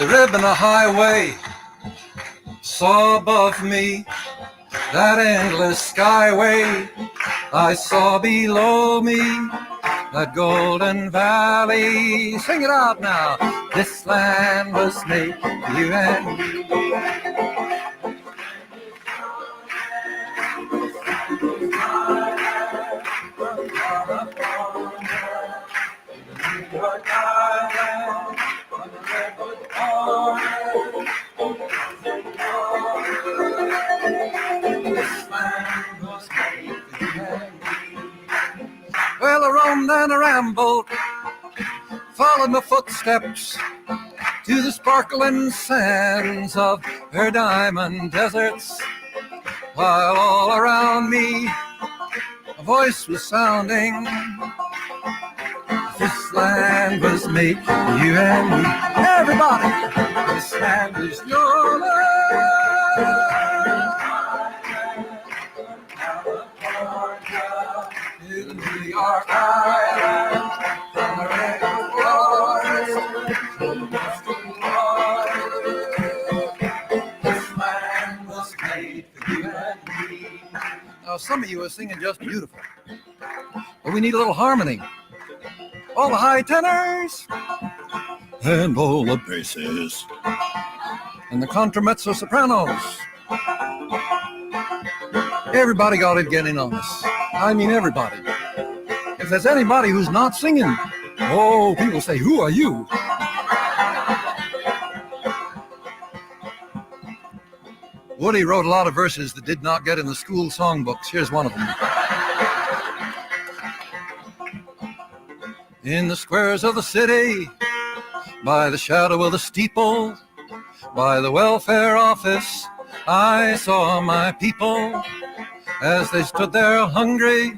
The ribbon of highway saw above me that endless skyway. I saw below me that golden valley. Sing it out now. This land was made for you and me. Well, I roamed and I rambled, followed my footsteps to the sparkling sands of her diamond deserts, while all around me a voice was sounding. This land was made for you and me. Everybody, this land is your land. To the New York Island, from the redwood forest to the western water. This land was made for you and me. Now, some of you are singing just beautiful, but we need a little harmony. All the high tenors and all the basses and the contramezzo sopranos. Everybody got to get in on this. I mean, everybody. If there's anybody who's not singing, oh, people say, who are you? Woody wrote a lot of verses that did not get in the school songbooks. Here's one of them. In the squares of the city, by the shadow of the steeple, by the welfare office, I saw my people. As they stood there hungry,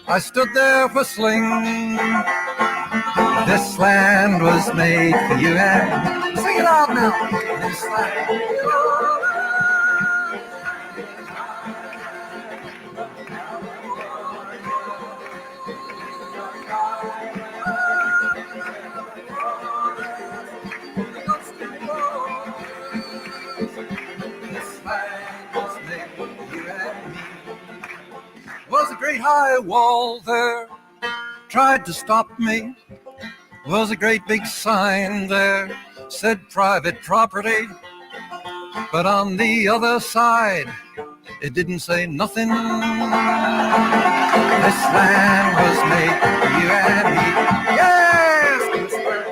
I stood there whistling. This land was made for you and me. Sing it out now. This land. Was a great high wall there, tried to stop me. Was a great big sign there, said private property. But on the other side, it didn't say nothing. This land was made for you and me. Yes! This land.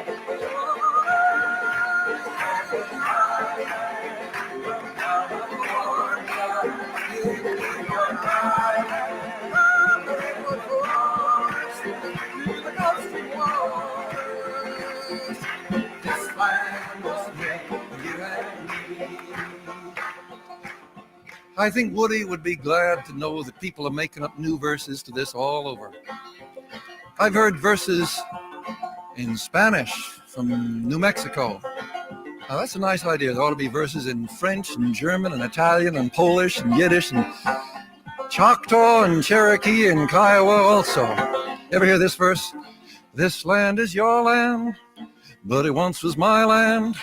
I think Woody would be glad to know that people are making up new verses to this all over. I've heard verses in Spanish from New Mexico. Now that's a nice idea. There ought to be verses in French and German and Italian and Polish and Yiddish and Choctaw and Cherokee and Kiowa also. Ever hear this verse? This land is your land, but it once was my land.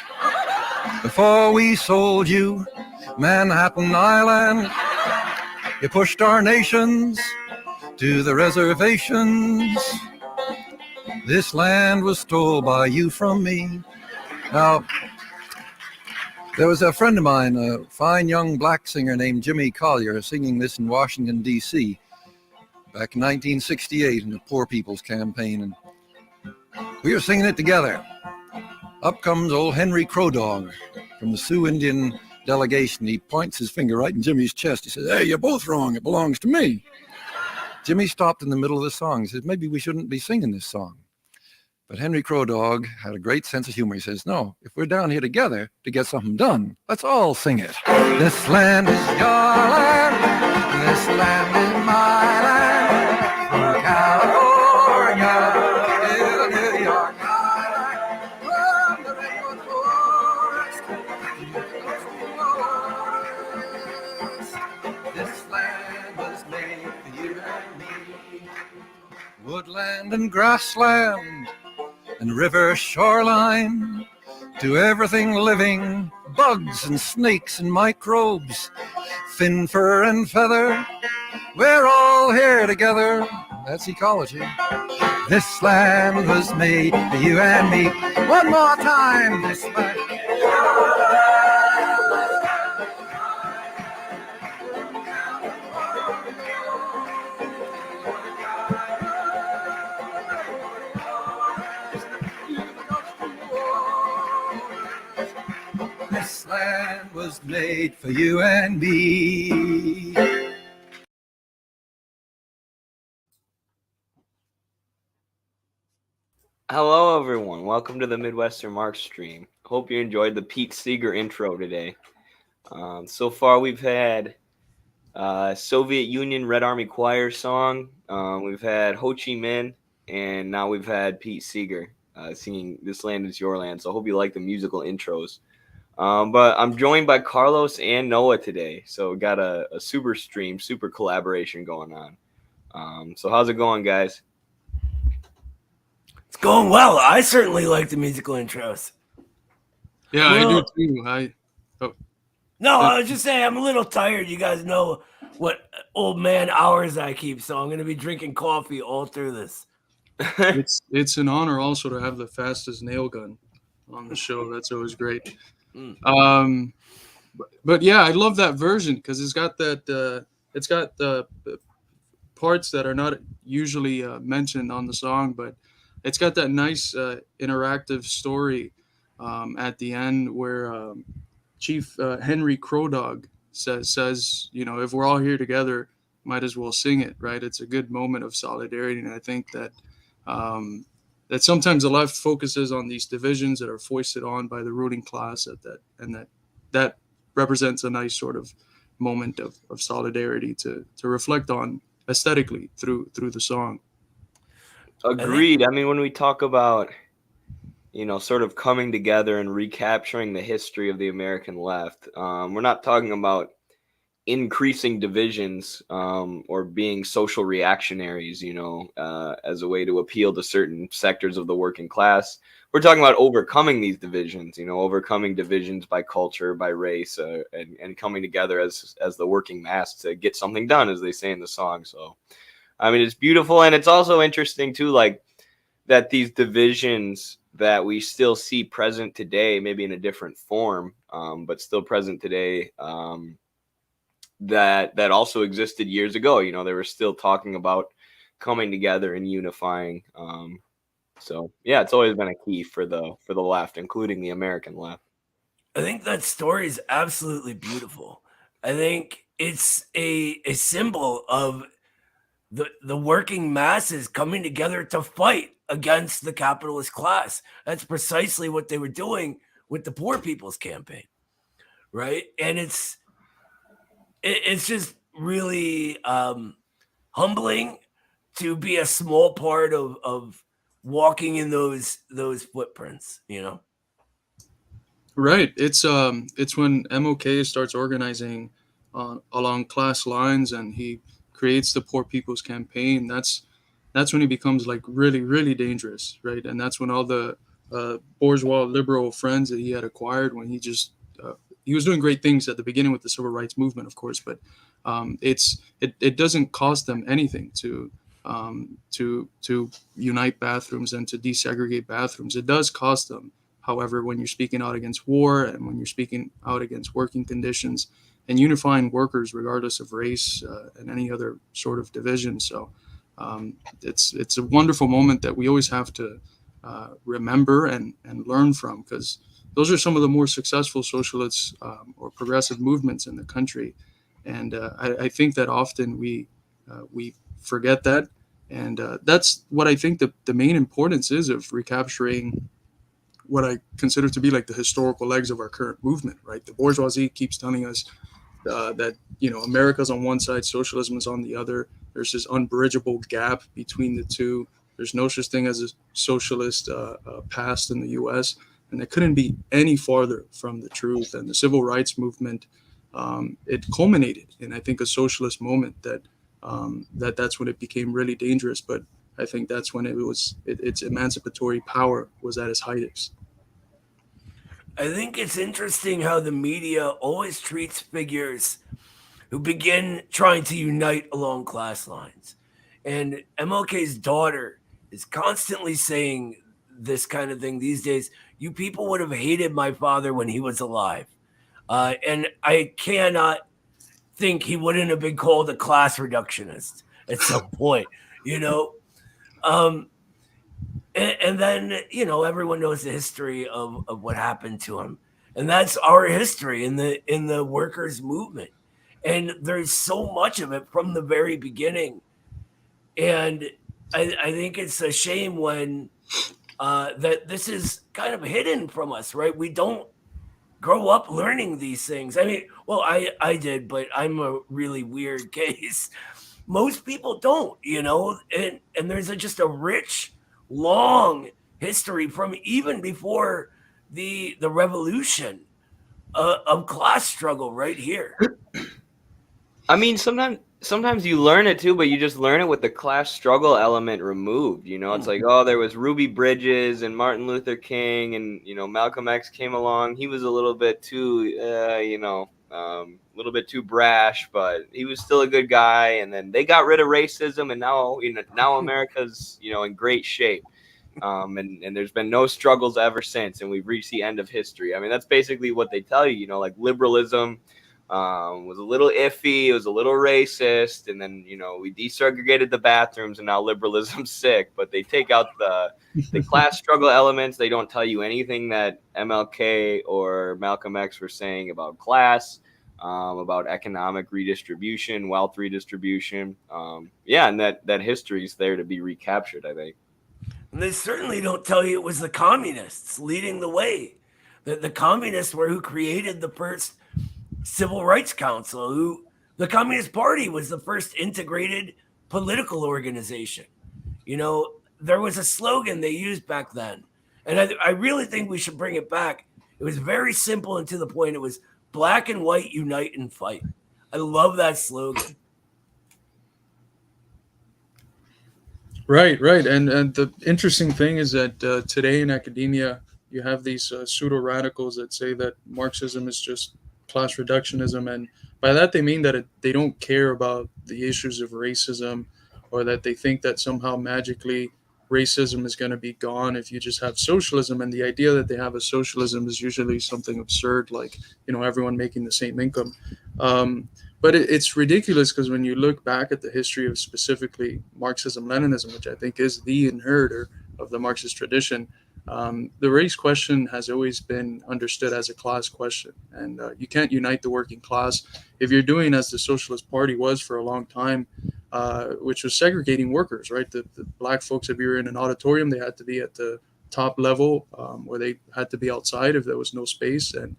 Before we sold you Manhattan Island, you pushed our nations to the reservations. This land was stole by you from me. Now, there was a friend of mine, a fine young black singer named Jimmy Collier, singing this in Washington, D.C. back in 1968 in the Poor People's Campaign. And we were singing it together. Up comes old Henry Crow Dog from the Sioux Indian delegation. He points his finger right in Jimmy's chest. He says, "Hey, you're both wrong. It belongs to me." Jimmy stopped in the middle of the song. He says, "Maybe we shouldn't be singing this song." But Henry Crow Dog had a great sense of humor. He says, "No, if we're down here together to get something done, let's all sing it." This land is your land. This land is my land. From California to the New York Island. From the redwood forest to the coastal waters. This land was made for you and me. Woodland and grassland and river shoreline, to everything living, bugs and snakes and microbes, fin, fur, and feather. We're all here together. That's ecology. This land was made for you and me. One more time, this land. This land was made for you and me. Hello, everyone. Welcome to the Midwestern Marx stream. Hope you enjoyed the Pete Seeger intro today. So far, we've had Soviet Union Red Army Choir song. We've had Ho Chi Minh, and now we've had Pete Seeger singing "This Land Is Your Land." So I hope you like the musical intros. But I'm joined by Carlos and Noah today, so we got a super stream, super collaboration going on. So how's it going, guys? It's going well. I certainly like the musical intros. Yeah, I do too. No, I was just saying I'm a little tired. You guys know what old man hours I keep, so I'm going to be drinking coffee all through this. It's an honor also to have the fastest nail gun on the show. That's always great. But yeah, I love that version because it's got the parts that are not usually mentioned on the song, but it's got that nice interactive story at the end where Chief Henry Crowdog says, if we're all here together, might as well sing it, right? It's a good moment of solidarity, and I think that that sometimes the left focuses on these divisions that are foisted on by the ruling class that represents a nice sort of moment of solidarity to reflect on aesthetically through the song. Agreed. I mean, when we talk about, sort of coming together and recapturing the history of the American left, we're not talking about increasing divisions or being social reactionaries, as a way to appeal to certain sectors of the working class. We're talking about overcoming these divisions, overcoming divisions by culture, by race, and coming together as the working mass to get something done, as they say in the song. So, I mean, it's beautiful. And it's also interesting, too, like that these divisions that we still see present today, maybe in a different form, but still present today, that also existed years ago. They were still talking about coming together and unifying. So yeah, it's always been a key for the left, including the American left. I think that story is absolutely beautiful. I think it's a symbol of the working masses coming together to fight against the capitalist class. That's precisely what they were doing with the Poor People's Campaign, right? And it's just really humbling to be a small part of walking in those footprints, Right. It's when MLK starts organizing along class lines, and he creates the Poor People's Campaign. That's when he becomes like really, really dangerous, right? And that's when all the bourgeois liberal friends that he had acquired, when he was doing great things at the beginning with the civil rights movement, of course, but it doesn't cost them anything to unite bathrooms and to desegregate bathrooms. It does cost them, however, when you're speaking out against war and when you're speaking out against working conditions and unifying workers regardless of race and any other sort of division. So it's a wonderful moment that we always have to remember and learn from, because those are some of the more successful socialist or progressive movements in the country. And I think that often we forget that. And that's what I think the main importance is of recapturing what I consider to be like the historical legs of our current movement, right? The bourgeoisie keeps telling us that, America's on one side, socialism is on the other. There's this unbridgeable gap between the two. There's no such thing as a socialist past in the U.S., and it couldn't be any farther from the truth. And the civil rights movement, it culminated in, I think, a socialist moment that's when it became really dangerous. But I think that's when its emancipatory power was at its height. I think it's interesting how the media always treats figures who begin trying to unite along class lines. And MLK's daughter is constantly saying this kind of thing these days. You people would have hated my father when he was alive. And I cannot think he wouldn't have been called a class reductionist at some point, you know? Um, and then, everyone knows the history of what happened to him. And that's our history in the workers' movement. And there's so much of it from the very beginning. And I think it's a shame when that this is kind of hidden from us, right? We don't grow up learning these things. I mean, well, I did, but I'm a really weird case. Most people don't, and there's just a rich, long history from even before the revolution of class struggle right here. I mean, sometimes you learn it too, but you just learn it with the class struggle element removed. It's like, oh, there was Ruby Bridges and Martin Luther King, and Malcolm X came along. He was a little bit too, a little bit too brash, but he was still a good guy. And then they got rid of racism, and now America's in great shape. And there's been no struggles ever since, and we've reached the end of history. I mean, that's basically what they tell you. Like liberalism was a little iffy, it was a little racist, and then we desegregated the bathrooms, and now liberalism's sick. But they take out the class struggle elements. They don't tell you anything that MLK or Malcolm X were saying about class, about economic redistribution, wealth redistribution. And that history is there to be recaptured, I think. And they certainly don't tell you it was the communists leading the way. The communists were who created the first Civil Rights Council, who the Communist Party was the first integrated political organization. There was a slogan they used back then. And I really think we should bring it back. It was very simple and to the point. It was black and white, unite and fight. I love that slogan. Right. And the interesting thing is that today in academia, you have these pseudo radicals that say that Marxism is just class reductionism, and by that they mean that they don't care about the issues of racism, or that they think that somehow magically racism is going to be gone if you just have socialism. And the idea that they have a socialism is usually something absurd, like everyone making the same income. But it's ridiculous, because when you look back at the history of specifically Marxism-Leninism, which I think is the inheritor of the Marxist tradition, the race question has always been understood as a class question. And you can't unite the working class if you're doing as the Socialist Party was for a long time, which was segregating workers, right? The black folks, if you were in an auditorium, they had to be at the top level, or they had to be outside if there was no space. And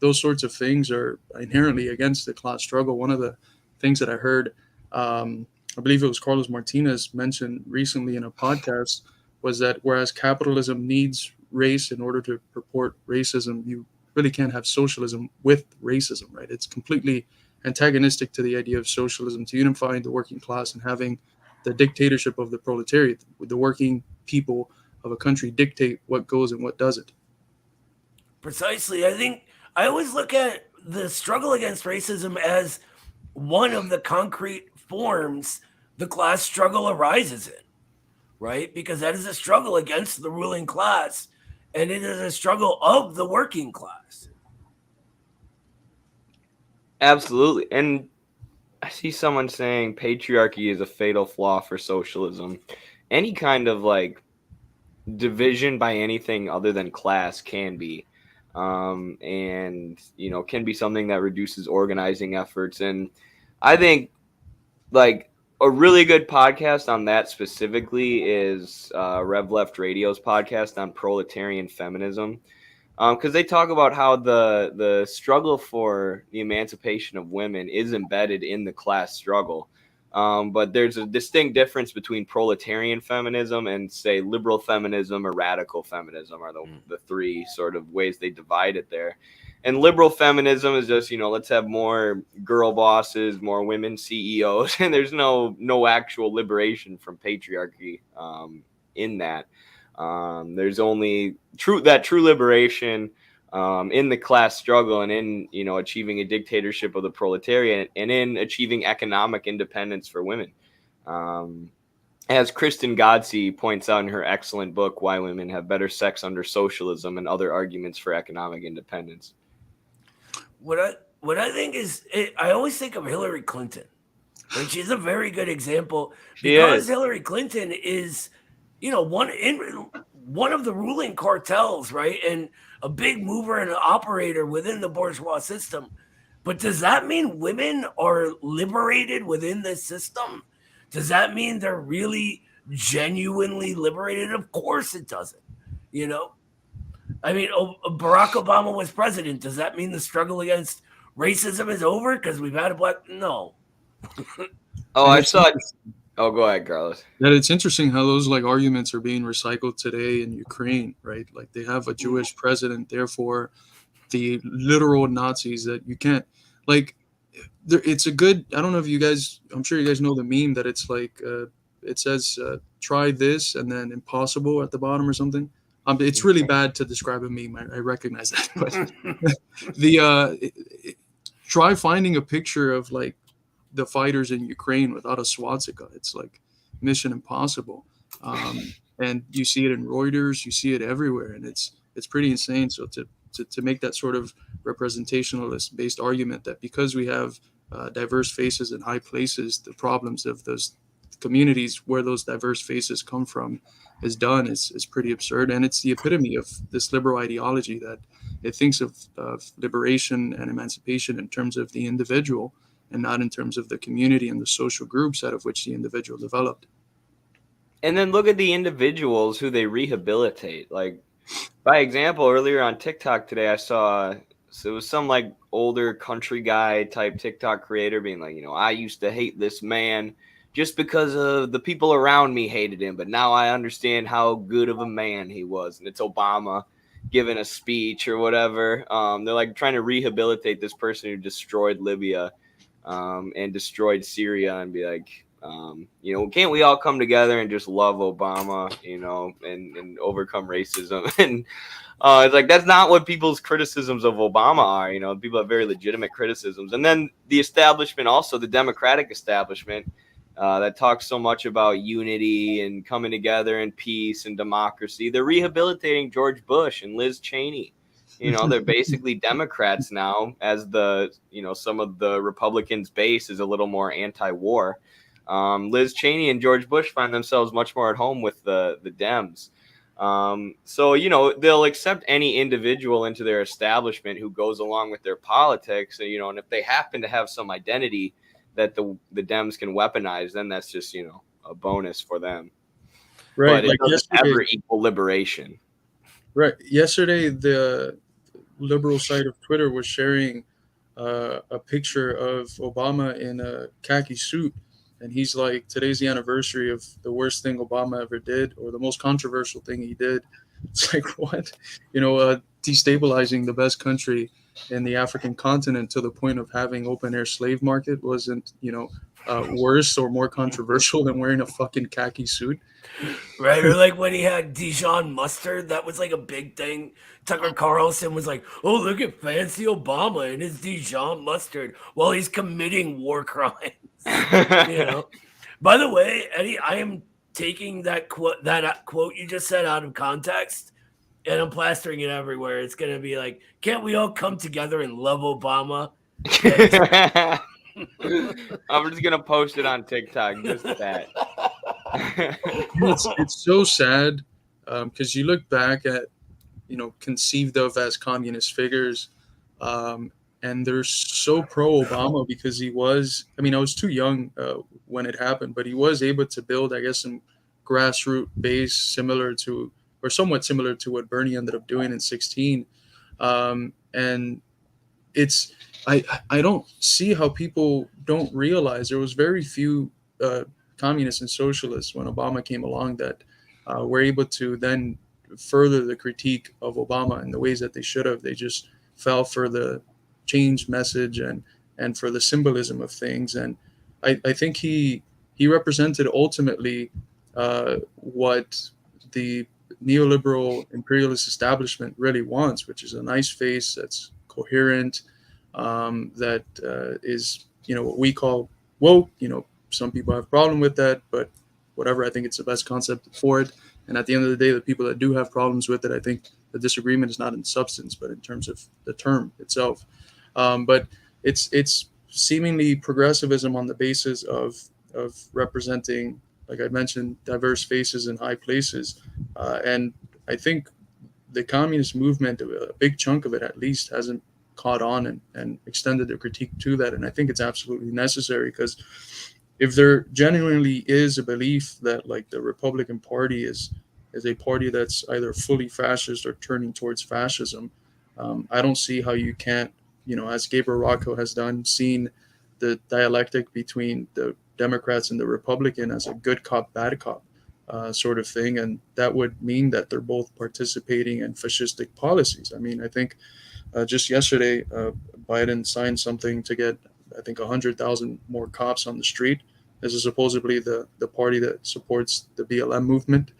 those sorts of things are inherently against the class struggle. One of the things that I heard, I believe it was Carlos Martinez mentioned recently in a podcast, was that whereas capitalism needs race in order to purport racism, you really can't have socialism with racism, right? It's completely antagonistic to the idea of socialism, to unifying the working class and having the dictatorship of the proletariat, with the working people of a country dictate what goes and what doesn't. Precisely. I think I always look at the struggle against racism as one of the concrete forms the class struggle arises in, right? Because that is a struggle against the ruling class, and it is a struggle of the working class. Absolutely. And I see someone saying patriarchy is a fatal flaw for socialism. Any kind of division by anything other than class can be. And can be something that reduces organizing efforts. And I think a really good podcast on that specifically is Rev Left Radio's podcast on proletarian feminism, because they talk about how the struggle for the emancipation of women is embedded in the class struggle. But there's a distinct difference between proletarian feminism and, say, liberal feminism or radical feminism are the three sort of ways they divide it there. And liberal feminism is just, let's have more girl bosses, more women CEOs, and there's no actual liberation from patriarchy in that. There's only true liberation in the class struggle and in, achieving a dictatorship of the proletariat and in achieving economic independence for women. As Kristen Godsey points out in her excellent book, Why Women Have Better Sex Under Socialism and Other Arguments for Economic Independence. What I think is, I always think of Hillary Clinton. Like, she's a very good example because Hillary Clinton is, one of the ruling cartels, right? And a big mover and an operator within the bourgeois system. But does that mean women are liberated within this system? Does that mean they're really genuinely liberated? Of course it doesn't. I mean, Barack Obama was president. Does that mean the struggle against racism is over because we've had a black? No. I saw it. Oh, go ahead, Carlos. That it's interesting how those arguments are being recycled today in Ukraine, right? Like, they have a Jewish president, therefore the literal Nazis that you can't it's a good, I don't know if you guys, I'm sure you guys know the meme that it's it says try this and then impossible at the bottom or something. It's really bad to describe a meme. I recognize that, but try finding a picture of the fighters in Ukraine without a swastika. It's mission impossible. And you see it in Reuters, you see it everywhere, and it's pretty insane. So to make that sort of representationalist based argument that because we have diverse faces in high places, the problems of those communities where those diverse faces come from is pretty absurd. And it's the epitome of this liberal ideology that it thinks of liberation and emancipation in terms of the individual and not in terms of the community and the social groups out of which the individual developed. And then look at the individuals who they rehabilitate. By example, earlier on TikTok today, I saw, so it was some older country guy type TikTok creator being I used to hate this man just because of the people around me hated him, but now I understand how good of a man he was. And it's Obama giving a speech or whatever. They're trying to rehabilitate this person who destroyed Libya and destroyed Syria and be can't we all come together and just love Obama, and overcome racism? And it's that's not what people's criticisms of Obama are. People have very legitimate criticisms. And then the establishment, also the Democratic establishment, that talks so much about unity and coming together and peace and democracy. They're rehabilitating George Bush and Liz Cheney. They're basically Democrats now, as some of the Republicans' base is a little more anti-war. Liz Cheney and George Bush find themselves much more at home with the Dems. So, they'll accept any individual into their establishment who goes along with their politics, and if they happen to have some identity that the Dems can weaponize, then that's just, a bonus for them. Right. But it doesn't ever equal liberation. Right. Yesterday, the liberal side of Twitter was sharing a picture of Obama in a khaki suit. And he's today's the anniversary of the worst thing Obama ever did, or the most controversial thing he did. It's what? Destabilizing the best country in the African continent to the point of having open air slave market wasn't, worse or more controversial than wearing a fucking khaki suit. Right. Or when he had Dijon mustard, that was a big thing. Tucker Carlson was oh, look at fancy Obama and his Dijon mustard while he's committing war crimes. By the way, Eddie, I am taking that quote you just said out of context, and I'm plastering it everywhere. It's gonna be can't we all come together and love Obama? I'm just gonna post it on TikTok, just that. It's so sad because you look back at conceived of as communist figures, and they're so pro-Obama because he was, I was too young when it happened, but he was able to build, I guess, some grassroots base somewhat similar to what Bernie ended up doing in 2016. And it's, I don't see how people don't realize there was very few communists and socialists when Obama came along that were able to then further the critique of Obama in the ways that they should have. They just fell for the change message and for the symbolism of things. And I think he represented ultimately what the neoliberal imperialist establishment really wants, which is a nice face that's coherent, that is, what we call woke. Some people have a problem with that, but whatever, I think it's the best concept for it. And at the end of the day, the people that do have problems with it, I think the disagreement is not in substance, but in terms of the term itself. But it's seemingly progressivism on the basis of representing, like I mentioned, diverse faces in high places. And I think the communist movement, a big chunk of it at least, hasn't caught on and extended their critique to that. And I think it's absolutely necessary, because if there genuinely is a belief that like the Republican Party is a party that's either fully fascist or turning towards fascism, I don't see how you can't, as Gabriel Rocco has done, seen the dialectic between the Democrats and the Republican as a good cop, bad cop sort of thing. And that would mean that they're both participating in fascistic policies. I mean, I think just yesterday, Biden signed something to get, I think, 100,000 more cops on the street. This is supposedly the party that supports the BLM movement.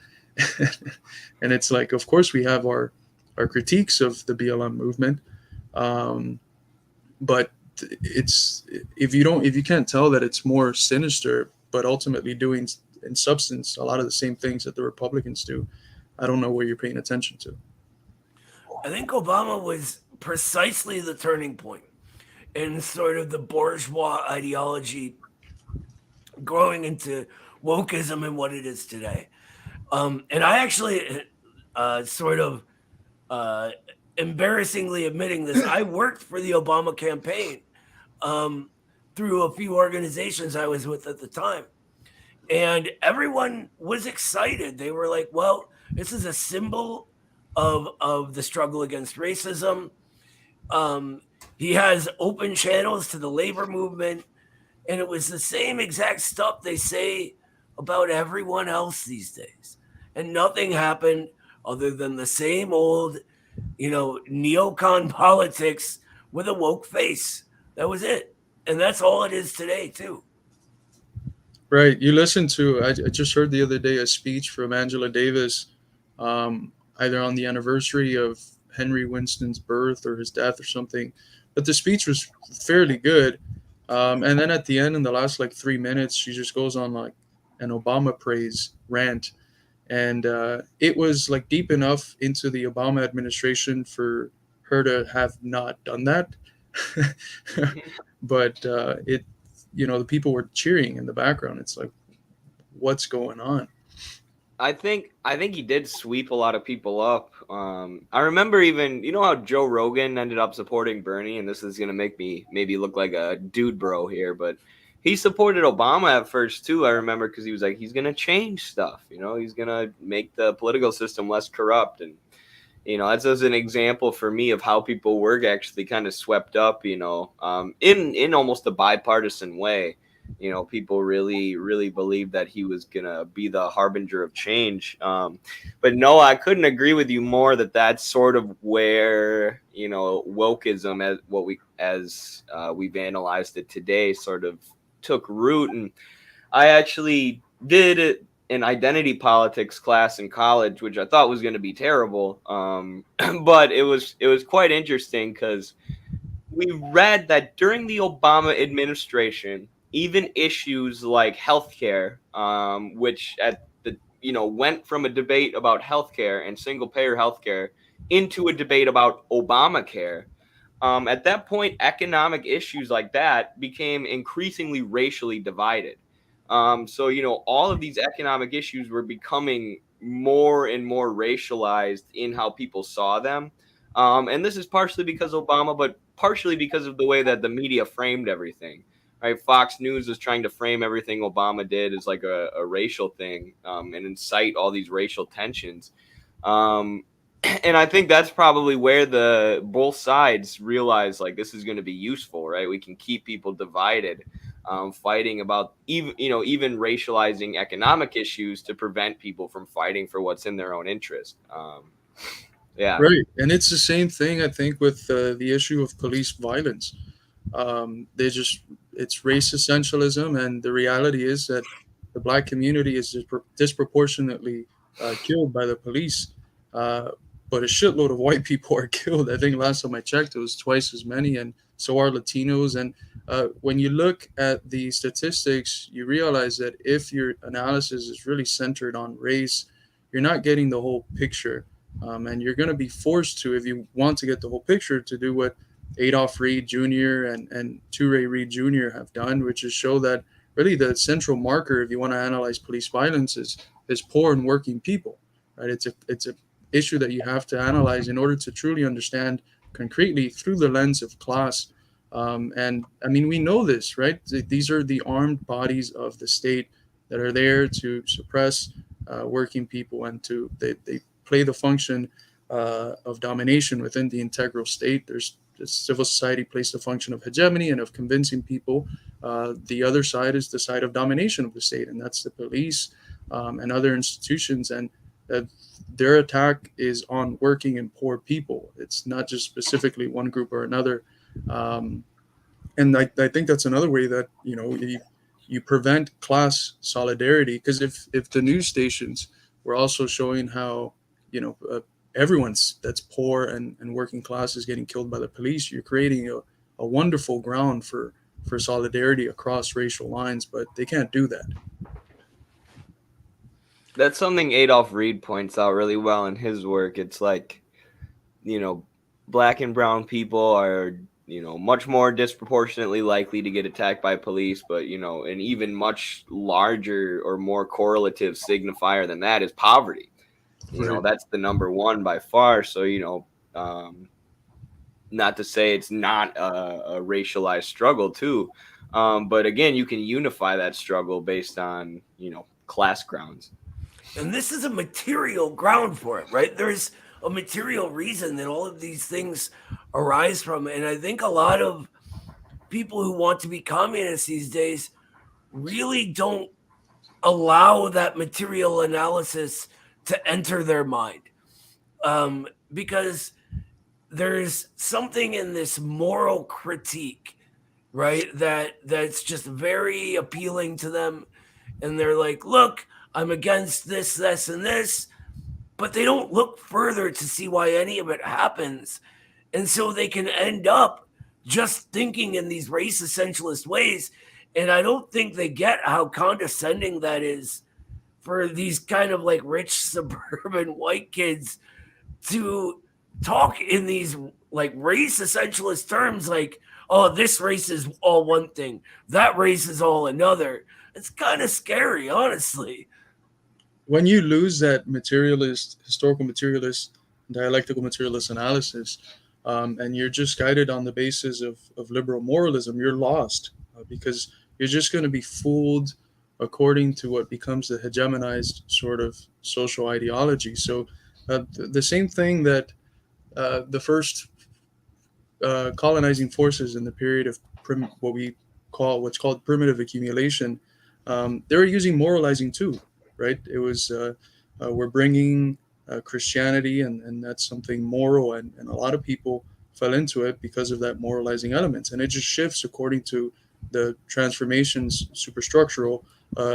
And it's like, of course, we have our critiques of the BLM movement. But it's, if you can't tell that it's more sinister, but ultimately doing in substance a lot of the same things that the Republicans do, I don't know where you're paying attention to. I think Obama was precisely the turning point in sort of the bourgeois ideology growing into wokeism and what it is today. And I actually sort of embarrassingly admitting this, I worked for the Obama campaign through a few organizations I was with at the time. And everyone was excited. They were like, well, this is a symbol of the struggle against racism. He has open channels to the labor movement. And it was the same exact stuff they say about everyone else these days. And nothing happened other than the same old, neocon politics with a woke face. That was it. And that's all it is today, too. Right. You listened to, I just heard the other day a speech from Angela Davis, either on the anniversary of Henry Winston's birth or his death or something. But the speech was fairly good. And then at the end, in the last like 3 minutes, she just goes on like an Obama praise rant. And it was like deep enough into the Obama administration for her to have not done that. But the people were cheering in the background. It's like, what's going on? I think he did sweep a lot of people up. I remember even, how Joe Rogan ended up supporting Bernie, and this is going to make me maybe look like a dude bro here, but he supported Obama at first too. I remember, because he was like, he's going to change stuff, he's going to make the political system less corrupt. And, that's as an example for me of how people were actually kind of swept up, in almost a bipartisan way. People really, really believed that he was going to be the harbinger of change. But no, I couldn't agree with you more that that's sort of where, wokeism, as we've analyzed it today, sort of took root. And I actually did an identity politics class in college, which I thought was going to be terrible. But it was quite interesting, because we read that during the Obama administration, even issues like healthcare, which went from a debate about healthcare and single payer healthcare into a debate about Obamacare. At that point, economic issues like that became increasingly racially divided. So all of these economic issues were becoming more and more racialized in how people saw them. And this is partially because of Obama, but partially because of the way that the media framed everything. Right, Fox News was trying to frame everything Obama did as like a racial thing, and incite all these racial tensions. And I think that's probably where both sides realize, like, this is going to be useful, right? We can keep people divided, fighting about even racializing economic issues to prevent people from fighting for what's in their own interest. Yeah, right. And it's the same thing, I think, with the issue of police violence. It's race essentialism, and the reality is that the Black community is disproportionately killed by the police, but a shitload of white people are killed. I think last time I checked, it was twice as many, and so are Latinos. And when you look at the statistics, you realize that if your analysis is really centered on race, you're not getting the whole picture. And you're going to be forced to, if you want to get the whole picture, to do what Adolph Reed Jr. and Toure Reed Jr. have done, which is show that really the central marker, if you want to analyze police violence, is poor and working people. Right? It's a issue that you have to analyze in order to truly understand concretely through the lens of class. And I mean, we know this, right? These are the armed bodies of the state that are there to suppress working people, and they play the function of domination within the integral state. There's civil society plays the function of hegemony and of convincing people. The other side is the side of domination of the state, and that's the police and other institutions. And their attack is on working and poor people. It's not just specifically one group or another. And I think that's another way that you prevent class solidarity, because if the news stations were also showing how everyone's that's poor and working class is getting killed by the police, you're creating a wonderful ground for solidarity across racial lines, but they can't do that. That's something Adolph Reed points out really well in his work. It's like, black and brown people are, much more disproportionately likely to get attacked by police, but, an even much larger or more correlative signifier than that is poverty. Right. That's the number one by far. So, not to say it's not a racialized struggle too. But again, you can unify that struggle based on, class grounds. And this is a material ground for it, right? There's a material reason that all of these things arise from. And I think a lot of people who want to be communists these days really don't allow that material analysis to enter their mind. Because there's something in this moral critique, right, that's just very appealing to them. And they're like, look, I'm against this, this, and this, but they don't look further to see why any of it happens. And so they can end up just thinking in these race essentialist ways. And I don't think they get how condescending that is for these kind of like rich suburban white kids to talk in these like race essentialist terms, like, oh, this race is all one thing, that race is all another. It's kind of scary, honestly. When you lose that historical materialist, dialectical materialist analysis, and you're just guided on the basis of liberal moralism, you're lost, because you're just going to be fooled according to what becomes the hegemonized sort of social ideology. So the same thing that the first colonizing forces in the period of what's called primitive accumulation, they were using moralizing too, right? It was we're bringing Christianity, and that's something moral, and a lot of people fell into it because of that moralizing elements, and it just shifts according to the transformations superstructural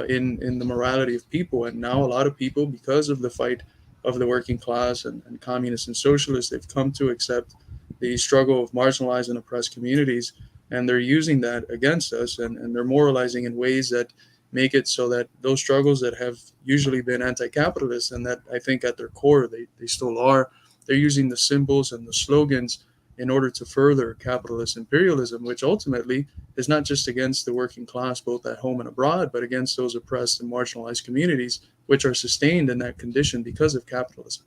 in the morality of people. And now a lot of people, because of the fight of the working class and communists and socialists, they've come to accept the struggle of marginalized and oppressed communities, and they're using that against us, and they're moralizing in ways that make it so that those struggles that have usually been anti-capitalist, and that I think at their core they still are, they're using the symbols and the slogans in order to further capitalist imperialism, which ultimately is not just against the working class, both at home and abroad, but against those oppressed and marginalized communities, which are sustained in that condition because of capitalism.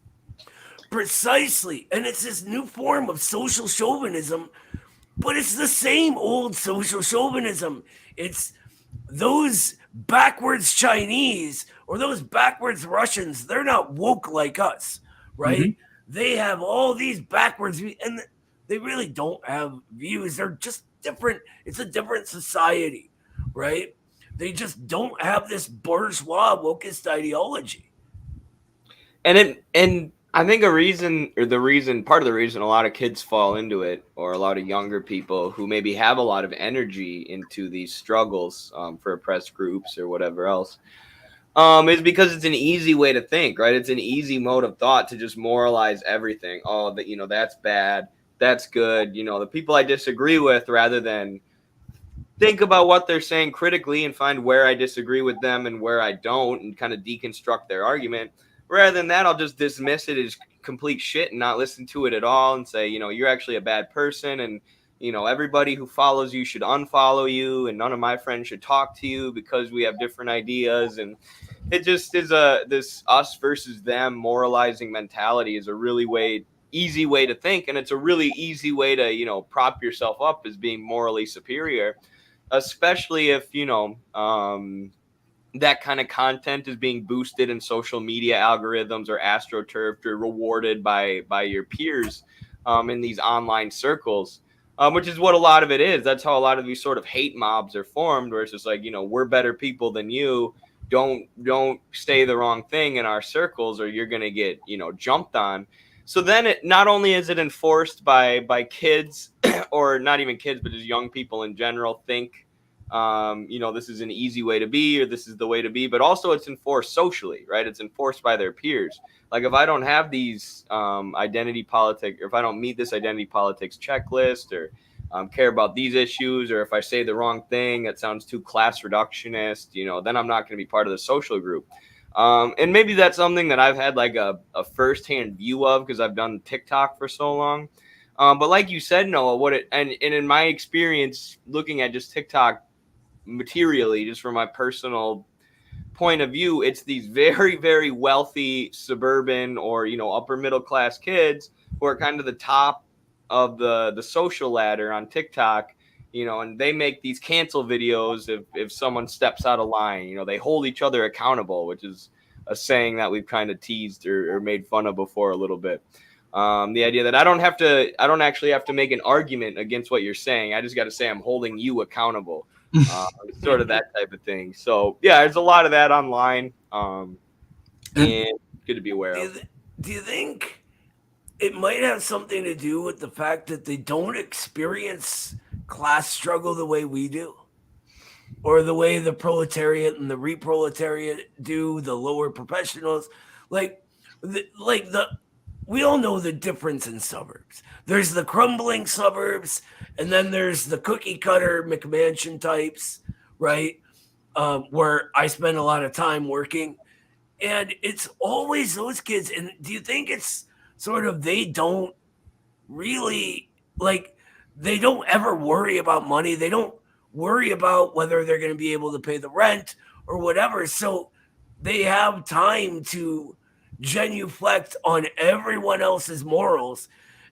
Precisely. And it's this new form of social chauvinism, but it's the same old social chauvinism. It's those backwards Chinese or those backwards Russians. They're not woke like us, right? Mm-hmm. They have all these backwards, and they really don't have views. They're just different. It's a different society, right? They just don't have this bourgeois wokist ideology. And I think part of the reason a lot of kids fall into it, or a lot of younger people who maybe have a lot of energy into these struggles for oppressed groups or whatever else, Is because it's an easy way to think, right? It's an easy mode of thought to just moralize everything. Oh, that, that's bad, that's good. The people I disagree with, rather than think about what they're saying critically and find where I disagree with them and where I don't, and kind of deconstruct their argument. Rather than that, I'll just dismiss it as complete shit and not listen to it at all and say, you're actually a bad person, and everybody who follows you should unfollow you, and none of my friends should talk to you because we have different ideas. And it just is this us versus them moralizing mentality is a really easy way to think, and it's a really easy way to prop yourself up as being morally superior, especially if that kind of content is being boosted in social media algorithms or astroturfed or rewarded by your peers in these online circles, which is what a lot of it is. That's how a lot of these sort of hate mobs are formed, where it's just like, we're better people than you. Don't say the wrong thing in our circles or you're going to get, jumped on. So then it not only is it enforced by kids or not even kids, but just young people in general think, this is an easy way to be, or this is the way to be, but also it's enforced socially, right? It's enforced by their peers. Like if I don't have these identity politics, or if I don't meet this identity politics checklist, or care about these issues, or if I say the wrong thing that sounds too class reductionist, then I'm not going to be part of the social group. And maybe that's something that I've had like a firsthand view of because I've done TikTok for so long. But like you said, Noah, and in my experience looking at just TikTok materially, just from my personal point of view, it's these very, very wealthy suburban or upper middle class kids who are kind of the top of the social ladder on TikTok, and they make these cancel videos if someone steps out of line. They hold each other accountable, which is a saying that we've kind of teased or made fun of before a little bit. The idea that I don't actually have to make an argument against what you're saying. I just got to say I'm holding you accountable. Sort of that type of thing. So yeah, there's a lot of that online, and good to be aware of. Do you think it might have something to do with the fact that they don't experience class struggle the way we do, or the way the proletariat and the reproletariat do, the lower professionals? We all know the difference in suburbs. There's the crumbling suburbs, and then there's the cookie cutter McMansion types, right? Where I spend a lot of time working, and it's always those kids. And do you think it's sort of they don't really they don't ever worry about money? They don't worry about whether they're going to be able to pay the rent or whatever. So they have time to genuflect on everyone else's morals.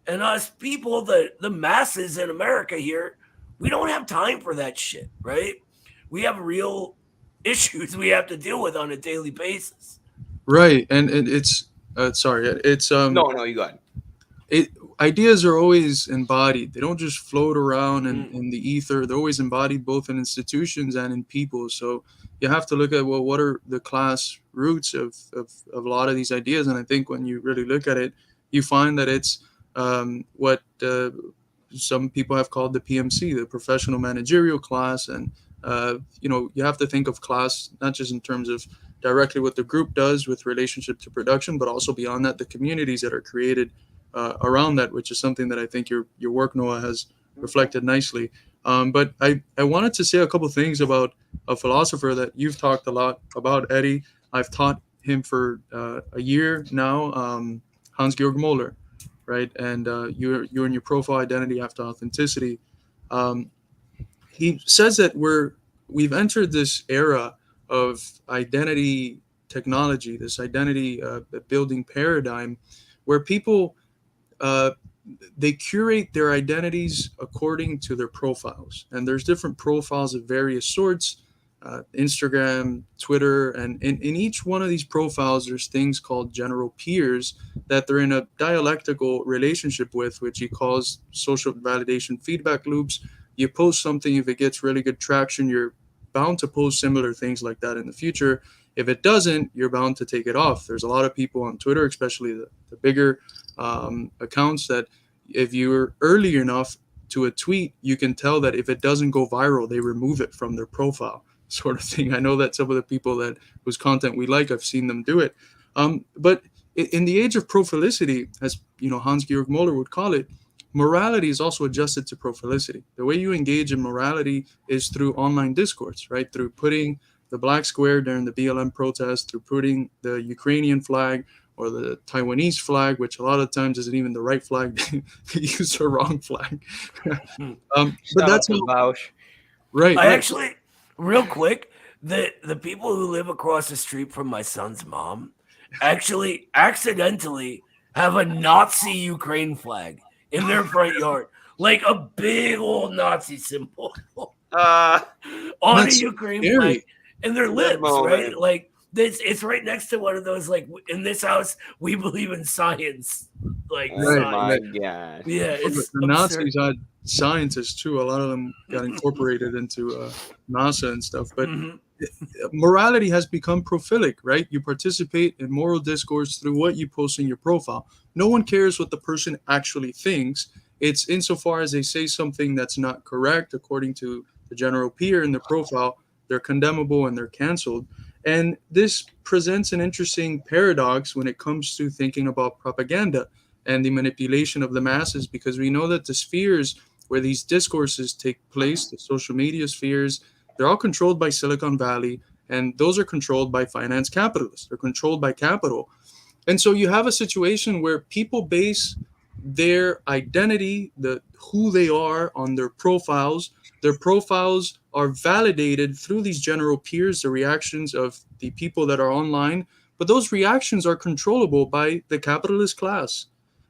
And us people, the masses in America here, we don't have time for that shit, right? We have real issues we have to deal with on a daily basis. Right. And it's it's No, you go ahead. Ideas are always embodied. They don't just float around in the ether. They're always embodied both in institutions and in people. So you have to look at, well, what are the class roots of a lot of these ideas? And I think when you really look at it, you find that it's what some people have called the PMC, the professional managerial class. And, you have to think of class not just in terms of directly what the group does with relationship to production, but also beyond that, the communities that are created around that, which is something that I think your work, Noah, has reflected nicely. But I wanted to say a couple things about a philosopher that you've talked a lot about, Eddie. I've taught him for a year now, Hans-Georg Moeller, right? And you in your profile identity after authenticity. He says that we've entered this era of identity technology, this identity building paradigm, where people they curate their identities according to their profiles. And there's different profiles of various sorts, Instagram, Twitter, and in each one of these profiles, there's things called general peers that they're in a dialectical relationship with, which he calls social validation feedback loops. You post something, if it gets really good traction, you're bound to post similar things like that in the future. If it doesn't, you're bound to take it off. There's a lot of people on Twitter, especially the bigger accounts, that if you're early enough to a tweet, you can tell that if it doesn't go viral, they remove it from their profile. sort of thing. I know that some of the people that whose content we like, I've seen them do it. But in the age of prophilicity, as Hans-Georg Moeller would call it, morality is also adjusted to prophilicity. The way you engage in morality is through online discourse, right? Through putting the black square during the BLM protest, through putting the Ukrainian flag or the Taiwanese flag, which a lot of times isn't even the right flag. They use the wrong flag. But that's Bausch. right. I actually, real quick, the people who live across the street from my son's mom actually accidentally have a Nazi Ukraine flag in their front yard, like a big old Nazi symbol on a Ukraine flag, and their lips, right? Like it's right next to one of those, like, in this house we believe in science. Like, my God. Yeah, it's the Nazis had scientists too. A lot of them got incorporated into NASA and stuff. But morality has become prophilic, right? You participate in moral discourse through what you post in your profile. No one cares what the person actually thinks. It's insofar as they say something that's not correct according to the general peer in their profile, they're condemnable and they're canceled. And this presents an interesting paradox when it comes to thinking about propaganda and the manipulation of the masses, because we know that the spheres where these discourses take place, the social media spheres, they're all controlled by Silicon Valley, and those are controlled by finance capitalists. They're controlled by capital. And so you have a situation where people base their identity, who they are, on their profiles. Their profiles are validated through these general peers, the reactions of the people that are online, but those reactions are controllable by the capitalist class.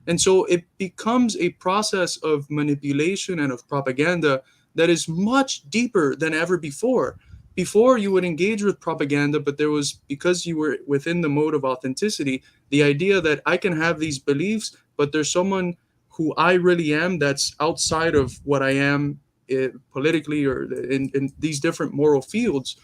And so it becomes a process of manipulation and of propaganda that is much deeper than ever before. Before, you would engage with propaganda, but there was, because you were within the mode of authenticity, the idea that I can have these beliefs, but there's someone who I really am that's outside of what I am politically or in these different moral fields.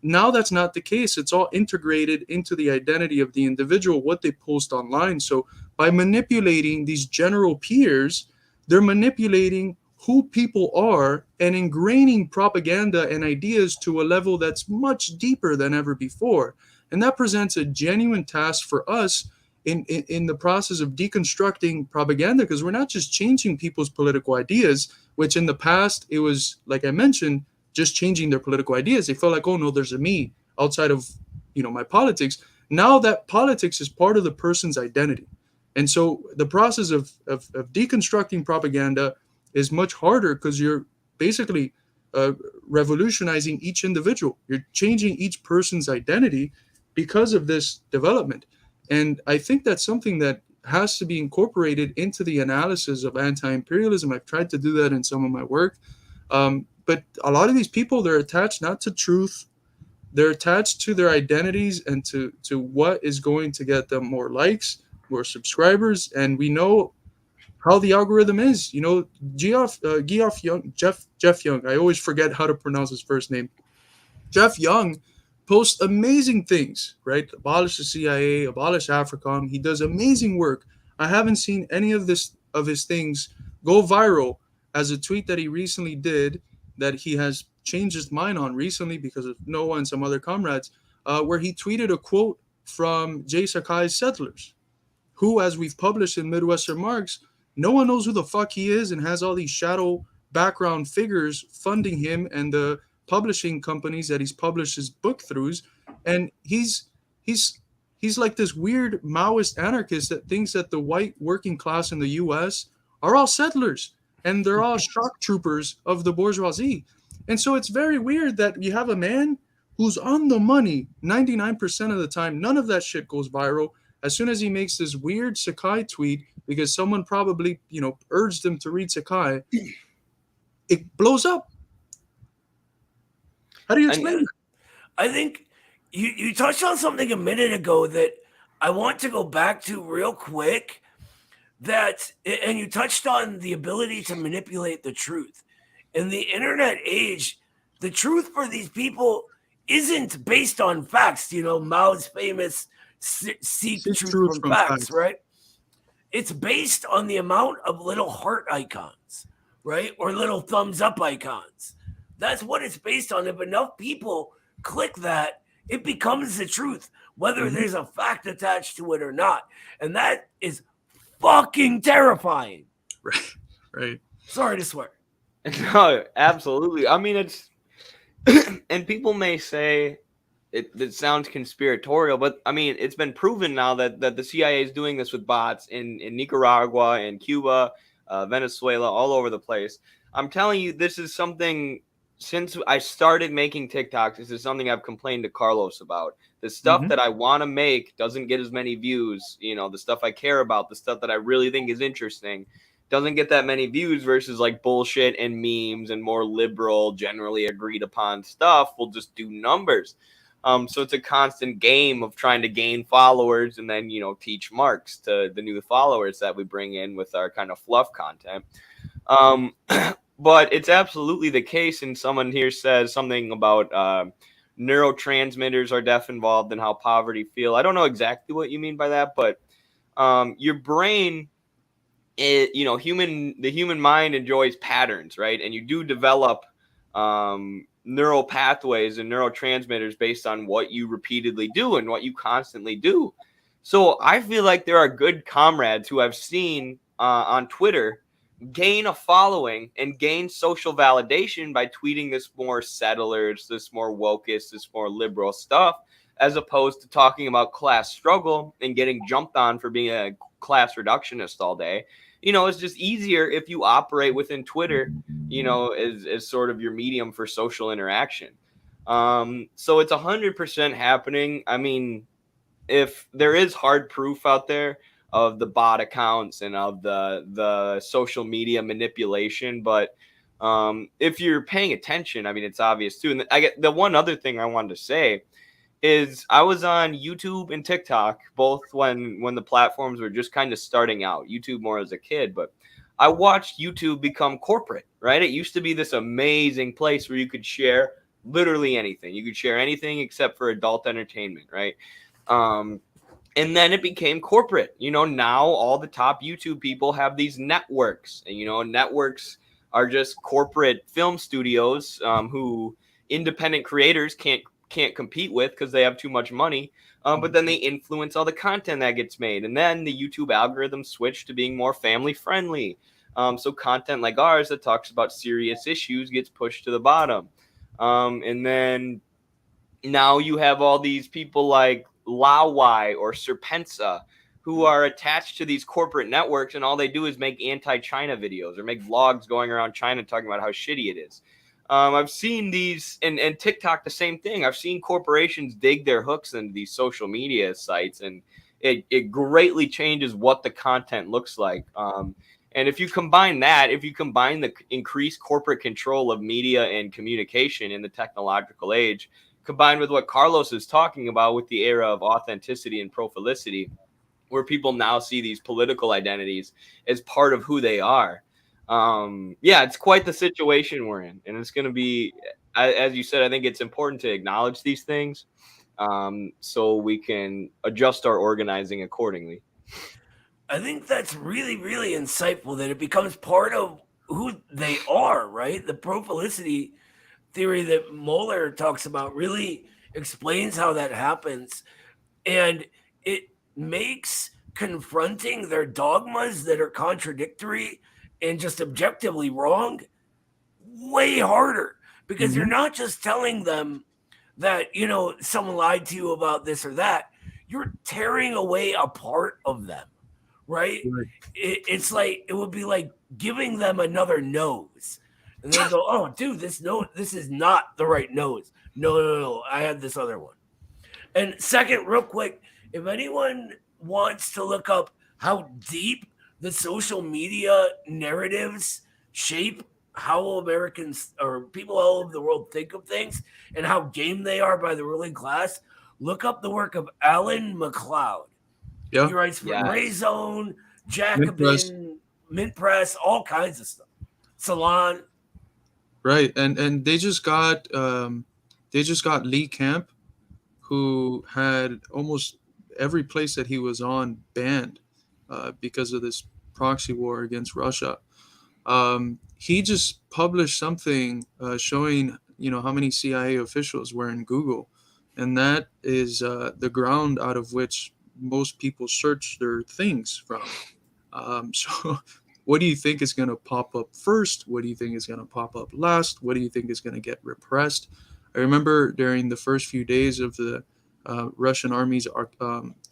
Now that's not the case. It's all integrated into the identity of the individual, what they post online. So by manipulating these general peers, they're manipulating who people are and ingraining propaganda and ideas to a level that's much deeper than ever before. And that presents a genuine task for us in the process of deconstructing propaganda, because we're not just changing people's political ideas, which in the past, it was, like I mentioned, just changing their political ideas. They felt like, oh no, there's a me outside of, my politics. Now that politics is part of the person's identity. And so the process of deconstructing propaganda is much harder, because you're basically revolutionizing each individual. You're changing each person's identity because of this development. And I think that's something that has to be incorporated into the analysis of anti-imperialism. I've tried to do that in some of my work. But a lot of these people, they're attached not to truth. They're attached to their identities and to what is going to get them more likes, more subscribers. And we know how the algorithm is. Geoff Young, Jeff Young, I always forget how to pronounce his first name. Jeff Young posts amazing things, right? Abolish the CIA, abolish AFRICOM. He does amazing work. I haven't seen any of his things go viral as a tweet that he recently did that he has changed his mind on recently because of Noah and some other comrades, where he tweeted a quote from Jay Sakai's Settlers, who, as we've published in Midwestern Marx, no one knows who the fuck he is and has all these shadow background figures funding him and the publishing companies that he's published his book through. And he's like this weird Maoist anarchist that thinks that the white working class in the US are all settlers and they're all shock troopers of the bourgeoisie. And so it's very weird that you have a man who's on the money 99% of the time. None of that shit goes viral. As soon as he makes this weird Sakai tweet, because someone probably, urged him to read Sakai, it blows up. How do you explain that? I think you touched on something a minute ago that I want to go back to real quick. And you touched on the ability to manipulate the truth. In the internet age, the truth for these people isn't based on facts. Mao's famous seek truth from facts, right? It's based on the amount of little heart icons, right? Or little thumbs up icons That's what it's based on. If enough people click that, it becomes the truth, whether Mhm. there's a fact attached to it or not. And that is fucking terrifying. Right. Right. Sorry to swear. No, absolutely. I mean, it's and people may say it sounds conspiratorial, but I mean, it's been proven now that the CIA is doing this with bots in Nicaragua and Cuba, Venezuela, all over the place. I'm telling you, this is something. Since I started making TikToks, this is something I've complained to Carlos about. The stuff Mhm. that I want to make doesn't get as many views. You know, the stuff I care about, the stuff that I really think is interesting, doesn't get that many views versus like bullshit and memes and more liberal, generally agreed upon stuff will just do numbers. So it's a constant game of trying to gain followers and then, teach Marx to the new followers that we bring in with our kind of fluff content. But it's absolutely the case. And someone here says something about neurotransmitters are definitely involved in how poverty feel. I don't know exactly what you mean by that, but your brain, the human mind enjoys patterns, right? And you do develop neural pathways and neurotransmitters based on what you repeatedly do and what you constantly do. So I feel like there are good comrades who I've seen on Twitter gain a following and gain social validation by tweeting this more settlers, this more wokest, this more liberal stuff, as opposed to talking about class struggle and getting jumped on for being a class reductionist all day. It's just easier if you operate within Twitter, as sort of your medium for social interaction. So it's 100% happening. I mean, if there is hard proof out there of the bot accounts and of the social media manipulation, but if you're paying attention, I mean, it's obvious too. And I get the one other thing I wanted to say is I was on YouTube and TikTok both when the platforms were just kind of starting out. YouTube more as a kid, but I watched YouTube become corporate, right? It used to be this amazing place where you could share literally anything. You could share anything except for adult entertainment, right? And then it became corporate. Now all the top YouTube people have these networks, and networks are just corporate film studios who independent creators can't compete with because they have too much money. But then they influence all the content that gets made, and then the YouTube algorithm switched to being more family friendly. So content like ours that talks about serious issues gets pushed to the bottom, and then now you have all these people like Lawai or Serpensa who are attached to these corporate networks, and all they do is make anti-China videos or make vlogs going around China talking about how shitty it is. I've seen these, and TikTok, the same thing. I've seen corporations dig their hooks into these social media sites, and it greatly changes what the content looks like. And if you combine the increased corporate control of media and communication in the technological age, combined with what Carlos is talking about with the era of authenticity and prophilicity, where people now see these political identities as part of who they are. It's quite the situation we're in. And it's going to be, as you said, I think it's important to acknowledge these things so we can adjust our organizing accordingly. I think that's really, really insightful that it becomes part of who they are, right? The prophilicity theory that Moeller talks about really explains how that happens. And it makes confronting their dogmas that are contradictory and just objectively wrong way harder, because you're Mhm. not just telling them that, someone lied to you about this or that. You're tearing away a part of them, right? Right. It's like, it would be like giving them another nose. And they go, oh, dude, this is not the right nose. No, I had this other one. And second, real quick, if anyone wants to look up how deep the social media narratives shape how Americans or people all over the world think of things and how game they are by the ruling class, look up the work of Alan McLeod. Yeah. He writes for Yes. Gray Zone, Mint Press. Jacobin, Mint Press, all kinds of stuff. Salon. Right. And they just got Lee Camp, who had almost every place that he was on banned because of this proxy war against Russia. he just published something showing, how many CIA officials were in Google, and that is the ground out of which most people search their things from. So, what do you think is going to pop up first? What do you think is going to pop up last? What do you think is going to get repressed? I remember during the first few days of the Russian army's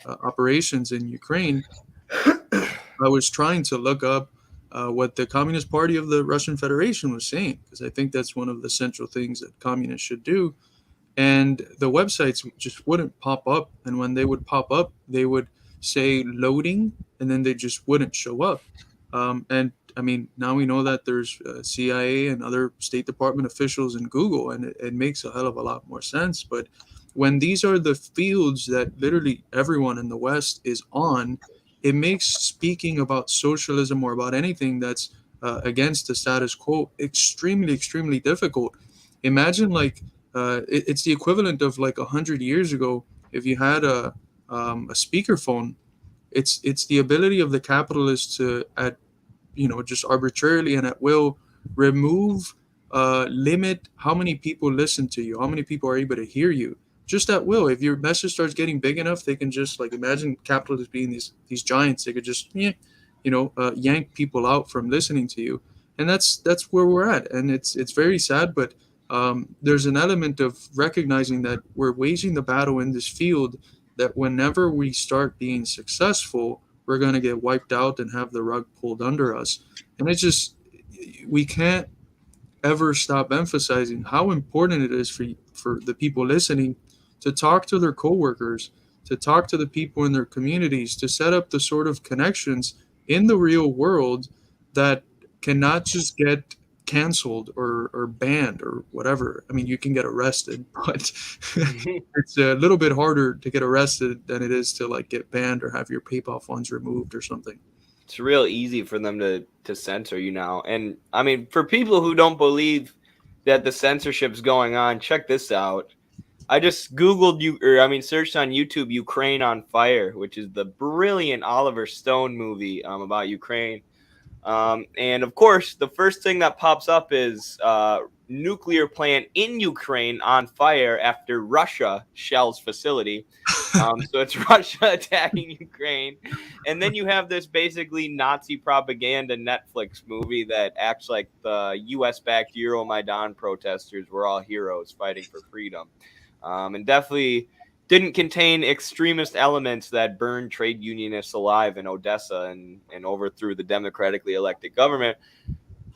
operations in Ukraine, I was trying to look up what the Communist Party of the Russian Federation was saying, because I think that's one of the central things that communists should do. And the websites just wouldn't pop up. And when they would pop up, they would say loading, and then they just wouldn't show up. And I mean, now we know that there's CIA and other State Department officials in Google, and it makes a hell of a lot more sense. But when these are the fields that literally everyone in the West is on, it makes speaking about socialism or about anything that's against the status quo extremely, extremely difficult. Imagine like it's the equivalent of like 100 years ago. If you had a speakerphone, it's the ability of the capitalists to at just arbitrarily and at will remove limit how many people listen to you, how many people are able to hear you, just at will. If your message starts getting big enough, they can just like imagine capitalists being these giants. They could just yank people out from listening to you, and that's where we're at. And it's very sad, but there's an element of recognizing that we're waging the battle in this field, that whenever we start being successful, we're going to get wiped out and have the rug pulled under us. And it's just, we can't ever stop emphasizing how important it is for the people listening to talk to their coworkers, to talk to the people in their communities, to set up the sort of connections in the real world that cannot just get canceled or banned or whatever. I mean, you can get arrested, but it's a little bit harder to get arrested than it is to like get banned or have your PayPal funds removed or something. It's real easy for them to censor you now. And I mean, for people who don't believe that the censorship's going on, check this out. I just Googled searched on YouTube Ukraine on Fire, which is the brilliant Oliver Stone movie about Ukraine. And of course, the first thing that pops up is nuclear plant in Ukraine on fire after Russia shells facility. So it's Russia attacking Ukraine. And then you have this basically Nazi propaganda Netflix movie that acts like the US-backed Euromaidan protesters were all heroes fighting for freedom. And definitely didn't contain extremist elements that burned trade unionists alive in Odessa and overthrew the democratically elected government.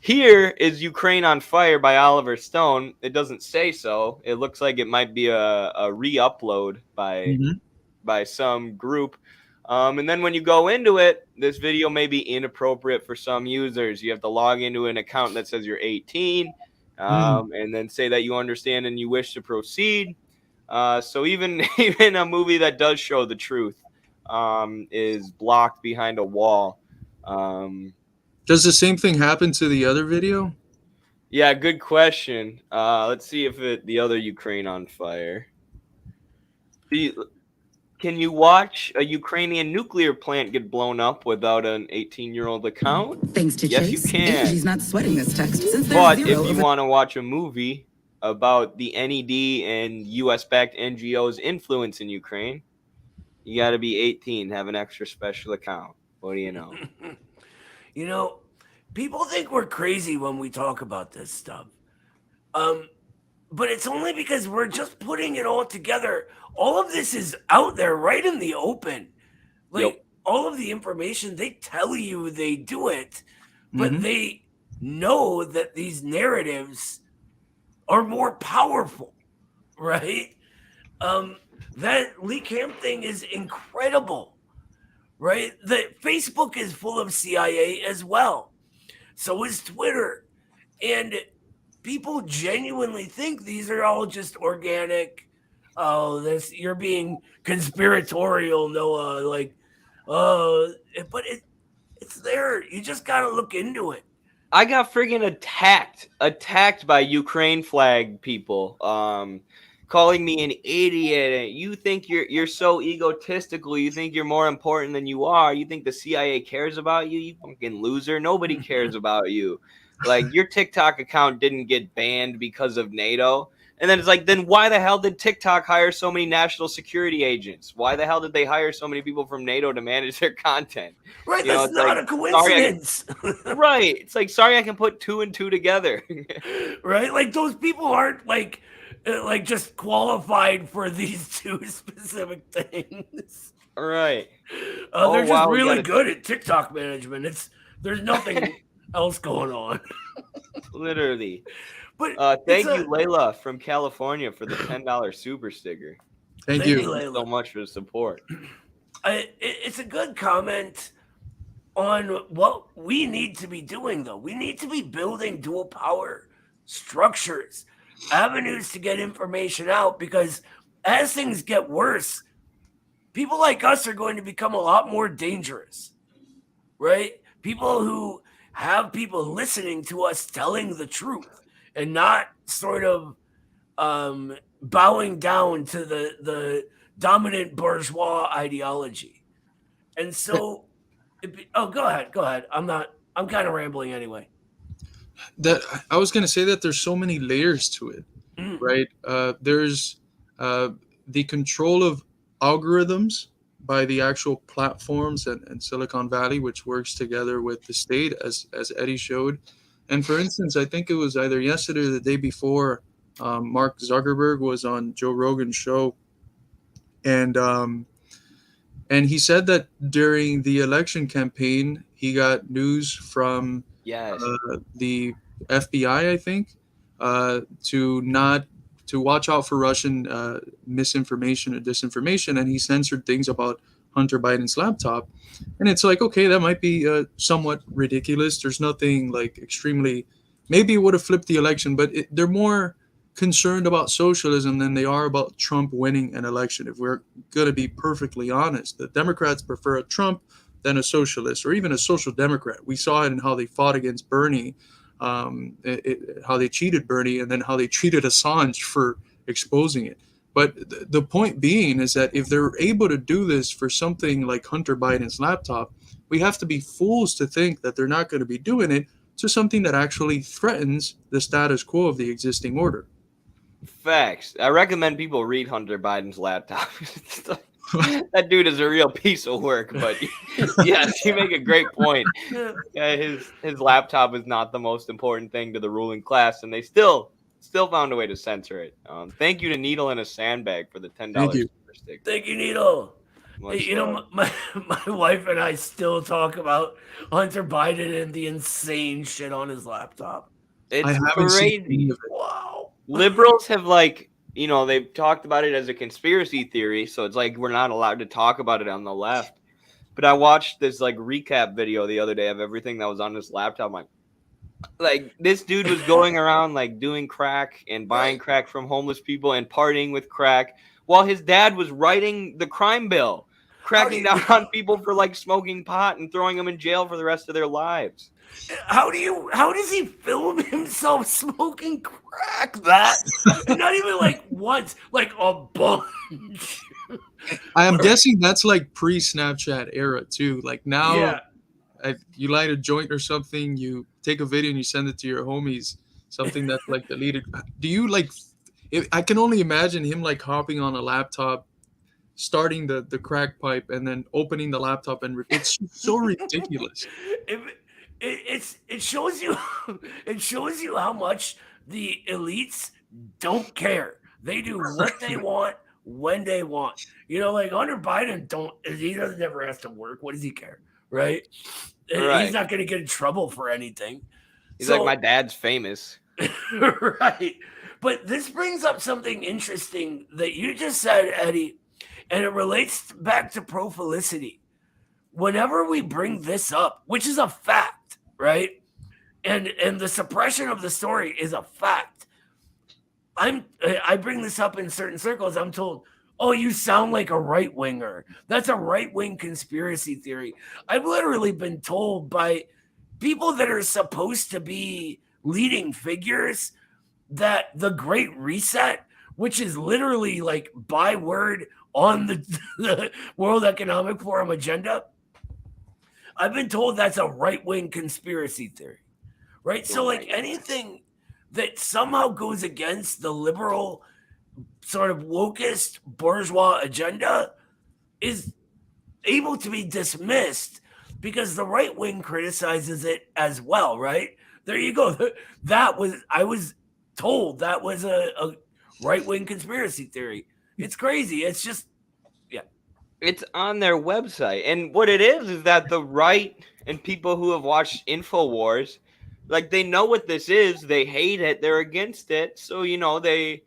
Here is Ukraine on Fire by Oliver Stone. It doesn't say so. It looks like it might be a re-upload by some group. And then when you go into it, this video may be inappropriate for some users. You have to log into an account that says you're 18, and then say that you understand and you wish to proceed. So even a movie that does show the truth is blocked behind a wall. Does the same thing happen to the other video? Yeah, good question. Let's see if the other Ukraine on Fire. Can you watch a Ukrainian nuclear plant get blown up without an 18-year-old account? Thanks to Yes, Chase, you can. she's not sweating this text since But there's if zero you want to watch a movie about the NED and US-backed NGOs' influence in Ukraine, you got to be 18, have an extra special account. What do you know? You know, people think we're crazy when we talk about this stuff. But it's only because we're just putting it all together. All of this is out there right in the open. Like all of the information, they tell you they do it, but they know that these narratives are more powerful, right? That Lee Camp thing is incredible, right? That Facebook is full of CIA as well. So is Twitter. And people genuinely think these are all just organic. Oh, you're being conspiratorial, Noah. But it's there. You just gotta look into it. I got friggin' attacked by Ukraine flag people, calling me an idiot. You think you're so egotistical. You think you're more important than you are. You think the CIA cares about you? You fucking loser. Nobody cares about you. Like, your TikTok account didn't get banned because of NATO. And then it's like, then why the hell did TikTok hire so many national security agents? Why the hell did they hire so many people from NATO to manage their content? Right, You know, that's it's not like, a coincidence. right. It's like, sorry, I can put 2 and 2 together. Right? Like those people aren't like just qualified for these two specific things. Right. They're just wow, we really gotta- good at TikTok management. There's nothing else going on. Literally. But Thank you, Layla from California, for the $10 super sticker. Thank you. Thank you so much for the support. It's a good comment on what we need to be doing, though. We need to be building dual power structures, avenues to get information out, because as things get worse, people like us are going to become a lot more dangerous, right? People who have people listening to us telling the truth and not sort of bowing down to the dominant bourgeois ideology. And so, go ahead. I'm kind of rambling anyway. That I was going to say that there's so many layers to it, right? There's the control of algorithms by the actual platforms and Silicon Valley, which works together with the state, as Eddie showed. And for instance, I think it was either yesterday or the day before, Mark Zuckerberg was on Joe Rogan's show, and he said that during the election campaign, he got news from the FBI, I think, to watch out for Russian misinformation or disinformation, and he censored things about Hunter Biden's laptop. And it's like, okay, that might be somewhat ridiculous. There's nothing like extremely. Maybe it would have flipped the election, but they're more concerned about socialism than they are about Trump winning an election. If we're going to be perfectly honest, the Democrats prefer a Trump than a socialist or even a social democrat. We saw it in how they fought against Bernie, how they cheated Bernie, and then how they treated Assange for exposing it. But the point being is that if they're able to do this for something like Hunter Biden's laptop, we have to be fools to think that they're not going to be doing it to something that actually threatens the status quo of the existing order. Facts. I recommend people read Hunter Biden's laptop. That dude is a real piece of work, but yes, you make a great point. Yeah, his laptop is not the most important thing to the ruling class, and they still found a way to censor it. Thank you to Needle and a Sandbag for the $10 super sticker. Thank you, Needle. Hey, my wife and I still talk about Hunter Biden and the insane shit on his laptop. It's crazy. Wow. Liberals have they've talked about it as a conspiracy theory, so it's like we're not allowed to talk about it on the left. But I watched this recap video the other day of everything that was on his laptop. I'm like this dude was going around doing crack and buying crack from homeless people and partying with crack while his dad was writing the crime bill, cracking down on people for smoking pot and throwing them in jail for the rest of their lives. How does he film himself smoking crack? That not even once, a bunch. I am guessing that's pre-Snapchat era too. Now, you light a joint or something, you take a video and you send it to your homies. Something that's deleted. Do you I can only imagine him hopping on a laptop, starting the crack pipe, and then opening the laptop, and it's so ridiculous. It shows you how much the elites don't care. They do what they want when they want. Hunter Biden he never has to work. What does he care, right? He's not going to get in trouble for anything. He's like, my dad's famous. Right. But this brings up something interesting that you just said, Eddie, and it relates back to pro-felicity. Whenever we bring this up, which is a fact, right? And the suppression of the story is a fact. I bring this up in certain circles. I'm told, oh, you sound like a right-winger. That's a right-wing conspiracy theory. I've literally been told by people that are supposed to be leading figures that the Great Reset, which is literally by word on the World Economic Forum agenda, I've been told that's a right-wing conspiracy theory, right? So like anything that somehow goes against the liberal sort of wokest bourgeois agenda is able to be dismissed because the right wing criticizes it as well, right? There you go. I was told that was a right wing conspiracy theory. It's crazy. It's just, yeah. It's on their website. And what it is that the right and people who have watched InfoWars, like, they know what this is. They hate it. They're against it. So, the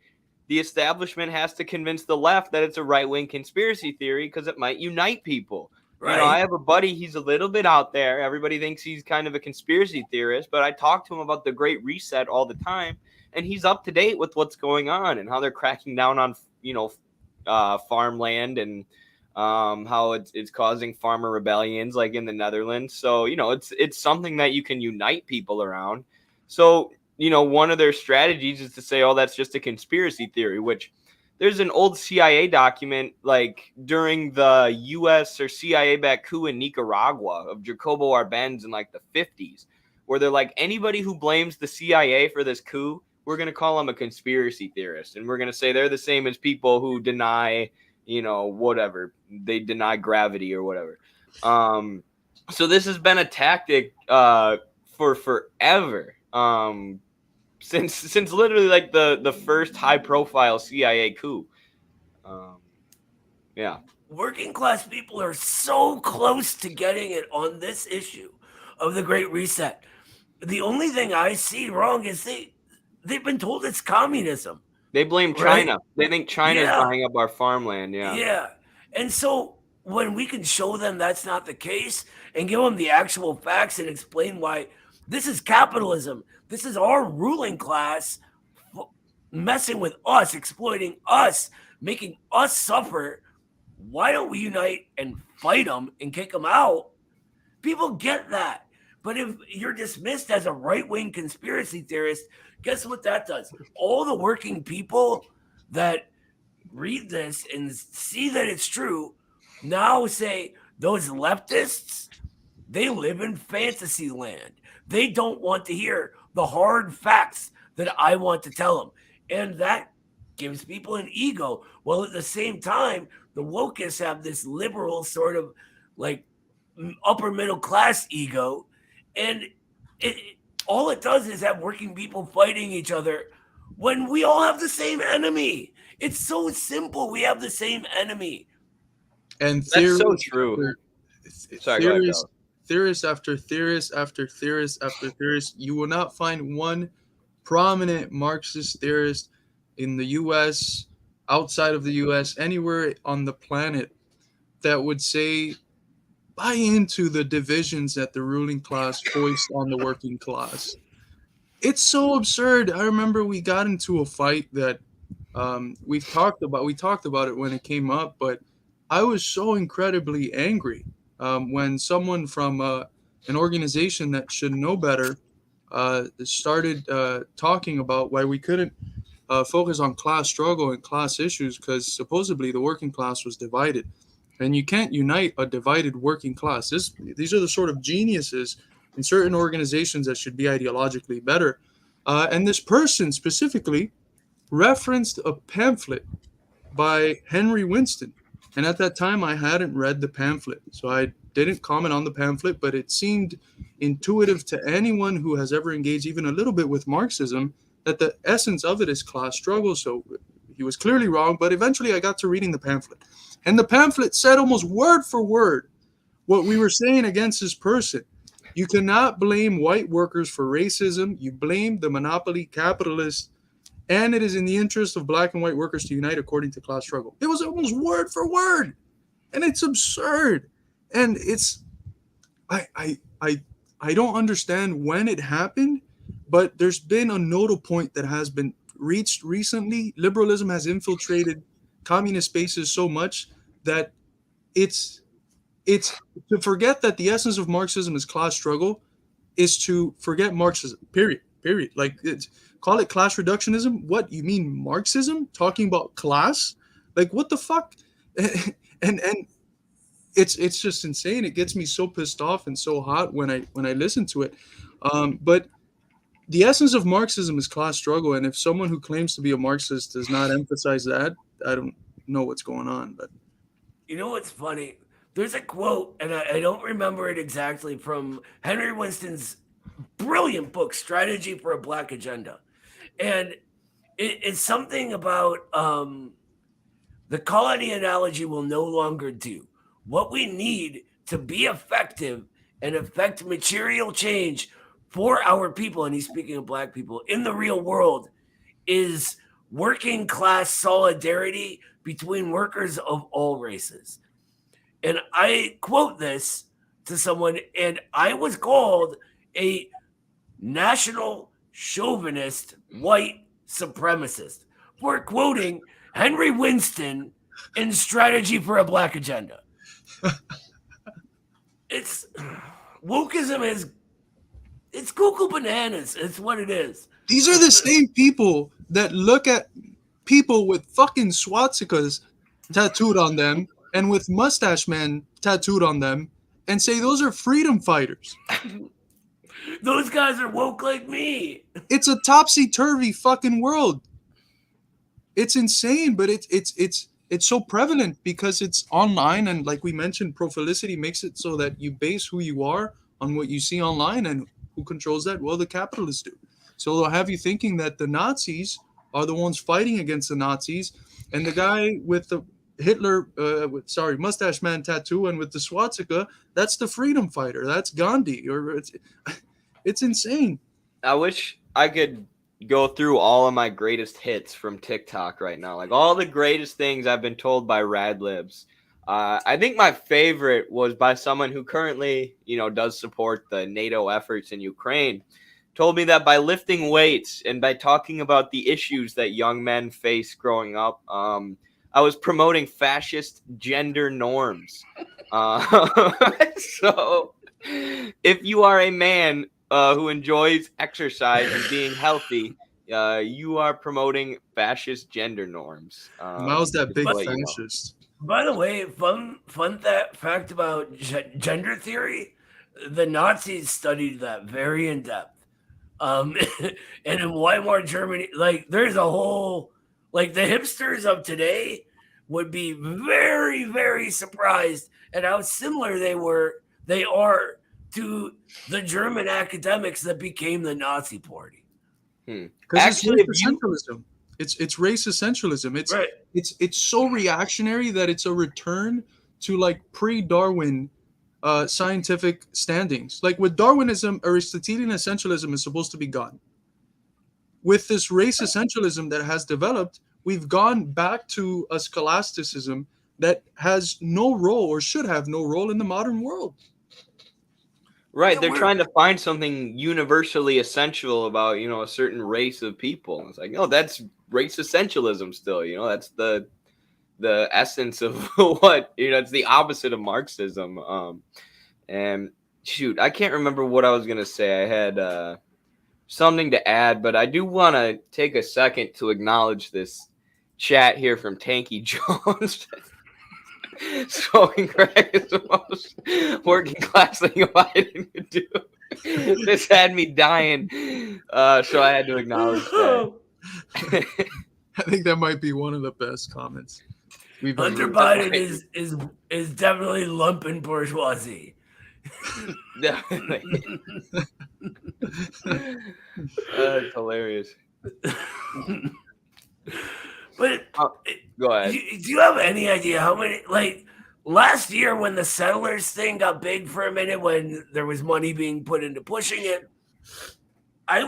establishment has to convince the left that it's a right-wing conspiracy theory because it might unite people. Right. I have a buddy, he's a little bit out there. Everybody thinks he's kind of a conspiracy theorist, but I talk to him about the Great Reset all the time, and he's up to date with what's going on and how they're cracking down on, farmland and how it's causing farmer rebellions like in the Netherlands. So, it's something that you can unite people around. So, one of their strategies is to say, oh, that's just a conspiracy theory, which there's an old CIA document like during the U.S. or CIA-backed coup in Nicaragua of Jacobo Arbenz in like the 50s, where they're like, anybody who blames the CIA for this coup, we're going to call them a conspiracy theorist. And we're going to say they're the same as people who deny, whatever. They deny gravity or whatever. So this has been a tactic for forever. Since literally like the first high profile CIA coup. Yeah. Working class people are so close to getting it on this issue of the Great Reset. The only thing I see wrong is they've been told it's communism. They blame China. Right? They think China is buying up our farmland. Yeah. Yeah. And so when we can show them that's not the case and give them the actual facts and explain why this is capitalism, this is our ruling class messing with us, exploiting us, making us suffer. Why don't we unite and fight them and kick them out? People get that. But if you're dismissed as a right-wing conspiracy theorist, guess what that does? All the working people that read this and see that it's true now say those leftists, they live in fantasy land. They don't want to hear the hard facts that I want to tell them. And that gives people an ego. Well, at the same time, the wokeists have this liberal sort of like upper middle class ego. And all it does is have working people fighting each other when we all have the same enemy. It's so simple. We have the same enemy. And that's so true. Theorist after theorist after theorist after theorist, you will not find one prominent Marxist theorist in the U.S., outside of the U.S., anywhere on the planet that would say, buy into the divisions that the ruling class foist on the working class. It's so absurd. I remember we got into a fight that we talked about it when it came up, but I was so incredibly angry when someone from an organization that should know better started talking about why we couldn't focus on class struggle and class issues because supposedly the working class was divided. And you can't unite a divided working class. These are the sort of geniuses in certain organizations that should be ideologically better. And this person specifically referenced a pamphlet by Henry Winston. And at that time, I hadn't read the pamphlet. So I didn't comment on the pamphlet, but it seemed intuitive to anyone who has ever engaged even a little bit with Marxism that the essence of it is class struggle. So he was clearly wrong, but eventually I got to reading the pamphlet. And the pamphlet said almost word for word what we were saying against this person. You cannot blame white workers for racism. You blame the monopoly capitalists, and it is in the interest of black and white workers to unite according to class struggle. It was almost word for word, and it's absurd. And it's, I don't understand when it happened, but there's been a nodal point that has been reached recently. Liberalism has infiltrated communist spaces so much that it's to forget that the essence of Marxism is class struggle is to forget Marxism, period. Like, call it class reductionism. What, you mean Marxism talking about class? Like, what the fuck? And it's just insane. It gets me so pissed off and so hot when I listen to it. But the essence of Marxism is class struggle, and if someone who claims to be a Marxist does not emphasize that, I don't know what's going on. But You know what's funny? There's a quote, and I don't remember it exactly, from Henry Winston's brilliant book, Strategy for a Black Agenda. And it's something about the colony analogy will no longer do. What we need to be effective and affect material change for our people, and he's speaking of Black people, in the real world, is working class solidarity between workers of all races. And I quote this to someone, and I was called a national chauvinist white supremacist for quoting Henry Winston in Strategy for a Black Agenda. It's wokeism is it's Google bananas. It's what it is. these are the same people that look at people with fucking swastikas tattooed on them and with mustache man tattooed on them and say those are freedom fighters. Those guys are woke like me. It's a topsy-turvy fucking world. It's insane, but it's so prevalent because it's online, and like we mentioned, prophilicity makes it so that you base who you are on what you see online, and who controls that? Well, the capitalists do. So they'll have you thinking that the Nazis are the ones fighting against the Nazis, and the guy with the mustache man tattoo and with the swastika, that's the freedom fighter. That's Gandhi, or it's insane. I wish I could go through all of my greatest hits from TikTok right now, like all the greatest things I've been told by Radlibs. I think my favorite was by someone who currently, does support the NATO efforts in Ukraine. Told me that by lifting weights and by talking about the issues that young men face growing up, I was promoting fascist gender norms. So if you are a man who enjoys exercise and being healthy, you are promoting fascist gender norms. Miles, that big let you know. fascist. By the way, fun fact about gender theory: the Nazis studied that very in depth. And in Weimar Germany, like there's a whole, like the hipsters of today would be very, very surprised at how similar they are to the German academics that became the Nazi Party. Because Actually, it's race essentialism. It's race essentialism. Right. It's so reactionary that it's a return to like pre-Darwin scientific standings. Like with Darwinism, Aristotelian essentialism is supposed to be gone. With this race essentialism that has developed, we've gone back to a scholasticism that has no role, or should have no role, in the modern world. Right, Yeah, they're trying to find something universally essential about, a certain race of people. It's like, no, that's race essentialism still, that's the essence of what, it's the opposite of Marxism. And shoot, I can't remember what I was going to say. I had something to add, but I do want to take a second to acknowledge this chat here from Tanky Jones. Smoking crack is the most working class thing inviting to do. This had me dying, so I had to acknowledge that. I think that might be one of the best comments we've Hunter ever Biden is definitely lumping bourgeoisie. Definitely. That's hilarious. But Go ahead. do you have any idea how many, like last year when the settlers thing got big for a minute, when there was money being put into pushing it, I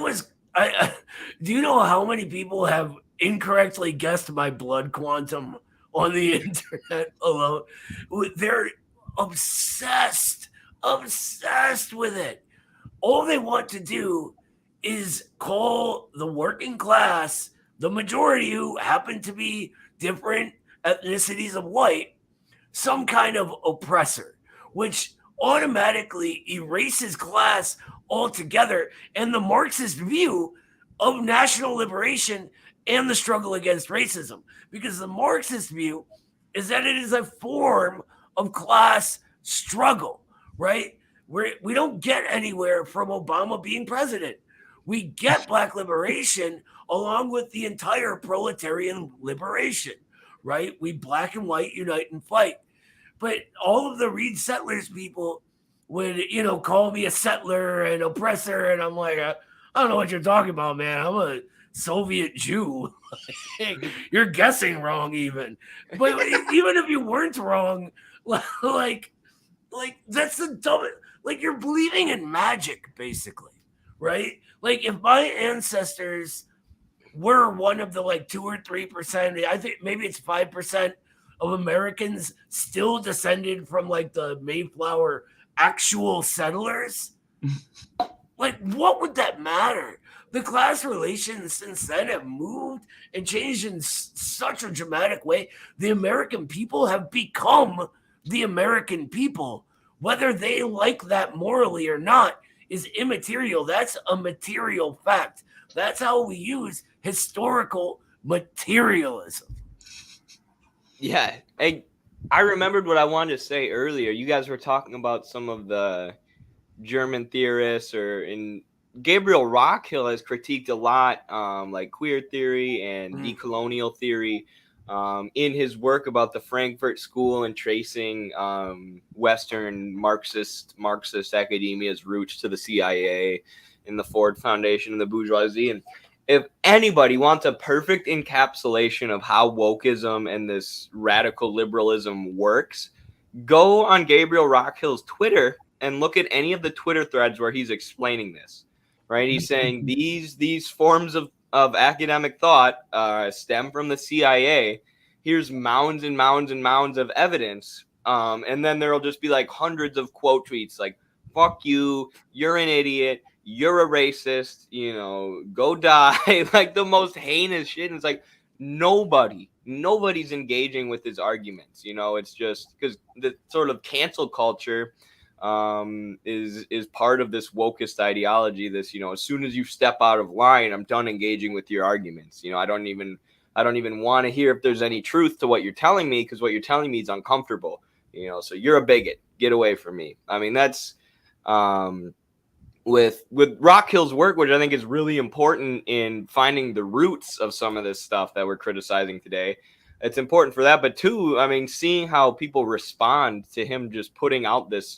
do you know how many people have incorrectly guessed my blood quantum on the internet alone? They're obsessed with it. All they want to do is call the working class, the majority who happen to be different ethnicities of white, some kind of oppressor, which automatically erases class altogether and the Marxist view of national liberation and the struggle against racism. Because the Marxist view is that it is a form of class struggle, right? We don't get anywhere from Obama being president. We get black liberation along with the entire proletarian liberation, right? We black and white unite and fight. But all of the Reed Settlers people would, call me a settler and oppressor. And I'm like, I don't know what you're talking about, man. I'm a Soviet Jew. You're guessing wrong even. But even if you weren't wrong, like that's the dumbest. Like, you're believing in magic, basically, right? Like, if my ancestors were one of the 2 or 3%, I think maybe it's 5% of Americans still descended from the Mayflower actual settlers, what would that matter? The class relations since then have moved and changed in such a dramatic way. The American people have become the American people. Whether they like that morally or not is immaterial. That's a material fact. That's how we use historical materialism. Yeah. I remembered what I wanted to say earlier. You guys were talking about some of the German theorists, Gabriel Rockhill has critiqued a lot, queer theory and decolonial theory, in his work about the Frankfurt School and tracing Western Marxist academia's roots to the CIA and the Ford Foundation and the bourgeoisie. And if anybody wants a perfect encapsulation of how wokeism and this radical liberalism works, go on Gabriel Rockhill's Twitter and look at any of the Twitter threads where he's explaining this. Right? He's saying these forms of academic thought stem from the CIA. Here's mounds and mounds and mounds of evidence. And then there'll just be hundreds of quote tweets like, fuck you, you're an idiot, you're a racist, go die. The most heinous shit. And it's nobody's engaging with his arguments. It's just because the sort of cancel culture is part of this wokist ideology. This, as soon as you step out of line, I'm done engaging with your arguments. I don't even want to hear if there's any truth to what you're telling me, because what you're telling me is uncomfortable. So you're a bigot. Get away from me. I mean, that's with Rockhill's work, which I think is really important in finding the roots of some of this stuff that we're criticizing today. It's important for that, but too, I mean, seeing how people respond to him just putting out this,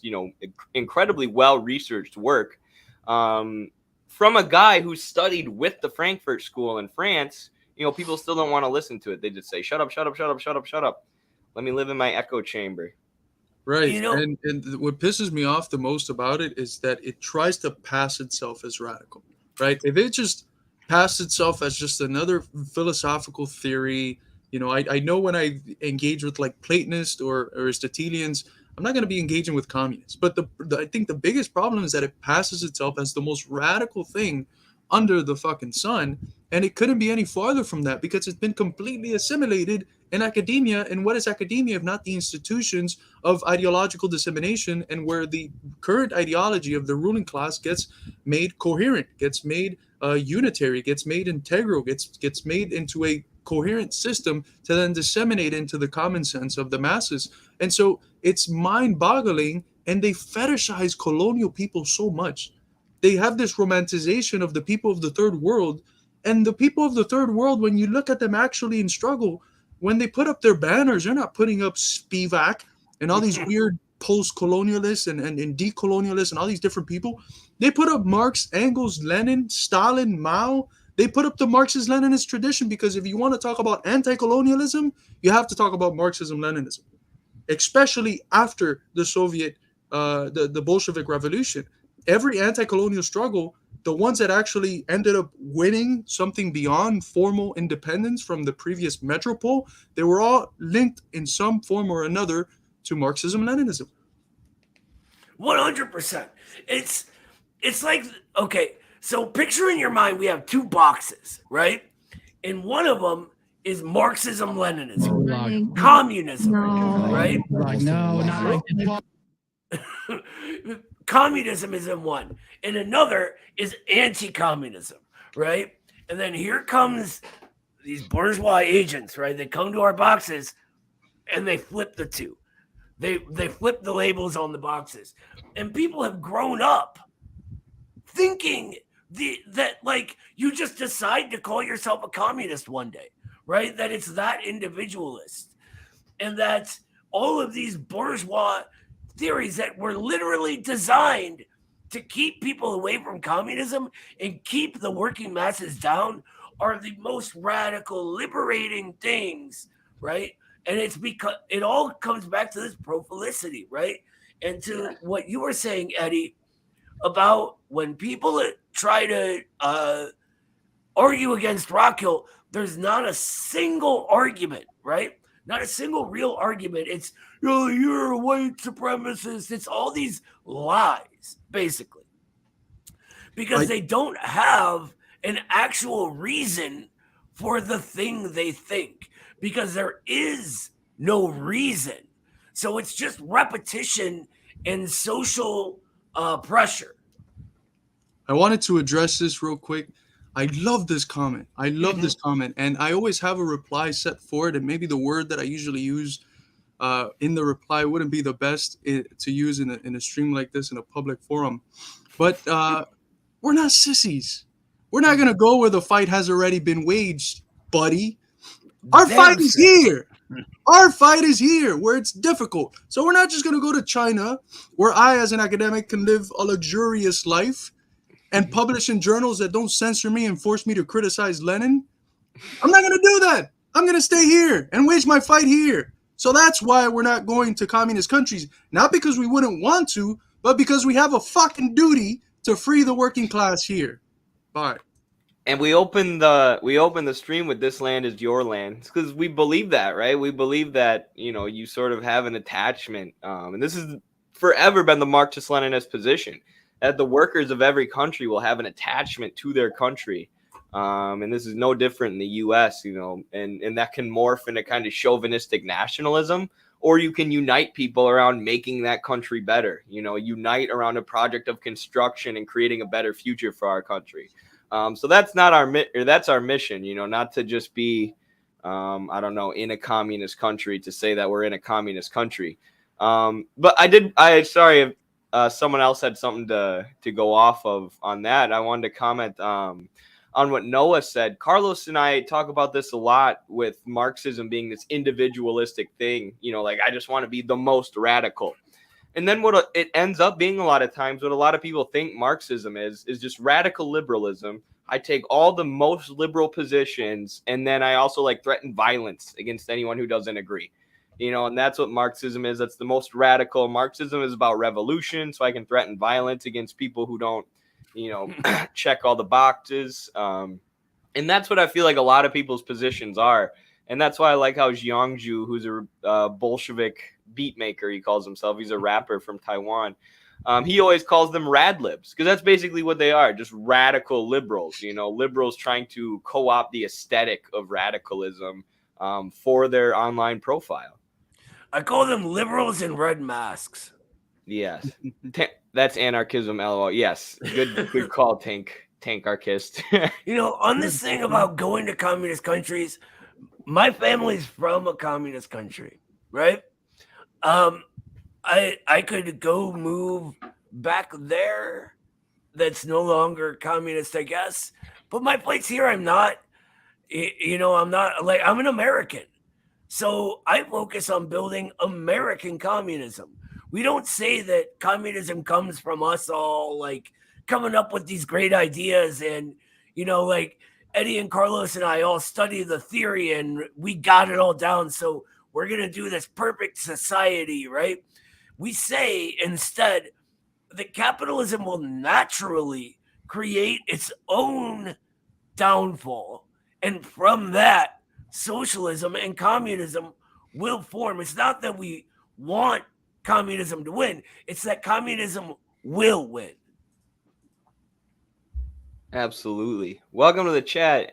incredibly well-researched work from a guy who studied with the Frankfurt School in France. People still don't want to listen to it. They just say, shut up, shut up, shut up, shut up, shut up. Let me live in my echo chamber. Right. And what pisses me off the most about it is that it tries to pass itself as radical, right? If it just passed itself as just another philosophical theory, I know when I engage with Platonists or Aristotelians, I'm not going to be engaging with communists. But I think the biggest problem is that it passes itself as the most radical thing under the fucking sun. And it couldn't be any farther from that, because it's been completely assimilated in academia. And what is academia if not the institutions of ideological dissemination, and where the current ideology of the ruling class gets made coherent, gets made unitary, gets made integral, gets made into a coherent system to then disseminate into the common sense of the masses. And so it's mind-boggling, and they fetishize colonial people so much. They have this romanticization of the people of the third world, and the people of the third world, when you look at them actually in struggle, when they put up their banners, they're not putting up Spivak and all these weird post-colonialists and decolonialists and all these different people. They put up Marx, Engels, Lenin, Stalin, Mao. They put up the Marxist-Leninist tradition, because if you want to talk about anti-colonialism, you have to talk about Marxism-Leninism, especially after the Soviet, the Bolshevik Revolution. Every anti-colonial struggle, the ones that actually ended up winning something beyond formal independence from the previous metropole, they were all linked in some form or another to Marxism-Leninism. 100%. It's like, okay, so picture in your mind, we have two boxes, right? And one of them is Marxism-Leninism, communism, right? No, not like Communism is in one, and another is anti-communism, right? And then here comes these bourgeois agents, right? They come to our boxes and they flip the two. They flip the labels on the boxes. And people have grown up thinking that like you just decide to call yourself a communist one day, right? That it's that individualist, and that all of these bourgeois theories that were literally designed to keep people away from communism and keep the working masses down are the most radical, liberating things, right? And it's because it all comes back to this prophylicity, right? And to what you were saying, Eddie, about when people try to argue against Rockhill, there's not a single argument, right? Not a single real argument. It's, oh, you're a white supremacist. It's all these lies, basically, because they don't have an actual reason for the thing they think, because there is no reason. So it's just repetition and social pressure. I wanted to address this real quick. I love this comment. I love this comment, and I always have a reply set for it. And maybe the word that I usually use in the reply wouldn't be the best to use in a stream like this in a public forum. But we're not sissies. We're not gonna go where the fight has already been waged, buddy. Our fight is here. Our fight is here where it's difficult. So we're not just gonna go to China, where I, as an academic, can live a luxurious life and publish in journals that don't censor me and force me to criticize Lenin. I'm not going to do that. I'm going to stay here and wage my fight here. So that's why we're not going to communist countries. Not because we wouldn't want to, but because we have a fucking duty to free the working class here. Bye. And we open the stream with "This land is your land." It's because we believe that, right? We believe that, you sort of have an attachment. And this has forever been the Marxist-Leninist position, that the workers of every country will have an attachment to their country. And this is no different in the U.S., and that can morph into kind of chauvinistic nationalism, or you can unite people around making that country better, unite around a project of construction and creating a better future for our country. So that's our mission, not to just be, in a communist country to say that we're in a communist country. But sorry if someone else had something to go off of on that. I wanted to comment on what Noah said. Carlos and I talk about this a lot, with Marxism being this individualistic thing, like I just want to be the most radical. And then what it ends up being a lot of times, what a lot of people think Marxism is just radical liberalism. I take all the most liberal positions, and then I also threaten violence against anyone who doesn't agree. And that's what Marxism is. That's the most radical. Marxism is about revolution, so I can threaten violence against people who don't, check all the boxes. And that's what I feel like a lot of people's positions are. And that's why I like how Jiangju, who's a Bolshevik beat maker, he calls himself, he's a rapper from Taiwan. He always calls them radlibs, because that's basically what they are, just radical liberals, liberals trying to co-opt the aesthetic of radicalism for their online profile. I call them liberals in red masks. Yes. That's anarchism, LOL. Yes. Good call, Tankarchist. On this thing about going to communist countries, my family's from a communist country, right? I could go move back there. That's no longer communist, I guess. But my place here, I'm not. I'm not I'm an American. So I focus on building American communism. We don't say that communism comes from us all coming up with these great ideas and, Eddie and Carlos and I all study the theory and we got it all down. So we're going to do this perfect society, right? We say instead that capitalism will naturally create its own downfall. And from that, socialism and communism will form. It's not that we want communism to win. It's that communism will win. Absolutely. Welcome to the chat,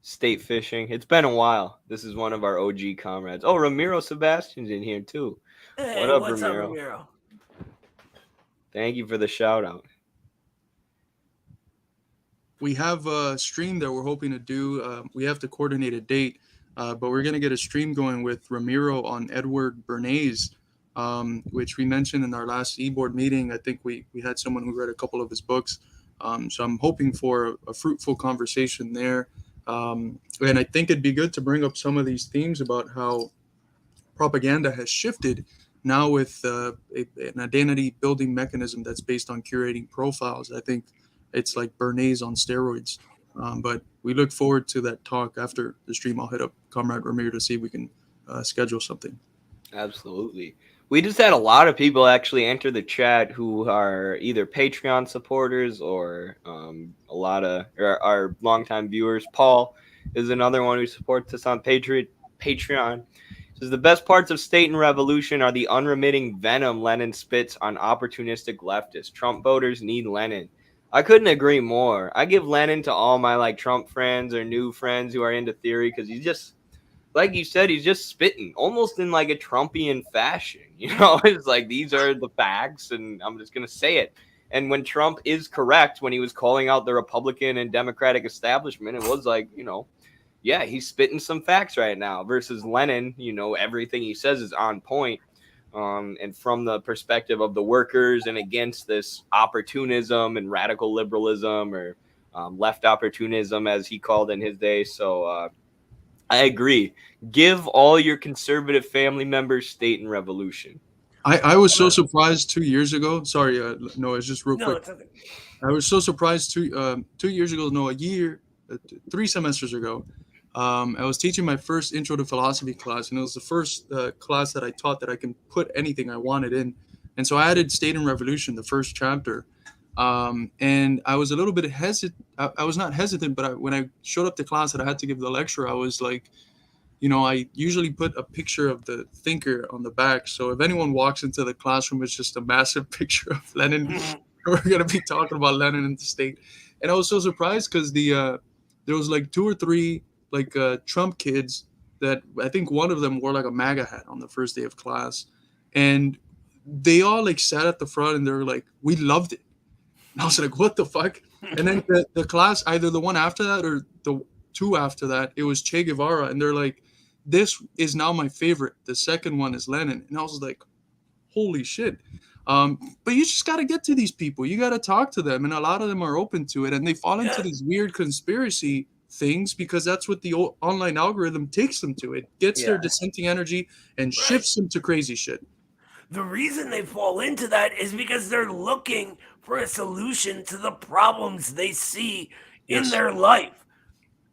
State Fishing. It's been a while. This is one of our OG comrades. Oh, Ramiro Sebastian's in here too. Hey, what's up, Ramiro? Thank you for the shout out. We have a stream that we're hoping to do. We have to coordinate a date, but we're going to get a stream going with Ramiro on Edward Bernays, which we mentioned in our last e-board meeting. I think we had someone who read a couple of his books. So I'm hoping for a fruitful conversation there. And I think it'd be good to bring up some of these themes about how propaganda has shifted now with an identity building mechanism that's based on curating profiles. I think it's like Bernays on steroids. But we look forward to that talk after the stream. I'll hit up Comrade Ramir to see if we can schedule something. Absolutely. We just had a lot of people actually enter the chat who are either Patreon supporters or a lot of our longtime viewers. Paul is another one who supports us on Patreon. Says the best parts of State and Revolution are the unremitting venom Lenin spits on opportunistic leftists. Trump voters need Lenin. I couldn't agree more. I give Lenin to all my like Trump friends or new friends who are into theory because he's just, like you said, he's just spitting almost in like a Trumpian fashion. It's like these are the facts and I'm just going to say it. And when Trump is correct, when he was calling out the Republican and Democratic establishment, it was like, yeah, he's spitting some facts right now versus Lenin, everything he says is on point. And from the perspective of the workers and against this opportunism and radical liberalism or left opportunism, as he called in his day. So I agree. Give all your conservative family members State and Revolution. I was so surprised 2 years ago. Sorry, no, it's just real quick. It's okay. I was so surprised 2 years ago, no, a year, 3 semesters ago. I was teaching my first intro to philosophy class, and it was the first class that I taught that I can put anything I wanted in. And so I added State and Revolution, the first chapter. And I was a little bit hesitant. I was not hesitant, but when I showed up to class that I had to give the lecture, I was like, I usually put a picture of the thinker on the back. So if anyone walks into the classroom, it's just a massive picture of Lenin. We're going to be talking about Lenin and the state. And I was so surprised because there was like 2 or 3 like Trump kids that I think one of them wore like a MAGA hat on the first day of class. And they all like sat at the front and they were like, we loved it. And I was like, what the fuck? And then the class, either the one after that or the 2 after that, it was Che Guevara. And they're like, this is now my favorite. The second one is Lenin. And I was like, holy shit. But you just got to get to these people. You got to talk to them. And a lot of them are open to it. And they fall into these weird conspiracy things because that's what the online algorithm takes them to. It gets their dissenting energy and shifts them to crazy shit. The reason they fall into that is because they're looking for a solution to the problems they see in their life.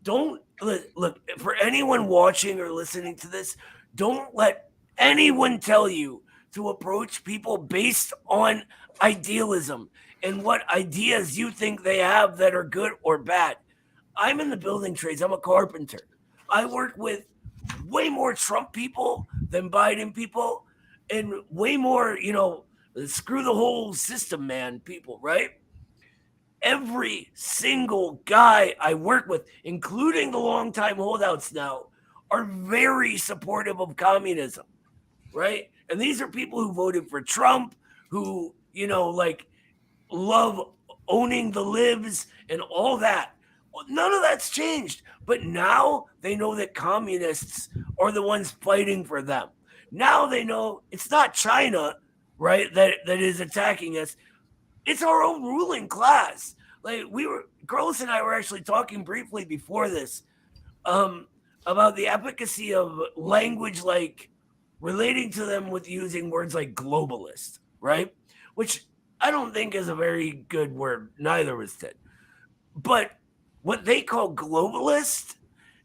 Don't look for anyone watching or listening to this. Don't let anyone tell you to approach people based on idealism and what ideas you think they have that are good or bad. I'm in the building trades. I'm a carpenter. I work with way more Trump people than Biden people and way more, screw the whole system, man, people, right? Every single guy I work with, including the longtime holdouts now, are very supportive of communism, right? And these are people who voted for Trump, who, love owning the libs and all that. None of that's changed. But now they know that communists are the ones fighting for them. Now they know it's not China, right, that is attacking us. It's our own ruling class. Like Carlos and I were actually talking briefly before this about the efficacy of language, like relating to them with using words like globalist, right? Which I don't think is a very good word. Neither was did. But what they call globalist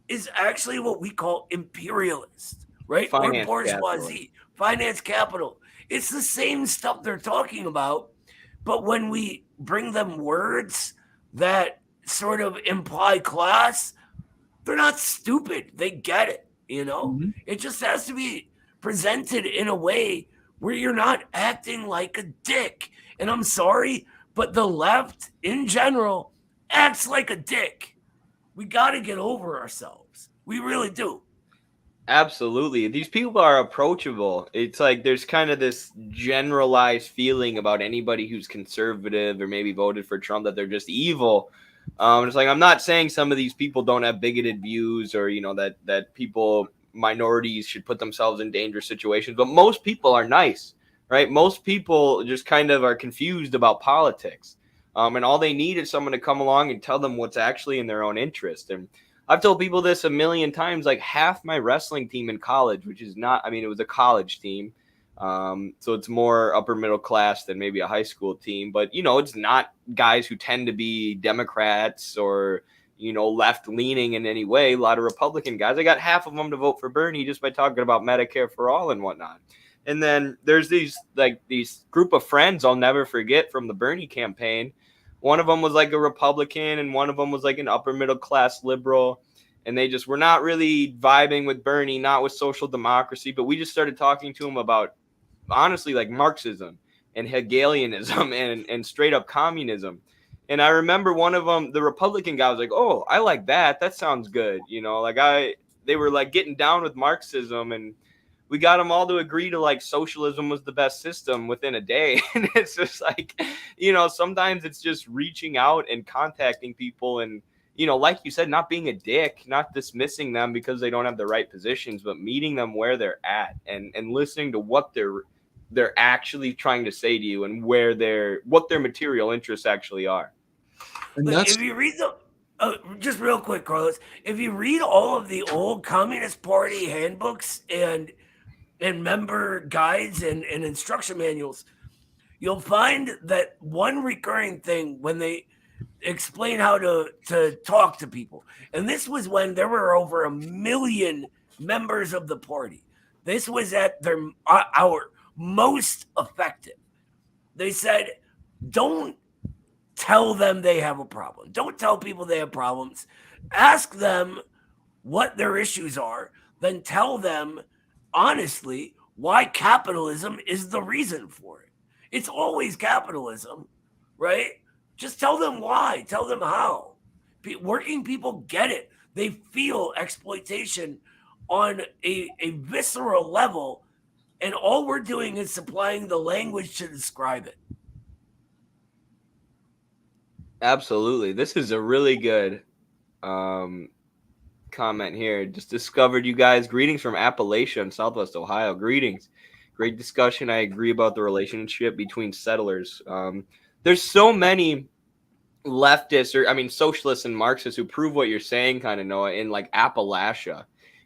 is actually what we call imperialist, right? Finance or bourgeoisie, finance capital. It's the same stuff they're talking about. But when we bring them words that sort of imply class, they're not stupid. They get it, Mm-hmm. It just has to be presented in a way where you're not acting like a dick. And I'm sorry, but the left in general acts like a dick. We got to get over ourselves. We really do. Absolutely. These people are approachable. It's like there's kind of this generalized feeling about anybody who's conservative or maybe voted for Trump that they're just evil. It's like I'm not saying some of these people don't have bigoted views or, that people, minorities should put themselves in dangerous situations. But most people are nice, right? Most people just kind of are confused about politics. And all they need is someone to come along and tell them what's actually in their own interest. And I've told people this a million times, like half my wrestling team in college, which is not, I mean, it was a college team. So it's more upper middle class than maybe a high school team, but it's not guys who tend to be Democrats or, left leaning in any way. A lot of Republican guys. I got half of them to vote for Bernie just by talking about Medicare for all and whatnot. And then there's these group of friends I'll never forget from the Bernie campaign. One of them was like a Republican and one of them was like an upper middle class liberal. And they just were not really vibing with Bernie, not with social democracy. But we just started talking to him about, honestly, like Marxism and Hegelianism and straight up communism. And I remember one of them, the Republican guy, was like, "Oh, I like that. That sounds good." They were like getting down with Marxism, and we got them all to agree to like socialism was the best system within a day. And it's just like, sometimes it's just reaching out and contacting people and, like you said, not being a dick, not dismissing them because they don't have the right positions, but meeting them where they're at and listening to what they're actually trying to say to you and what their material interests actually are. And If you read just real quick, Carlos, if you read all of the old Communist Party handbooks and member guides and instruction manuals, you'll find that one recurring thing when they explain how to talk to people, and this was when there were over 1 million members of the party. This was at our most effective. They said, don't tell them they have a problem. Don't tell people they have problems. Ask them what their issues are, then tell them honestly why capitalism is the reason for it. It's always capitalism, right? Just tell them why, tell them how. Working people get it. They feel exploitation on a visceral level, and all we're doing is supplying the language to describe it. Absolutely. This is a really good comment here. Just discovered you guys. Greetings from Appalachia in Southwest Ohio. Greetings. Great discussion. I agree about the relationship between settlers. There's so many leftists socialists and Marxists who prove what you're saying, kind of, Noah, in like Appalachia.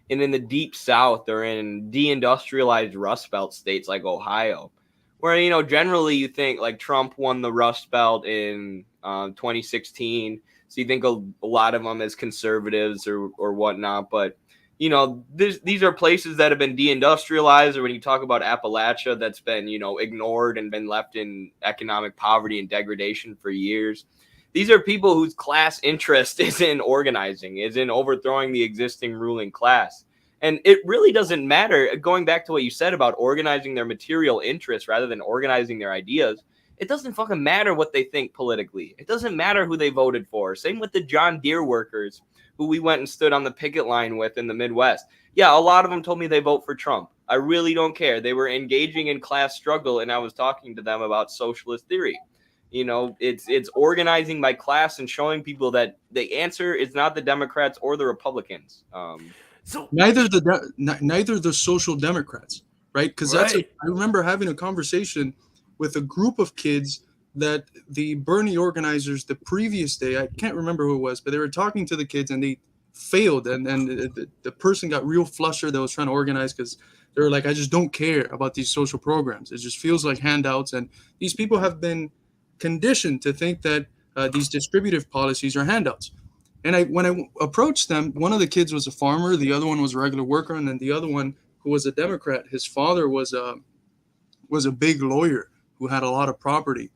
And in the deep South or in deindustrialized Rust Belt states like Ohio, where, generally you think like Trump won the Rust Belt in 2016. So you think a lot of them as conservatives or whatnot. But, these are places that have been deindustrialized, or when you talk about Appalachia, that's been, ignored and been left in economic poverty and degradation for years. These are people whose class interest is in organizing, is in overthrowing the existing ruling class. And it really doesn't matter, going back to what you said about organizing their material interests rather than organizing their ideas, it doesn't fucking matter what they think politically. It doesn't matter who they voted for. Same with the John Deere workers who we went and stood on the picket line with in the Midwest. Yeah, a lot of them told me they vote for Trump. I really don't care. They were engaging in class struggle, and I was talking to them about socialist theory. It's organizing by class and showing people that the answer is not the Democrats or the Republicans. So neither the social democrats, right? Because I remember having a conversation with a group of kids that the Bernie organizers the previous day, I can't remember who it was, but they were talking to the kids and they failed, and the person got real flustered that was trying to organize because they were like, I just don't care about these social programs. It just feels like handouts, and these people have been conditioned to think that these distributive policies are handouts. And when I approached them, one of the kids was a farmer, the other one was a regular worker, and then the other one, who was a Democrat, his father was a big lawyer who had a lot of property.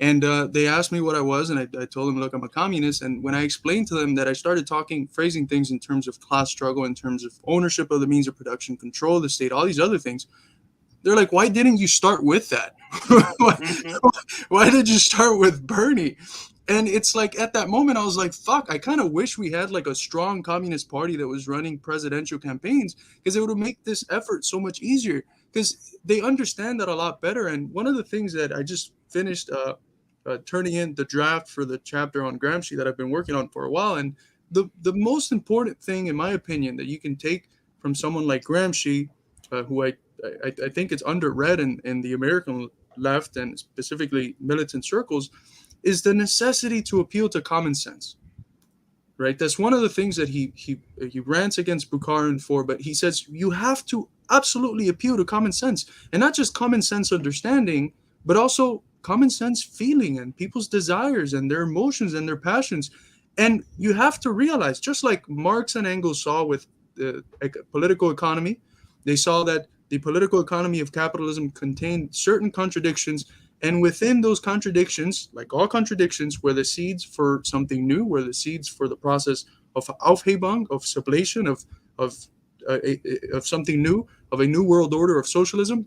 And they asked me what I was, and I told them, look, I'm a communist. And when I explained to them that I started phrasing things in terms of class struggle, in terms of ownership of the means of production, control of the state, all these other things, they're like, why didn't you start with that? Why did you start with Bernie? And it's like, at that moment, I was like, fuck, I kind of wish we had like a strong communist party that was running presidential campaigns, because it would make this effort so much easier, because they understand that a lot better. And one of the things that I just finished turning in the draft for the chapter on Gramsci that I've been working on for a while. And the most important thing, in my opinion, that you can take from someone like Gramsci, who I think it's underread in the American left and specifically militant circles, is the necessity to appeal to common sense. Right? That's one of the things that he rants against Bukharin for, but he says you have to absolutely appeal to common sense, and not just common sense understanding, but also common sense feeling and people's desires and their emotions and their passions. And you have to realize, just like Marx and Engels saw with the political economy, they saw that the political economy of capitalism contained certain contradictions, and within those contradictions, like all contradictions, were the seeds for something new, were the seeds for the process of Aufhebung, of sublation, of something new, of a new world order of socialism.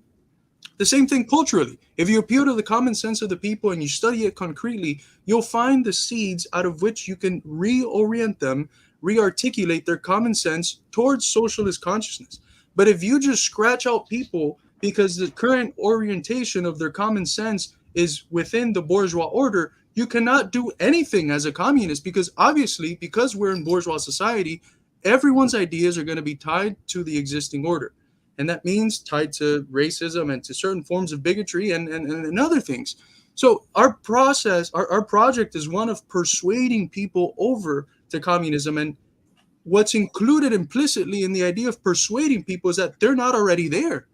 The same thing culturally. If you appeal to the common sense of the people and you study it concretely, you'll find the seeds out of which you can reorient them, rearticulate their common sense towards socialist consciousness. But if you just scratch out people because the current orientation of their common sense is within the bourgeois order, you cannot do anything as a communist, because obviously, because we're in bourgeois society, everyone's ideas are going to be tied to the existing order. And that means tied to racism and to certain forms of bigotry and other things. So our process, our project is one of persuading people over to communism. And what's included implicitly in the idea of persuading people is that they're not already there.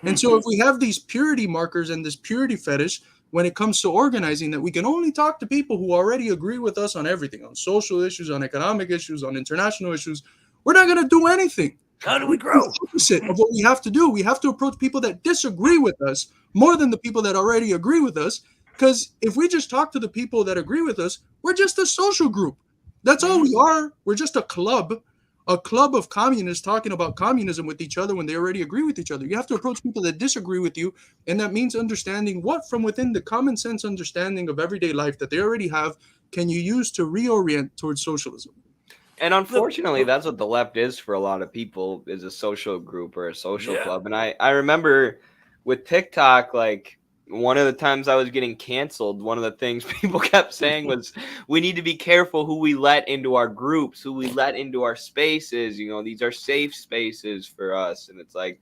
And so if we have these purity markers and this purity fetish when it comes to organizing, that we can only talk to people who already agree with us on everything, on social issues, on economic issues, on international issues, we're not going to do anything. How do we grow? The opposite of what we have to do. We have to approach people that disagree with us more than the people that already agree with us. Because if we just talk to the people that agree with us, we're just a social group. That's all we are. We're just a club of communists talking about communism with each other when they already agree with each other. You have to approach people that disagree with you, and that means understanding what from within the common sense understanding of everyday life that they already have can you use to reorient towards socialism. And unfortunately, that's what the left is for a lot of people, is a social group or a social club. And I remember with TikTok, like one of the times I was getting canceled, one of the things people kept saying was, we need to be careful who we let into our groups, who we let into our spaces. You know, these are safe spaces for us. And it's like,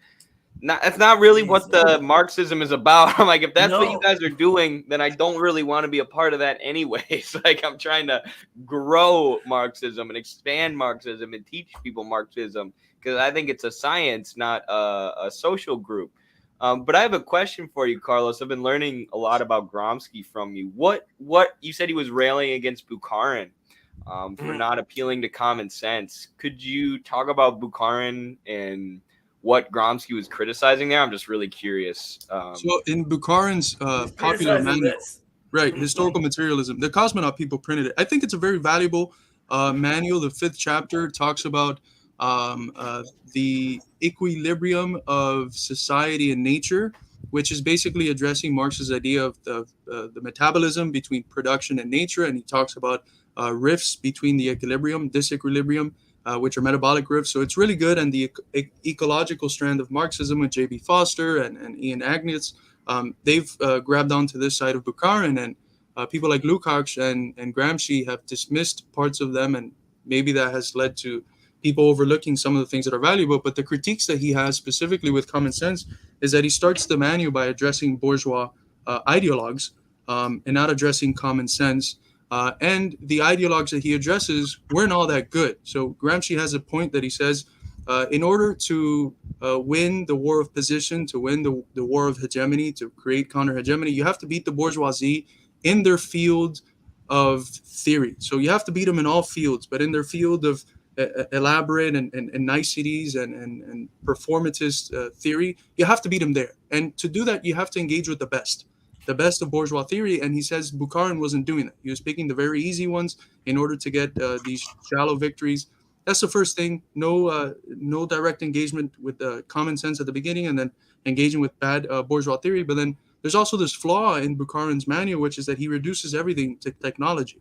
that's not really what the Marxism is about. I'm like, if that's what you guys are doing, then I don't really want to be a part of that anyways. Like, I'm trying to grow Marxism and expand Marxism and teach people Marxism, because I think it's a science, not a social group. But I have a question for you, Carlos. I've been learning a lot about Gramsci from you. What you said he was railing against Bukharin for not appealing to common sense. Could you talk about Bukharin and what Gramsci was criticizing there? I'm just really curious. So in Bukharin's popular manual, right, Historical Materialism, the Cosmonaut people printed it. I think it's a very valuable manual. The 5th chapter talks about the equilibrium of society and nature, which is basically addressing Marx's idea of the metabolism between production and nature. And he talks about rifts between the equilibrium, disequilibrium, which are metabolic rifts. So it's really good. And the ecological strand of Marxism with J.B. Foster and Ian Agnes, they've grabbed onto this side of Bukharin. And people like Lukács and Gramsci have dismissed parts of them. And maybe that has led to people overlooking some of the things that are valuable. But the critiques that he has specifically with common sense is that he starts the manual by addressing bourgeois ideologues and not addressing common sense. And the ideologues that he addresses weren't all that good. So Gramsci has a point that he says, in order to win the war of position, to win the war of hegemony, to create counter-hegemony, you have to beat the bourgeoisie in their field of theory. So you have to beat them in all fields, but in their field of elaborate and niceties and performatist theory, you have to beat them there. And to do that, you have to engage with the best of bourgeois theory. And he says Bukharin wasn't doing that. He was picking the very easy ones in order to get these shallow victories. That's the first thing. No direct engagement with common sense at the beginning, and then engaging with bad bourgeois theory. But then there's also this flaw in Bukharin's manual, which is that he reduces everything to technology.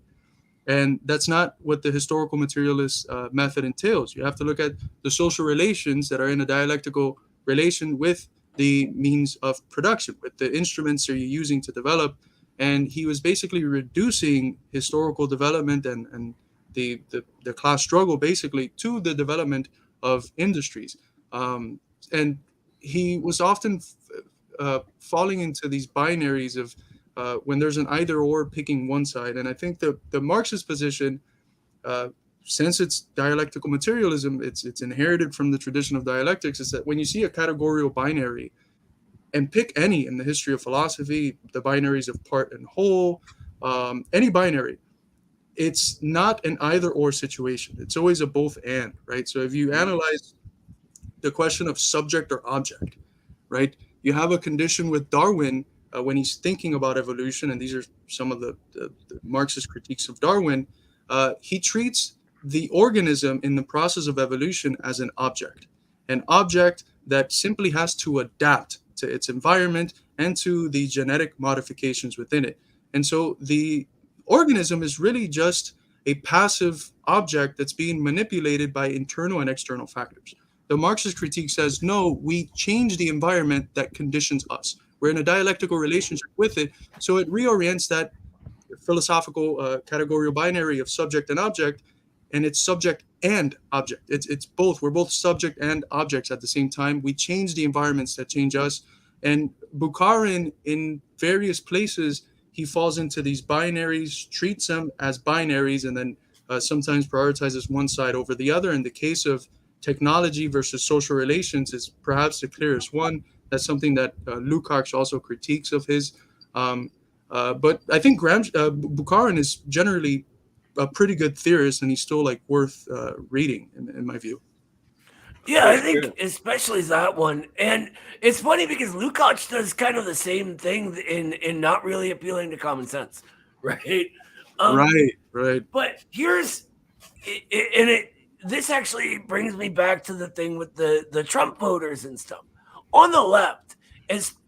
And that's not what the historical materialist method entails. You have to look at the social relations that are in a dialectical relation with the means of production, with the instruments that you're using to develop. And he was basically reducing historical development and the class struggle basically to the development of industries. And he was often falling into these binaries of when there's an either or picking one side. And I think the Marxist position, since it's dialectical materialism, it's inherited from the tradition of dialectics, is that when you see a categorical binary, and pick any in the history of philosophy, the binaries of part and whole, any binary, it's not an either or situation. It's always a both and, right? So if you analyze the question of subject or object, right, you have a condition with Darwin when he's thinking about evolution, and these are some of the Marxist critiques of Darwin. He treats the organism in the process of evolution as an object that simply has to adapt to its environment and to the genetic modifications within it. And so the organism is really just a passive object that's being manipulated by internal and external factors. The Marxist critique says, no, we change the environment that conditions us. We're in a dialectical relationship with it. So it reorients that philosophical categorical binary of subject and object, and it's subject and object. It's both. We're both subject and objects at the same time. We change the environments that change us. And Bukharin, in various places, he falls into these binaries, treats them as binaries, and then sometimes prioritizes one side over the other. In the case of technology versus social relations is perhaps the clearest one. That's something that Lukács also critiques of his. But I think Bukharin is generally a pretty good theorist, and he's still like worth reading in my view. Yeah, I think especially that one. And it's funny because Lukács does kind of the same thing in not really appealing to common sense, right? Right. But here's, this actually brings me back to the thing with the Trump voters and stuff. On the left,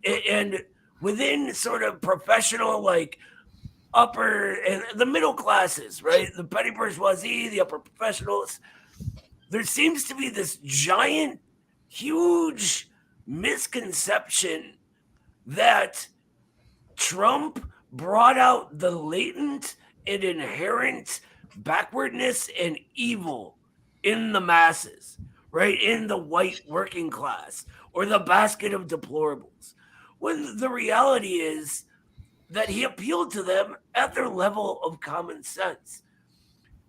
and within sort of professional, like upper and the middle classes, right? The petty bourgeoisie, the upper professionals, there seems to be this giant, huge misconception that Trump brought out the latent and inherent backwardness and evil in the masses, right? In the white working class or the basket of deplorables. When the reality is that he appealed to them at their level of common sense.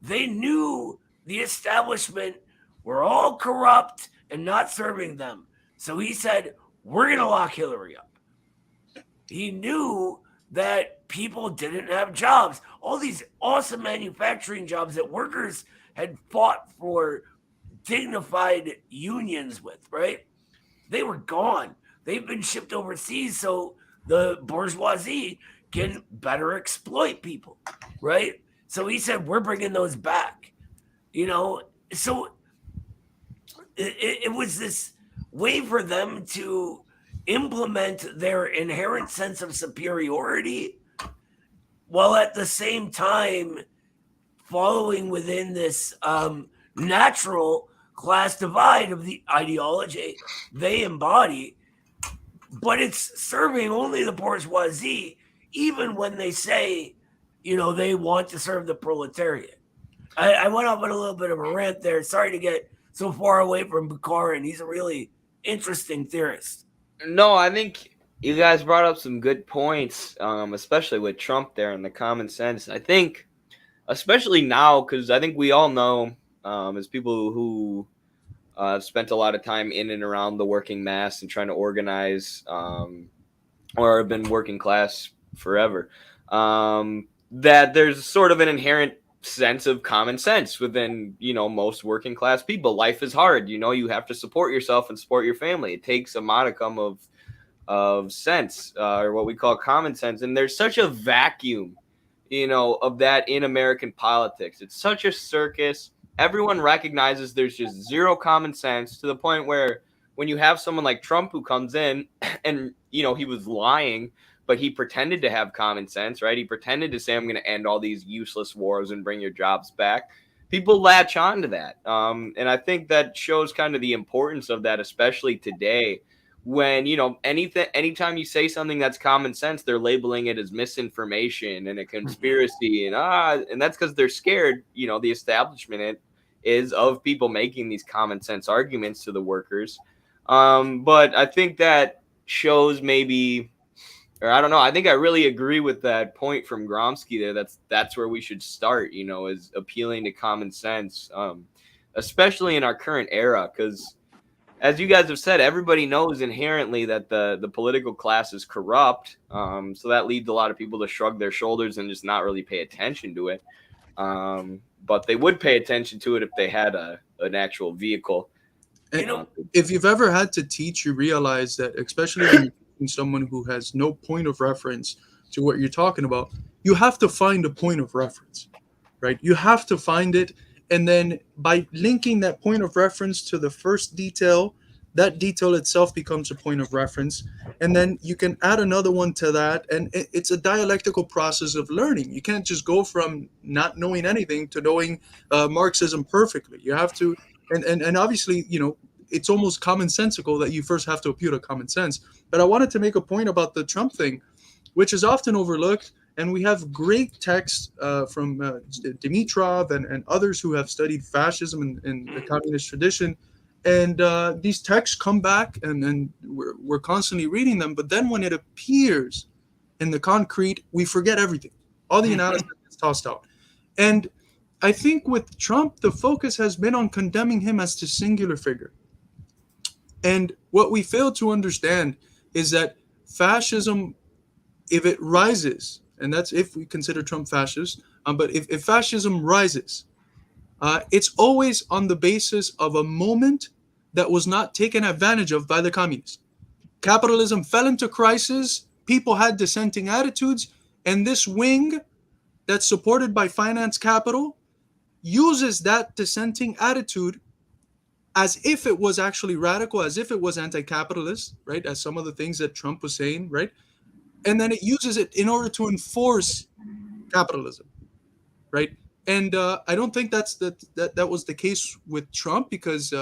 They knew the establishment were all corrupt and not serving them. So he said, we're going to lock Hillary up. He knew that people didn't have jobs. All these awesome manufacturing jobs that workers had fought for dignified unions with, right? They were gone. They've been shipped overseas so the bourgeoisie can better exploit people, right? So he said, we're bringing those back, so it was this way for them to implement their inherent sense of superiority while at the same time following within this natural class divide of the ideology they embody, but it's serving only the bourgeoisie, even when they say, they want to serve the proletariat. I went off on a little bit of a rant there. Sorry to get so far away from Bukharin. He's a really interesting theorist. No, I think you guys brought up some good points, especially with Trump there and the common sense. I think, especially now, because I think we all know, as people who spent a lot of time in and around the working mass and trying to organize, or have been working class forever, that there's sort of an inherent sense of common sense within, most working class people. Life is hard. You have to support yourself and support your family. It takes a modicum of sense, or what we call common sense. And there's such a vacuum, of that in American politics. It's such a circus. Everyone recognizes there's just zero common sense, to the point where when you have someone like Trump who comes in and, he was lying, but he pretended to have common sense, right? He pretended to say, I'm going to end all these useless wars and bring your jobs back. People latch on to that. And I think that shows kind of the importance of that, especially today, when, anytime you say something that's common sense, they're labeling it as misinformation and a conspiracy. And that's because they're scared, the establishment is of people making these common sense arguments to the workers. But I think that shows maybe, or I don't know. I think I really agree with that point from Gromsky there. That's where we should start, is appealing to common sense, especially in our current era, because as you guys have said, everybody knows inherently that the political class is corrupt. So that leads a lot of people to shrug their shoulders and just not really pay attention to it. But they would pay attention to it if they had an actual vehicle. And if you've ever had to teach, you realize that, especially when you're teaching someone who has no point of reference to what you're talking about, you have to find a point of reference, right? You have to find it. And then by linking that point of reference to the first detail, that detail itself becomes a point of reference. And then you can add another one to that. And it's a dialectical process of learning. You can't just go from not knowing anything to knowing Marxism perfectly. You have to, and obviously, it's almost commonsensical that you first have to appeal to common sense. But I wanted to make a point about the Trump thing, which is often overlooked. And we have great texts from Dimitrov and others who have studied fascism in the communist tradition. And these texts come back, and we're constantly reading them. But then when it appears in the concrete, we forget everything. All the analysis is tossed out. And I think with Trump, the focus has been on condemning him as the singular figure. And what we fail to understand is that fascism, if it rises, and that's if we consider Trump fascist, but if fascism rises, it's always on the basis of a moment that was not taken advantage of by the communists. Capitalism fell into crisis, people had dissenting attitudes, and this wing that's supported by finance capital uses that dissenting attitude as if it was actually radical, as if it was anti-capitalist, right? As some of the things that Trump was saying, right? And then it uses it in order to enforce capitalism, right? And I don't think that was the case with Trump, because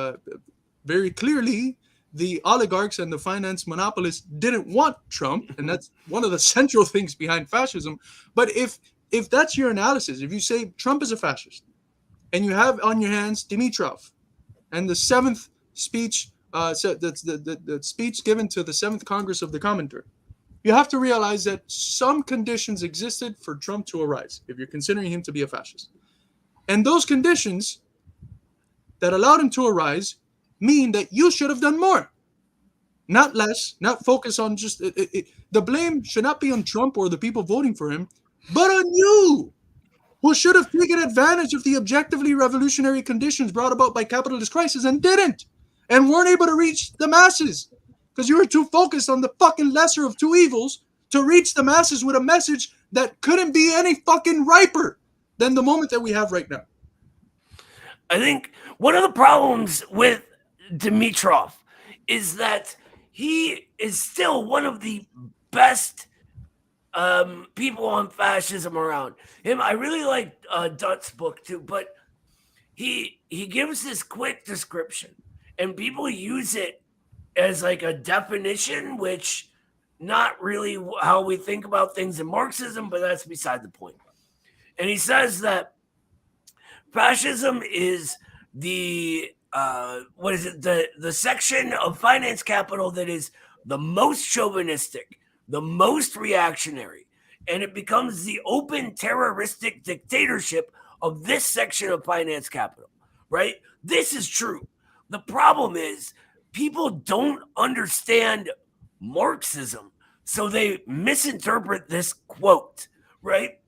very clearly the oligarchs and the finance monopolists didn't want Trump, and that's one of the central things behind fascism. But if that's your analysis, if you say Trump is a fascist, and you have on your hands Dimitrov and the seventh speech, so that's the speech given to the 7th Congress of the Comintern, you have to realize that some conditions existed for Trump to arise, if you're considering him to be a fascist. And those conditions that allowed him to arise mean that you should have done more, not less, not focus on just the blame should not be on Trump or the people voting for him, but on you, who should have taken advantage of the objectively revolutionary conditions brought about by capitalist crisis and didn't, and weren't able to reach the masses because you were too focused on the fucking lesser of two evils to reach the masses with a message that couldn't be any fucking riper than the moment that we have right now. I think one of the problems with Dimitrov is that he is still one of the best people on fascism around. Him, I really like Dutt's book too, but he gives this quick description, and people use it as like a definition, which not really how we think about things in Marxism, but that's beside the point. And he says that fascism is the the section of finance capital that is the most chauvinistic, the most reactionary, and it becomes the open terroristic dictatorship of this section of finance capital, right? This is true. The problem is people don't understand Marxism, so they misinterpret this quote, right?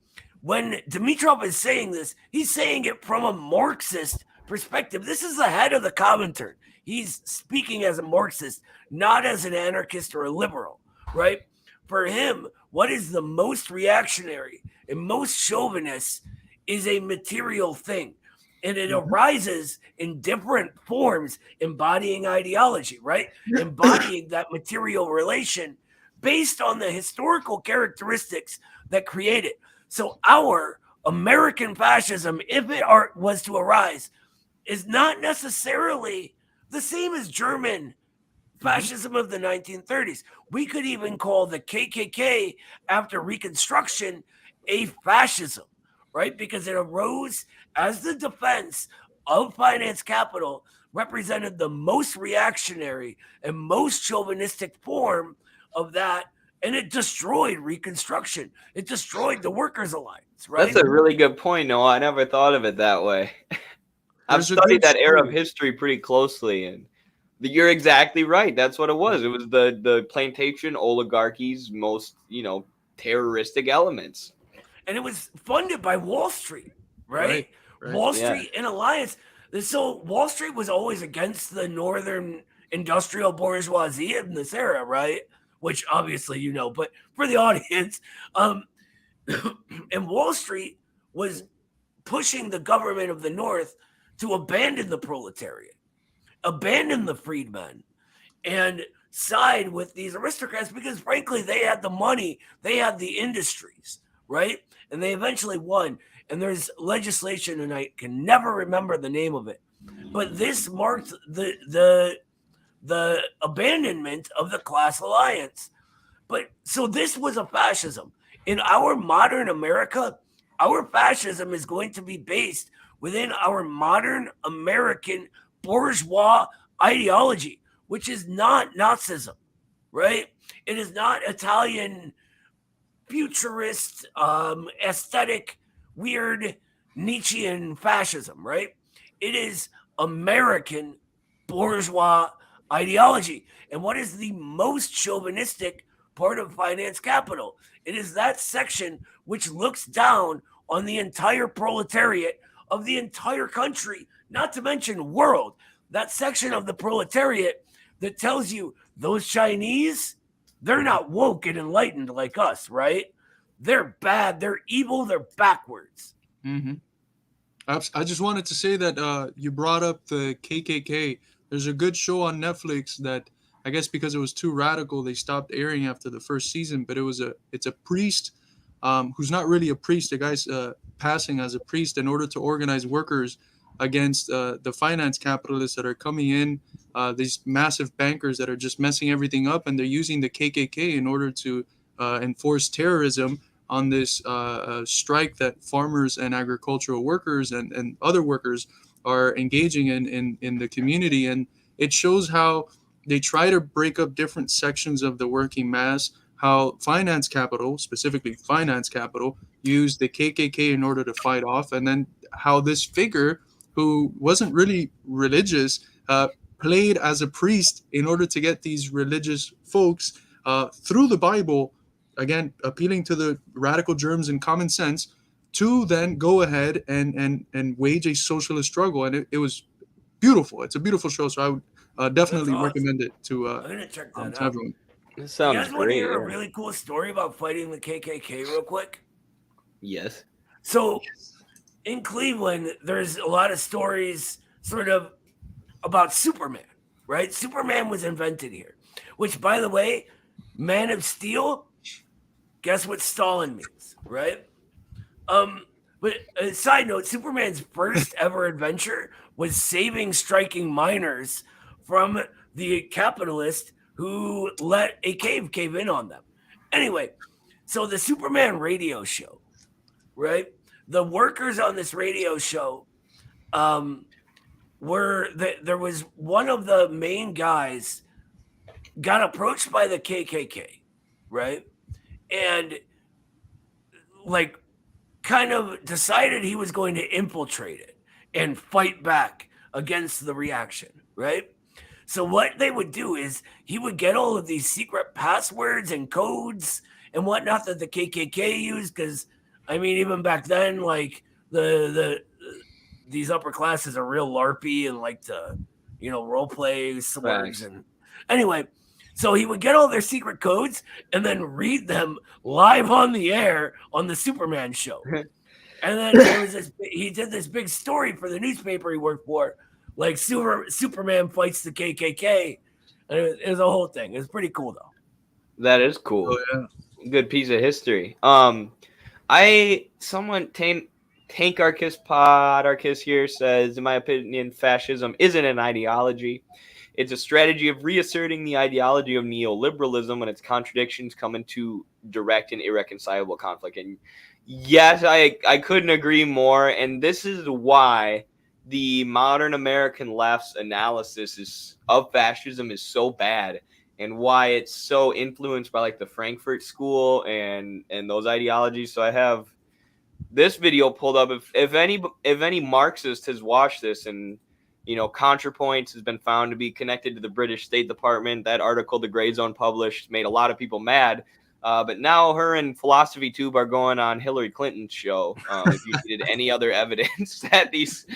When Dimitrov is saying this, he's saying it from a Marxist perspective. This is the head of the Comintern. He's speaking as a Marxist, not as an anarchist or a liberal, right? For him, what is the most reactionary and most chauvinist is a material thing. And it arises in different forms, embodying ideology, right? Embodying that material relation based on the historical characteristics that create it. So our American fascism, if it was to arise, is not necessarily the same as German fascism of the 1930s. We could even call the KKK after Reconstruction a fascism, right? Because it arose as the defense of finance capital, represented the most reactionary and most chauvinistic form of that, and it destroyed Reconstruction. It destroyed the Workers' Alliance, right? That's a really good point, Noah. I never thought of it that way. I've There's a studied good that era of story. history pretty closely, and you're exactly right. That's what it was. It was the plantation oligarchy's most, terroristic elements. And it was funded by Wall Street, right? Right. Wall Yeah. Street and Alliance. So Wall Street was always against the Northern industrial bourgeoisie in this era, right? Which obviously you know, but for the audience, and Wall Street was pushing the government of the North to abandon the proletariat, abandon the freedmen, and side with these aristocrats because, frankly, they had the money, they had the industries, right? And they eventually won. And there's legislation, and I can never remember the name of it, but this marked the abandonment of the class alliance. But so this was a fascism. In our modern America, our fascism is going to be based within our modern American bourgeois ideology, which is not Nazism, right? It is not Italian futurist, aesthetic, weird Nietzschean fascism, right? It is American bourgeois ideology. And what is the most chauvinistic part of finance capital? It is that section which looks down on the entire proletariat of the entire country, not to mention world. That section of the proletariat that tells you those Chinese, they're not woke and enlightened like us, right? They're bad, they're evil, they're backwards. Mm-hmm. I just wanted to say that you brought up the KKK. There's a good show on Netflix that I guess because it was too radical, they stopped airing after the first season. But it's a priest who's not really a priest. The guy's passing as a priest in order to organize workers against the finance capitalists that are coming in, these massive bankers that are just messing everything up, and they're using the KKK in order to enforce terrorism on this strike that farmers and agricultural workers and other workers are engaging in the community. And it shows how they try to break up different sections of the working mass, how finance capital, specifically finance capital, used the KKK in order to fight off, and then how this figure who wasn't really religious played as a priest in order to get these religious folks through the Bible, again, appealing to the radical germs and common sense, to then go ahead and wage a socialist struggle. And it was beautiful. It's a beautiful show. So I would definitely That's awesome. recommend it to I'm gonna check that to out. everyone. That You sounds guys want to great. hear a Yeah. really cool story about fighting the KKK real quick? Yes. So in Cleveland, there's a lot of stories sort of about Superman, right? Superman was invented here, which, by the way, Man of Steel, guess what Stalin means, right? But a side note, Superman's first ever adventure was saving striking miners from the capitalist who let a cave in on them. Anyway, so the Superman radio show, right? The workers on this radio show there was one of the main guys got approached by the KKK, right? And like kind of decided he was going to infiltrate it and fight back against the reaction, right? So what they would do is he would get all of these secret passwords and codes and whatnot that the KKK used, because I mean, even back then, like these upper classes are real LARPy and like to, role play swords. And anyway, so he would get all their secret codes and then read them live on the air on the Superman show. And then he did this big story for the newspaper he worked for, like Superman fights the KKK. And it was a whole thing. It was pretty cool though. That is cool. Oh, yeah. Good piece of history. Tank Arcus here says, in my opinion, fascism isn't an ideology. It's a strategy of reasserting the ideology of neoliberalism when its contradictions come into direct and irreconcilable conflict. And yes, I couldn't agree more. And this is why the modern American left's analysis of fascism is so bad. and why it's so influenced by like the Frankfurt School and those ideologies. So I have this video pulled up. If any Marxist has watched this, and ContraPoints has been found to be connected to the British State Department. That article the Gray Zone published made a lot of people mad. But now her and Philosophy Tube are going on Hillary Clinton's show. If you needed any other evidence that these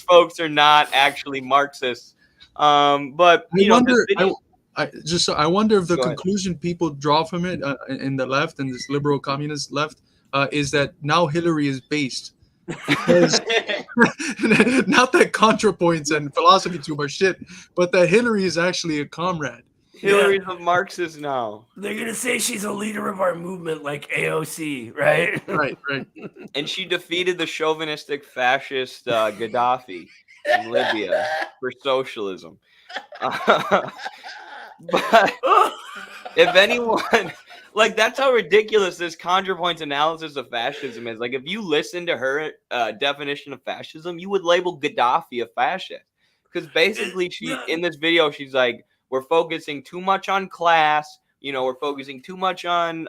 folks are not actually Marxists, but I wonder if the Go ahead. conclusion people draw from it in the left and this liberal communist left is that now Hillary is based. Because not that ContraPoints and Philosophy Tube are shit, but that Hillary is actually a comrade. Hillary's a Marxist now. They're gonna say she's a leader of our movement, like AOC, right? Right. And she defeated the chauvinistic fascist Gaddafi in Libya for socialism. But if anyone, like, that's how ridiculous this ContraPoints analysis of fascism is. Like, if you listen to her definition of fascism, you would label Gaddafi a fascist. Because basically, in this video, she's like, we're focusing too much on class. We're focusing too much on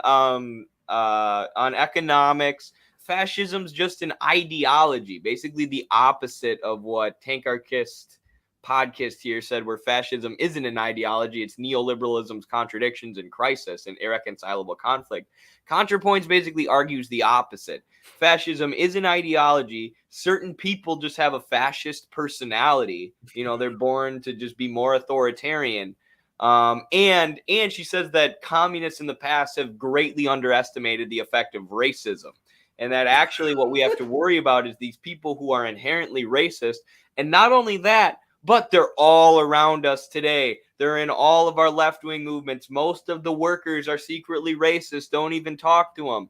economics. Fascism's just an ideology, basically the opposite of what Tankarchist podcast here said, where fascism isn't an ideology, it's neoliberalism's contradictions and crisis and irreconcilable conflict. ContraPoints basically argues the opposite. Fascism is an ideology. Certain people just have a fascist personality. They're born to just be more authoritarian. And she says that communists in the past have greatly underestimated the effect of racism. And that actually what we have to worry about is these people who are inherently racist. And not only that, but they're all around us today. They're in all of our left-wing movements. Most of the workers are secretly racist. Don't even talk to them.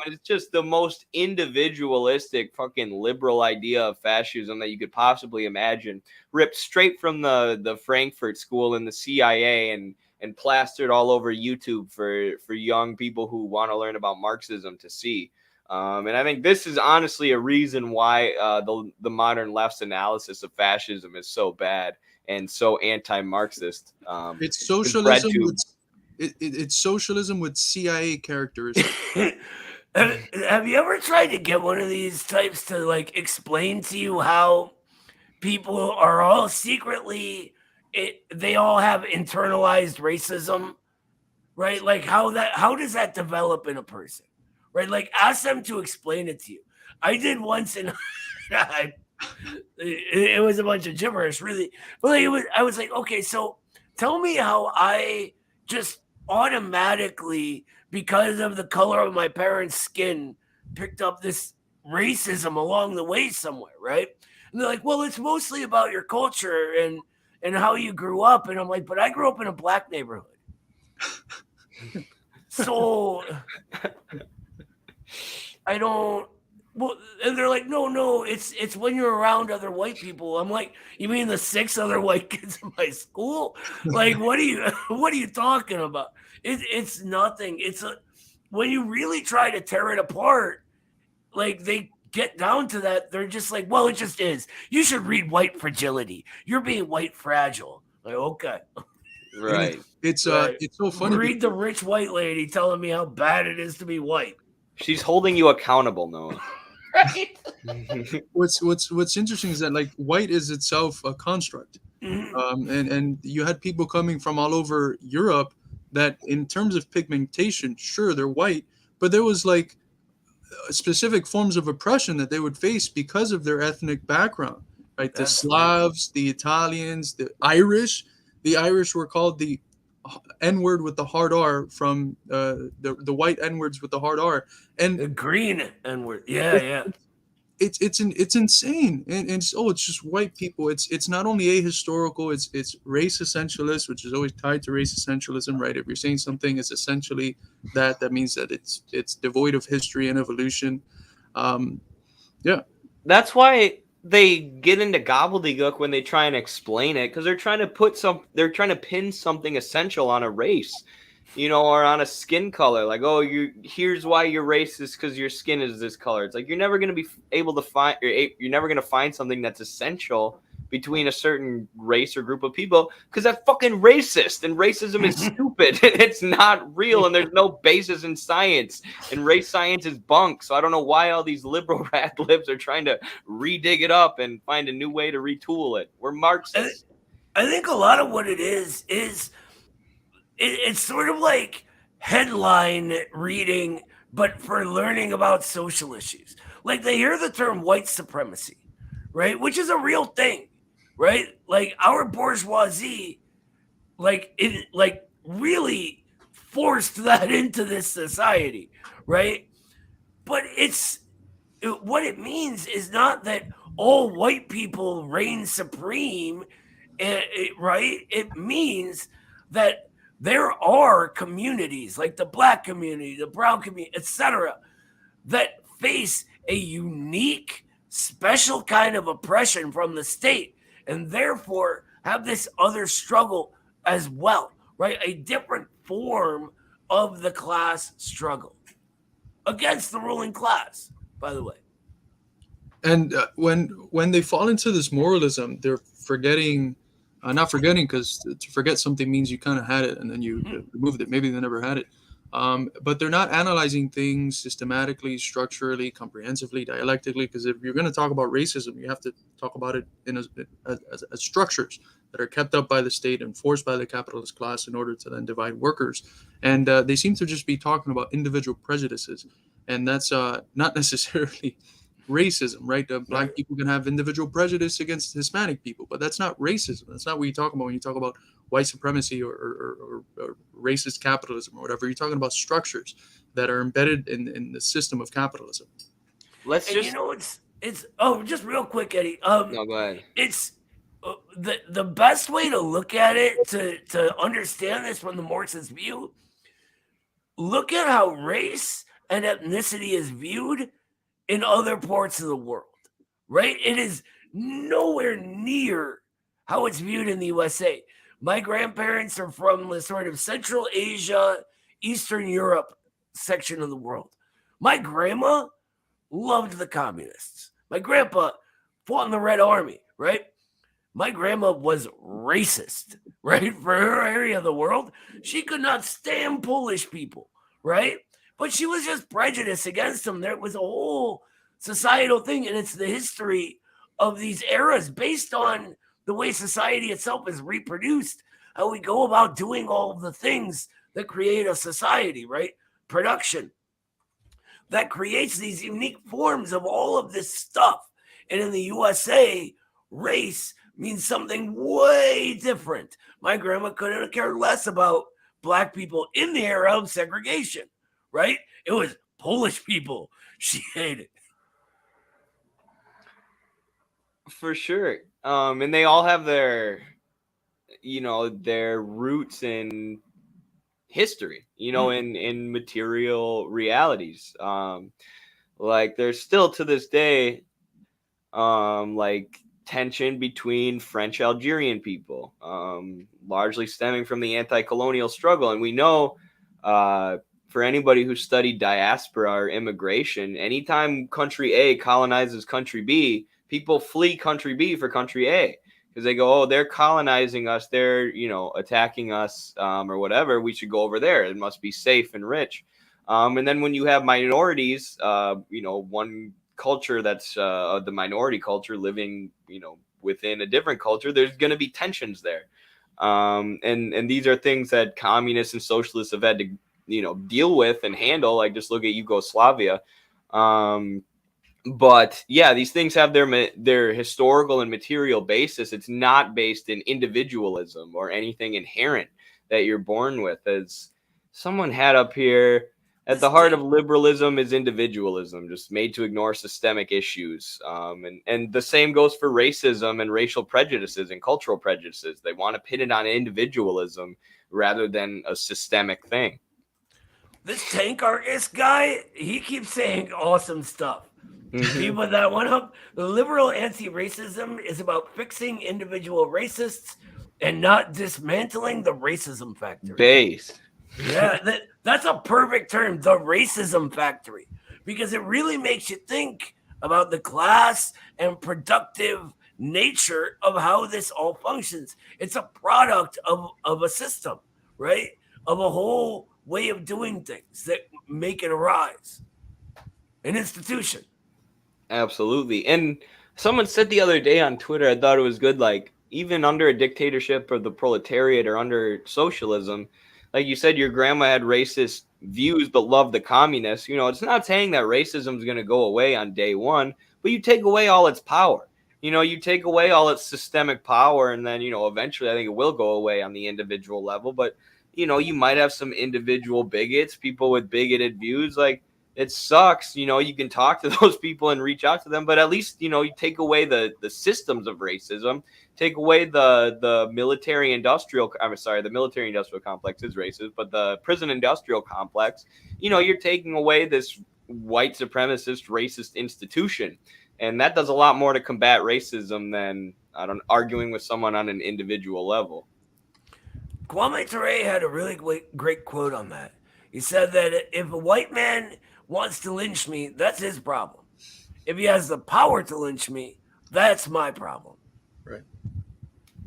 It's just the most individualistic fucking liberal idea of fascism that you could possibly imagine. Ripped straight from the Frankfurt School and the CIA and plastered all over YouTube for young people who want to learn about Marxism to see. And I think this is honestly a reason why the modern left's analysis of fascism is so bad and so anti-Marxist. It's socialism. It's socialism with CIA characteristics. Have you ever tried to get one of these types to like explain to you how people are all secretly they all have internalized racism, right? Like how does that develop in a person? Right, like ask them to explain it to you. I did once, and it was a bunch of gibberish, really. But I was like, okay, so tell me how I just automatically, because of the color of my parents' skin, picked up this racism along the way somewhere, right? And they're like, well, it's mostly about your culture and how you grew up. And I'm like, but I grew up in a black neighborhood, so. I don't. Well, and they're like, no, it's when you're around other white people. I'm like, you mean the 6 other white kids in my school? Like, what are you talking about? It's nothing. When you really try to tear it apart, like they get down to that, they're just like, well, it just is. You should read White Fragility. You're being white fragile. Like, okay, right. It's so funny. Read the rich white lady telling me how bad it is to be white. She's holding you accountable, Noah. Right. What's interesting is that like white is itself a construct, and you had people coming from all over Europe that, in terms of pigmentation, sure they're white, but there was like specific forms of oppression that they would face because of their ethnic background, right? The Slavs, the Italians, the Irish. The Irish were called the N-word with the hard R from the white N-words with the hard R, and the green N-word. Yeah. It's insane, and it's just white people. It's not only ahistorical, it's race essentialist, which is always tied to race essentialism, right? If you're saying something is essentially that means that it's devoid of history and evolution. Yeah, that's why they get into gobbledygook when they try and explain it, because they're trying to pin something essential on a race, or on a skin color. Like, oh, here's why you're racist, because your skin is this color. It's like you're never going to be able to find, you're never going to find something that's essential between a certain race or group of people because that's fucking racist, and racism is stupid and it's not real, and there's no basis in science, and race science is bunk. So I don't know why all these liberal rat libs are trying to redig it up and find a new way to retool it. We're Marxists. I think a lot of what it is it's sort of like headline reading, but for learning about social issues. Like they hear the term white supremacy, right? Which is a real thing, right? Like our bourgeoisie, like it, like really forced that into this society, right? But what it means is not that all white people reign supreme, right? It means that there are communities like the black community, the brown community, etc., that face a unique, special kind of oppression from the state, and therefore have this other struggle as well, right? A different form of the class struggle against the ruling class, by the way. And when they fall into this moralism, they're forgetting, not forgetting, because to forget something means you kind of had it and then you removed it. Maybe they never had it. But they're not analyzing things systematically, structurally, comprehensively, dialectically. Because if you're going to talk about racism, you have to talk about it in as structures that are kept up by the state, enforced by the capitalist class in order to then divide workers. And they seem to just be talking about individual prejudices, and that's not necessarily racism, right? Black people can have individual prejudice against Hispanic people, but that's not racism. That's not what you talk about when you talk about white supremacy or racist capitalism or whatever. You're talking about structures that are embedded in the system of capitalism. Let's And just you know, it's just real quick, Eddie. no, go ahead. It's the best way to look at it to understand this from the Marxist view. Look at how race and ethnicity is viewed in other parts of the world, right? It is nowhere near how it's viewed in the USA. My grandparents are from the sort of Central Asia, Eastern Europe section of the world. My grandma loved the communists. My grandpa fought in the Red Army, right? My grandma was racist, right? For her area of the world, she could not stand Polish people, right? But she was just prejudiced against them. There was a whole societal thing, and it's the history of these eras based on the way society itself is reproduced, how we go about doing all of the things that create a society, right? Production that creates these unique forms of all of this stuff. And in the USA, race means something way different. My grandma couldn't have cared less about black people in the era of segregation, right? It was Polish people she hated. For sure. And they all have their roots in history, in material realities. Like there's still to this day, like tension between French Algerian people, largely stemming from the anti-colonial struggle. And we know, for anybody who studied diaspora or immigration, anytime country A colonizes country B, people flee country B for country A because they go, oh, they're colonizing us, they're attacking us, or whatever. We should go over there. It must be safe and rich. And then when you have minorities, one culture that's the minority culture living, within a different culture, there's going to be tensions there. And these are things that communists and socialists have had to deal with and handle. Like just look at Yugoslavia. But yeah, these things have their historical and material basis. It's not based in individualism or anything inherent that you're born with. As someone had up here, at the heart of liberalism is individualism, just made to ignore systemic issues. And the same goes for racism and racial prejudices and cultural prejudices. They want to pin it on individualism rather than a systemic thing. This tank artist guy, he keeps saying awesome stuff. People that went up, the liberal anti-racism is about fixing individual racists and not dismantling the racism factory. Base. Yeah, that's a perfect term, the racism factory, because it really makes you think about the class and productive nature of how this all functions. It's a product of a system, right? Of a whole way of doing things that make it arise. An institution. Absolutely. And someone said the other day on Twitter, I thought it was good, like, even under a dictatorship of the proletariat or under socialism, like you said, your grandma had racist views but loved the communists. You know, it's not saying that racism is going to go away on day one, but you take away all its power. You know, you take away all its systemic power, and then, you know, eventually I think it will go away on the individual level. But, you know, you might have some individual bigots, people with bigoted views. Like, it sucks, you know, you can talk to those people and reach out to them, but at least, you know, you take away the systems of racism, take away the military industrial, I'm sorry, the military industrial complex is racist, but the prison industrial complex, you know, you're taking away this white supremacist racist institution. And that does a lot more to combat racism than, I don't, arguing with someone on an individual level. Kwame Ture had a really great quote on that. He said that if a white man wants to lynch me, that's his problem. If he has the power to lynch me, that's my problem.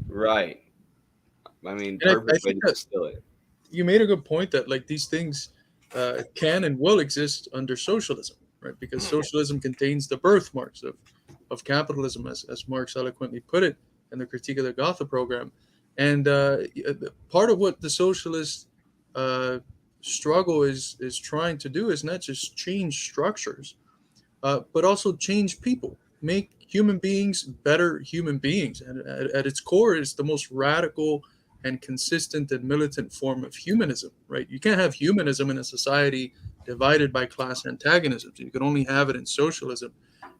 Right. I mean, And perfect I way think to that distill it. you made a good point that like these things can and will exist under socialism, right? Because socialism contains the birthmarks of capitalism, as Marx eloquently put it in the Critique of the Gotha program. And part of what the socialist struggle is trying to do is not just change structures, but also change people, make human beings better human beings. And at its core is the most radical and consistent and militant form of humanism, right? You can't have humanism in a society divided by class antagonisms. You can only have it in socialism.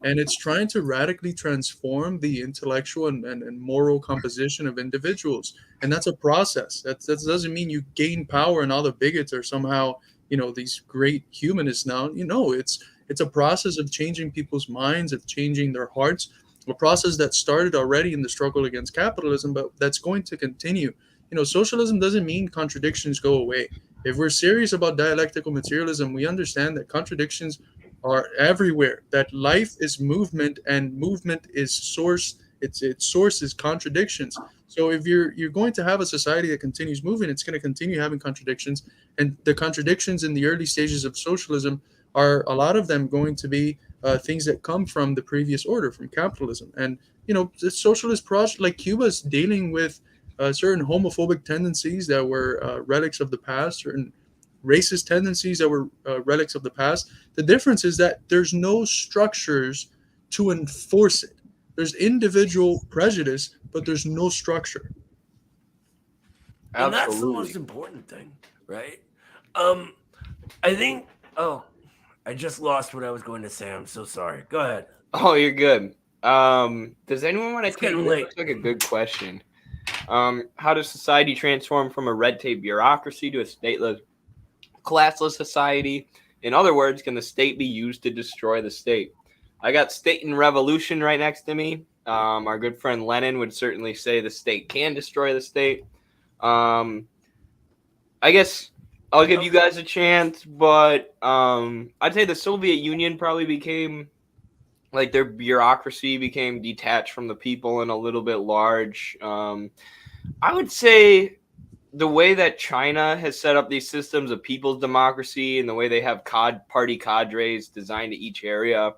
And it's trying to radically transform the intellectual and moral composition of individuals. And that's a process. That doesn't mean you gain power and all the bigots are somehow, you know, these great humanists now. You know, it's a process of changing people's minds, of changing their hearts, a process that started already in the struggle against capitalism, but that's going to continue. You know, socialism doesn't mean contradictions go away. If we're serious about dialectical materialism, we understand that contradictions are everywhere, that life is movement and movement is source, its source is contradictions. So if you're going to have a society that continues moving, it's going to continue having contradictions. And the contradictions in the early stages of socialism are a lot of them going to be things that come from the previous order, from capitalism. And, you know, the socialist project like Cuba's dealing with certain homophobic tendencies that were relics of the past, certain racist tendencies that were relics of the past. The difference is that there's no structures to enforce it. There's individual prejudice, but there's no structure. And that's the Absolutely. most important thing, right? I think, I just lost what I was going to say. I'm so sorry. Go ahead. Oh, you're good. Does anyone want to It's take getting this? late. Looks like a good question. How does society transform from a red tape bureaucracy to a stateless, classless society? In other words, can the state be used to destroy the state? I got State and Revolution right next to me. Our good friend Lenin would certainly say the state can destroy the state. I guess I'll give you guys a chance, but I'd say the Soviet Union probably became, like, their bureaucracy became detached from the people and a little bit large. I would say the way that China has set up these systems of people's democracy and the way they have party cadres designed to each area,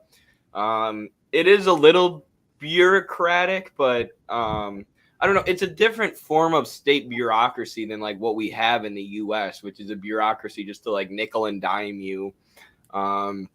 it is a little bureaucratic, but I don't know. It's a different form of state bureaucracy than like what we have in the U.S., which is a bureaucracy just to like nickel and dime you, and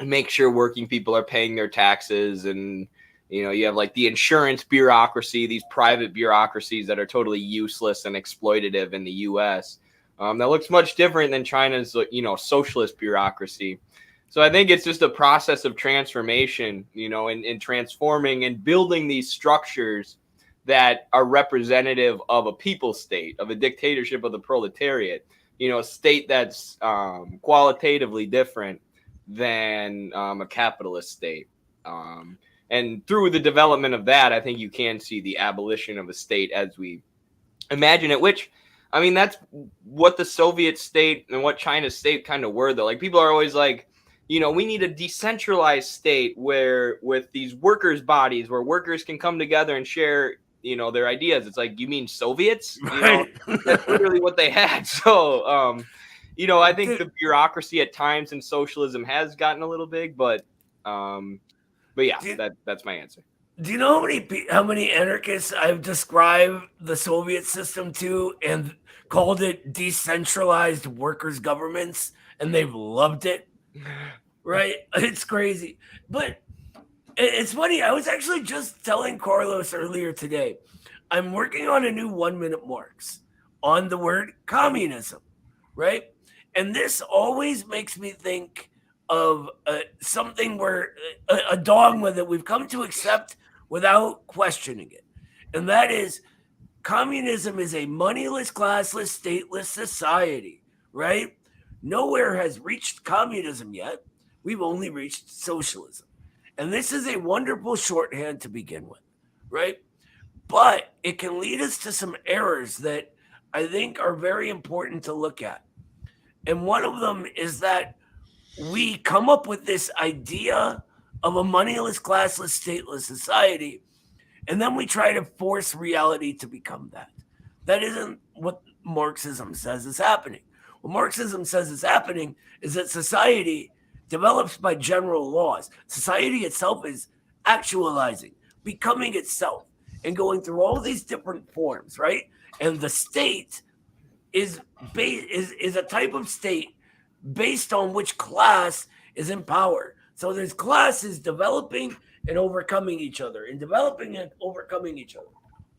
make sure working people are paying their taxes. And, you know, you have like the insurance bureaucracy, these private bureaucracies that are totally useless and exploitative in the U.S. That looks much different than China's, you know, socialist bureaucracy. So I think it's just a process of transformation, you know, in transforming and building these structures that are representative of a people state, of a dictatorship of the proletariat, you know, a state that's qualitatively different than a capitalist state. And through the development of that, I think you can see the abolition of a state as we imagine it, which, I mean, that's what the Soviet state and what China's state kind of were, though. Like, people are always like, we need a decentralized state where with these workers' bodies, where workers can come together and share, their ideas. It's like, you mean Soviets? Right. That's literally what they had. So, I think the bureaucracy at times in socialism has gotten a little big, but yeah, that's my answer. Do you know how many anarchists I've described the Soviet system to and called it decentralized workers' governments, and they've loved it? Right? It's crazy. But it's funny. I was actually just telling Carlos earlier today, I'm working on a new 1-minute Marx on the word communism, right? And this always makes me think of something where a dogma that we've come to accept without questioning it. And that is, communism is a moneyless, classless, stateless society, right? Nowhere has reached communism yet. We've only reached socialism. And this is a wonderful shorthand to begin with, right? But it can lead us to some errors that I think are very important to look at. And one of them is that we come up with this idea of a moneyless, classless, stateless society, and then we try to force reality to become that. That isn't what Marxism says is happening. What Marxism says is happening is that society develops by general laws. Society itself is actualizing, becoming itself, and going through all these different forms, right? And the state is a type of state based on which class is in power. So there's classes developing and overcoming each other, and developing and overcoming each other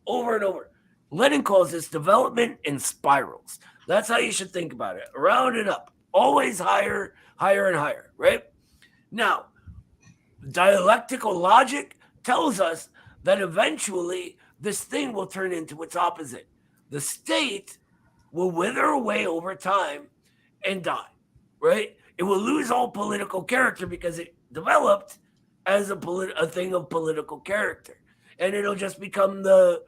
over and over. Lenin calls this development in spirals. That's how you should think about it. Around and up, always higher, higher and higher, right? Now, dialectical logic tells us that eventually this thing will turn into its opposite. The state will wither away over time and die, right? It will lose all political character because it developed as a thing of political character, and it'll just become the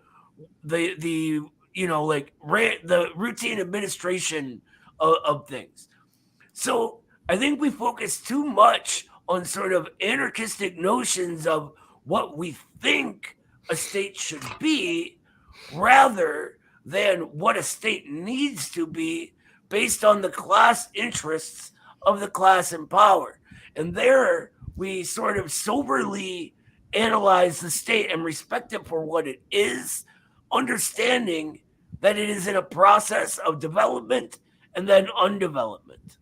routine administration of things. So I think we focus too much on sort of anarchistic notions of what we think a state should be, rather than what a state needs to be based on the class interests of the class in power. And there we sort of soberly analyze the state and respect it for what it is, understanding that it is in a process of development and then undevelopment.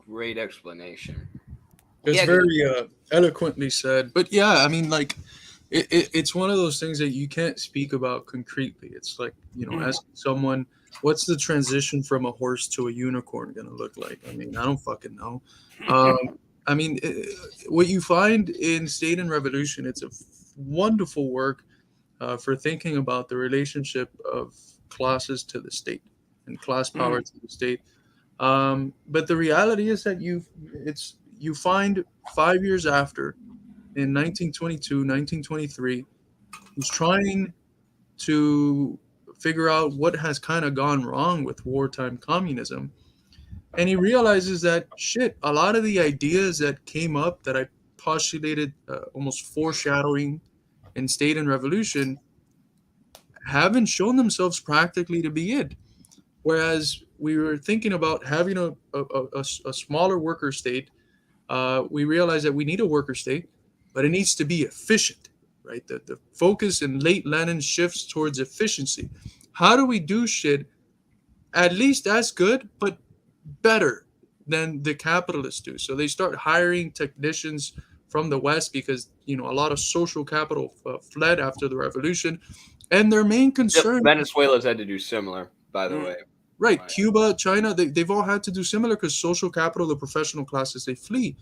Great explanation. It's very eloquently said. But yeah, I mean, like, it's one of those things that you can't speak about concretely. It's like, asking someone, what's the transition from a horse to a unicorn going to look like? I mean, I don't fucking know. I mean, what you find in State and Revolution, it's a wonderful work for thinking about the relationship of classes to the state and class power to the state. But the reality is that you find 5 years after, in 1922, 1923, he's trying to figure out what has kind of gone wrong with wartime communism. And he realizes that, a lot of the ideas that came up that I postulated, almost foreshadowing in State and Revolution, haven't shown themselves practically to be it. Whereas we were thinking about having a smaller worker state, we realized that we need a worker state, but it needs to be efficient, right? The focus in late Lenin shifts towards efficiency. How do we do shit at least as good, but better than the capitalists do? So they start hiring technicians from the West because, a lot of social capital fled after the revolution. And their main concern... Venezuela's had to do similar, by the way. Right. Cuba, China, they've all had to do similar because social capital, the professional classes, they flee.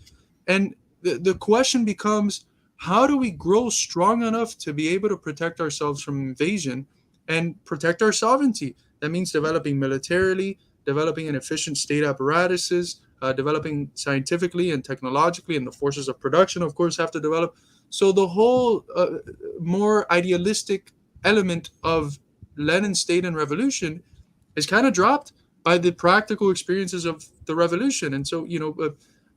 And the question becomes, how do we grow strong enough to be able to protect ourselves from invasion and protect our sovereignty? That means developing militarily, developing an efficient state apparatuses, developing scientifically and technologically, and the forces of production, of course, have to develop. So the whole more idealistic element of Lenin's State and Revolution is kind of dropped by the practical experiences of the revolution. And so,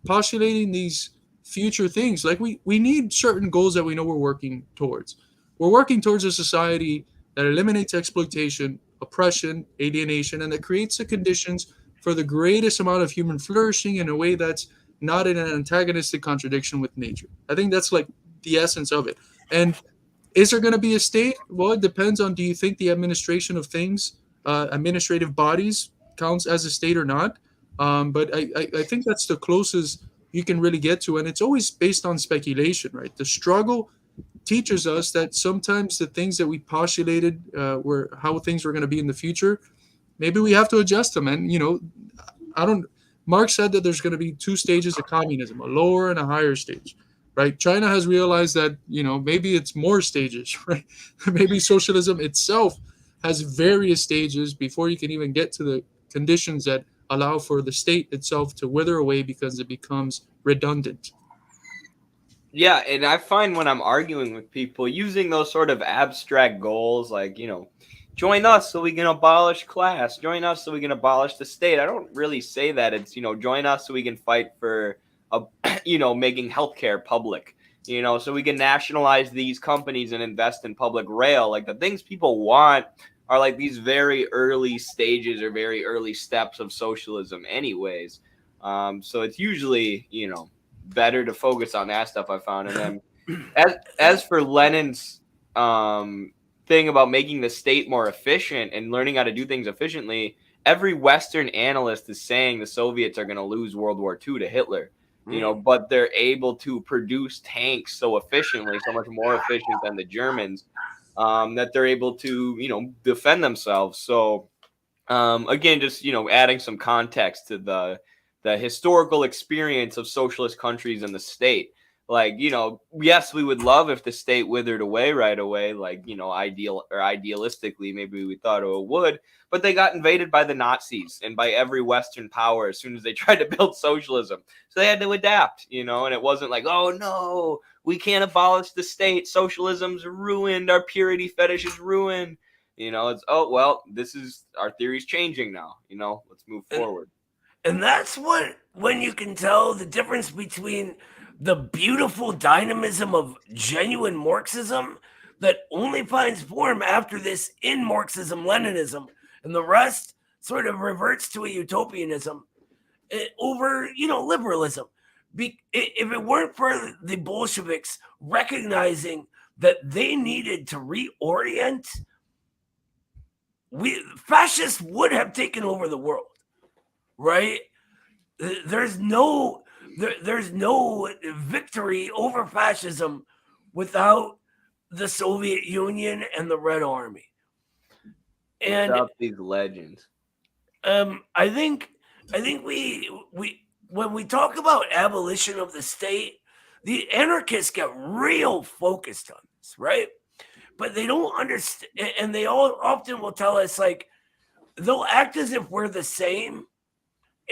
postulating these future things. Like we need certain goals that we know we're working towards. We're working towards a society that eliminates exploitation, oppression, alienation, and that creates the conditions for the greatest amount of human flourishing in a way that's not in an antagonistic contradiction with nature. I think that's like the essence of it. And is there going to be a state? Well, it depends on, do you think the administration of things, administrative bodies, counts as a state or not? But I think that's the closest you can really get to. And it's always based on speculation, right? The struggle teaches us that sometimes the things that we postulated were how things were going to be in the future, maybe we have to adjust them. And, I don't, Marx said that there's going to be two stages of communism, a lower and a higher stage, right? China has realized that, maybe it's more stages, right? Maybe socialism itself has various stages before you can even get to the conditions that allow for the state itself to wither away because it becomes redundant. Yeah, and I find when I'm arguing with people using those sort of abstract goals, like, join us so we can abolish class, join us so we can abolish the state. I don't really say that. It's, join us so we can fight for, making healthcare public, so we can nationalize these companies and invest in public rail. Like, the things people want are like these very early stages or very early steps of socialism anyways. So it's usually, better to focus on that stuff, I found. And then as for Lenin's thing about making the state more efficient and learning how to do things efficiently, every Western analyst is saying the Soviets are going to lose World War II to Hitler, but they're able to produce tanks so efficiently, so much more efficient than the Germans, that they're able to, defend themselves. So again, just, adding some context to the historical experience of socialist countries in the state. Like, yes, we would love if the state withered away right away, like, idealistically, maybe we thought it would, but they got invaded by the Nazis and by every Western power as soon as they tried to build socialism. So they had to adapt, and it wasn't like, oh no, we can't abolish the state. Socialism's ruined. Our purity fetish is ruined. It's, oh, well, this is, our theory's changing now, let's move forward. And that's when you can tell the difference between the beautiful dynamism of genuine Marxism that only finds form after this in Marxism-Leninism, and the rest sort of reverts to a utopianism over, liberalism. If it weren't for the Bolsheviks recognizing that they needed to reorient, fascists would have taken over the world. Right? There's no victory over fascism without the Soviet Union and the Red Army. And without these legends. I think we when we talk about abolition of the state, the anarchists get real focused on this, right? But they don't understand, and they all often will tell us, like, they'll act as if we're the same.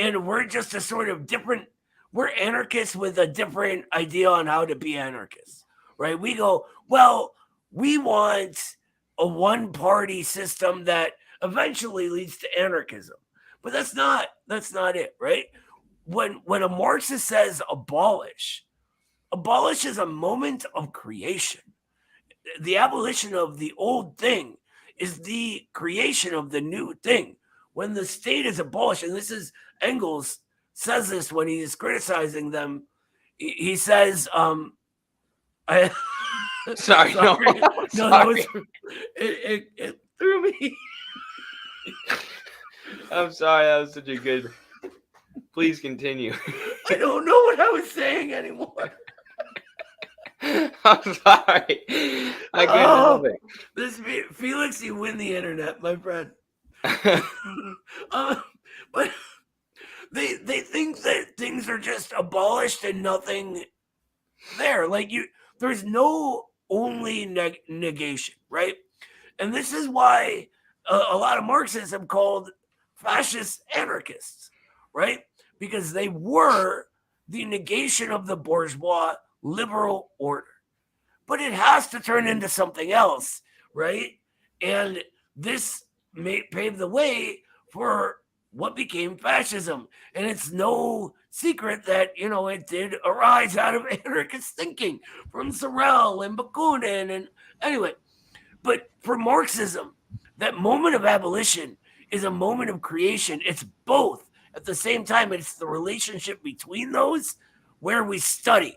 And we're just a sort of different, we're anarchists with a different idea on how to be anarchists, right? We go, well, we want a one-party system that eventually leads to anarchism. But that's not it, right? When a Marxist says abolish is a moment of creation. The abolition of the old thing is the creation of the new thing. When the state is abolished, and this is Engels says this when he is criticizing them. He says, Sorry. sorry. No, That was, it threw me. I'm sorry. That was such a good. Please continue. I don't know what I was saying anymore. I'm sorry. I couldn't help it. This Felix, you win the internet, my friend. But they think that things are just abolished and nothing there. Like, there's no only negation, right? And this is why a lot of Marxists have called fascist anarchists, right? Because they were the negation of the bourgeois liberal order. But it has to turn into something else, right? And this may pave the way for what became fascism. And it's no secret that, it did arise out of anarchist thinking from Sorel and Bakunin. And anyway, but for Marxism, that moment of abolition is a moment of creation. It's both at the same time. It's the relationship between those where we study.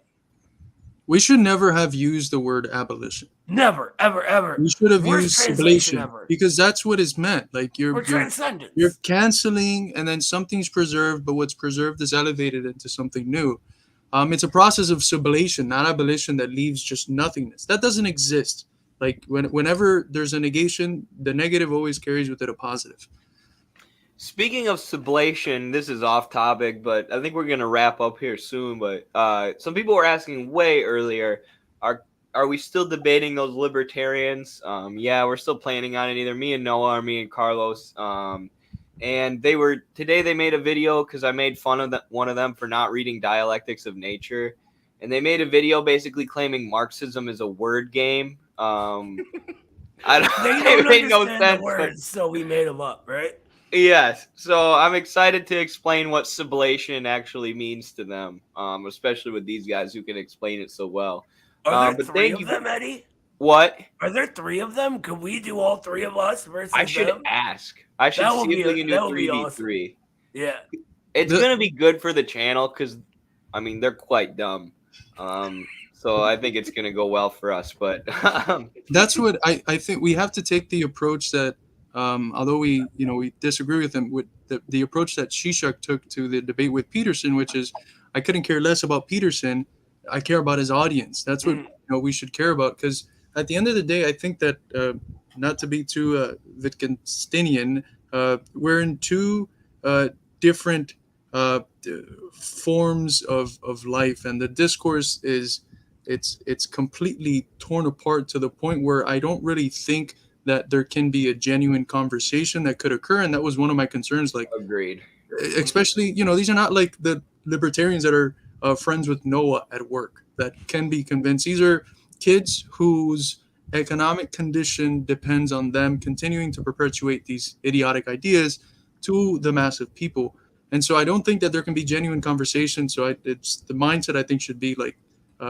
We should never have used the word abolition. Never, ever, ever. We should have Worst used translation sublation ever. because that's what is meant. Like Or you're transcendence. you're canceling, and then something's preserved, but what's preserved is elevated into something new. It's a process of sublation, not abolition, that leaves just nothingness. That doesn't exist. Like whenever there's a negation, the negative always carries with it a positive. Speaking of sublation, this is off topic, but I think we're gonna wrap up here soon. But some people were asking way earlier, are we still debating those libertarians? Yeah, we're still planning on it. Either me and Noah or me and Carlos. And they made a video because I made fun of one of them for not reading Dialectics of Nature, and they made a video basically claiming Marxism is a word game. They don't understand the words, so we made them up, right? Yes, so I'm excited to explain what sublation actually means to them, especially with these guys who can explain it so well. Are there three of them, Eddie? What? Are there three of them? Could we do all three of us versus I should them? ask. I should see if we can do 3v3. Awesome. Yeah. It's going to be good for the channel because, they're quite dumb. So I think it's going to go well for us. But that's what I think. We have to take the approach that, although we disagree with him, with the approach that Zizek took to the debate with Peterson, which is, I couldn't care less about Peterson. I care about his audience. That's what we should care about, because at the end of the day, I think that not to be too Wittgensteinian, we're in two different forms of life, and the discourse is it's completely torn apart to the point where I don't really think that there can be a genuine conversation that could occur. And that was one of my concerns. Like, agreed. Especially, these are not like the libertarians that are friends with Noah at work that can be convinced. These are kids whose economic condition depends on them continuing to perpetuate these idiotic ideas to the mass of people. And so I don't think that there can be genuine conversation. So it's the mindset, I think, should be like,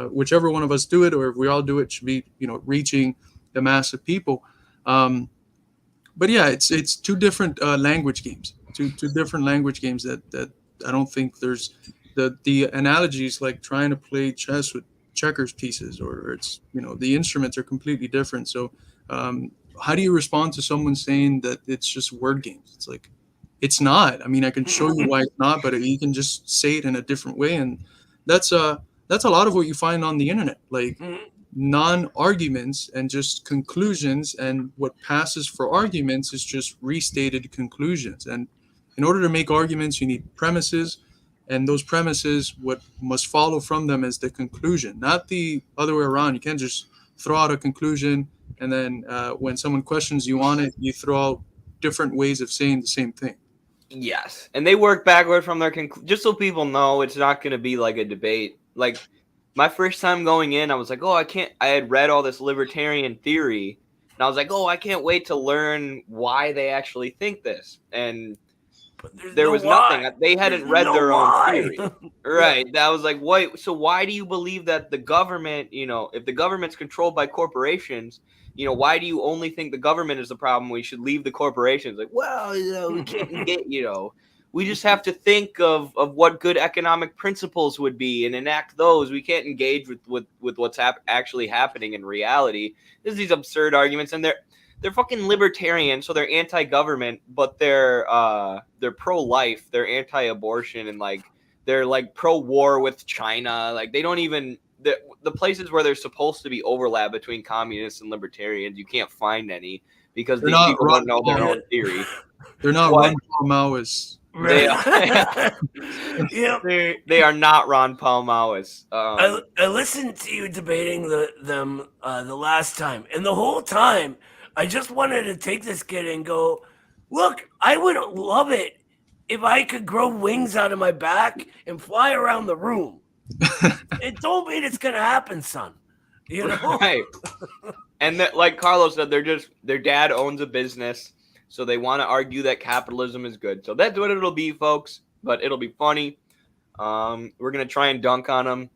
whichever one of us do it, or if we all do it, should be, reaching the mass of people. But yeah, it's two different language games, two different language games that I don't think there's the analogies like trying to play chess with checkers pieces, or it's, the instruments are completely different. So how do you respond to someone saying that it's just word games? It's like, it's not. I can show you why it's not, but you can just say it in a different way. And that's a lot of what you find on the internet, like non-arguments and just conclusions. And what passes for arguments is just restated conclusions. And in order to make arguments, you need premises. And those premises, what must follow from them is the conclusion, not the other way around. You can't just throw out a conclusion, and then when someone questions you on it, you throw out different ways of saying the same thing. Yes, and they work backward from their conclusion. Just so people know, it's not going to be like a debate. Like, my first time going in, I was like, I had read all this libertarian theory, and I was like, I can't wait to learn why they actually think this. And there was nothing. They hadn't read their own theory. Right. That was like, wait, so why do you believe that the government, if the government's controlled by corporations, why do you only think the government is the problem? We should leave the corporations. Like, well, we can't get, we just have to think of what good economic principles would be and enact those. We can't engage with what's actually happening in reality. There's these absurd arguments, and they're fucking libertarian, so they're anti-government, but they're pro-life, they're anti-abortion, and like they're like pro-war with China. Like, they don't even the places where there's supposed to be overlap between communists and libertarians, you can't find any because these people don't know their own theory. They're not Ron Paul Maoists. They are not Ron Paul Maoists. I listened to you debating them the last time, and the whole time I just wanted to take this kid and go, look, I would love it if I could grow wings out of my back and fly around the room. It don't mean it's gonna happen, son. Right. And that, like Carlos said, their dad owns a business, So they want to argue that capitalism is good. So that's what it'll be, folks. But it'll be funny. We're going to try and dunk on them.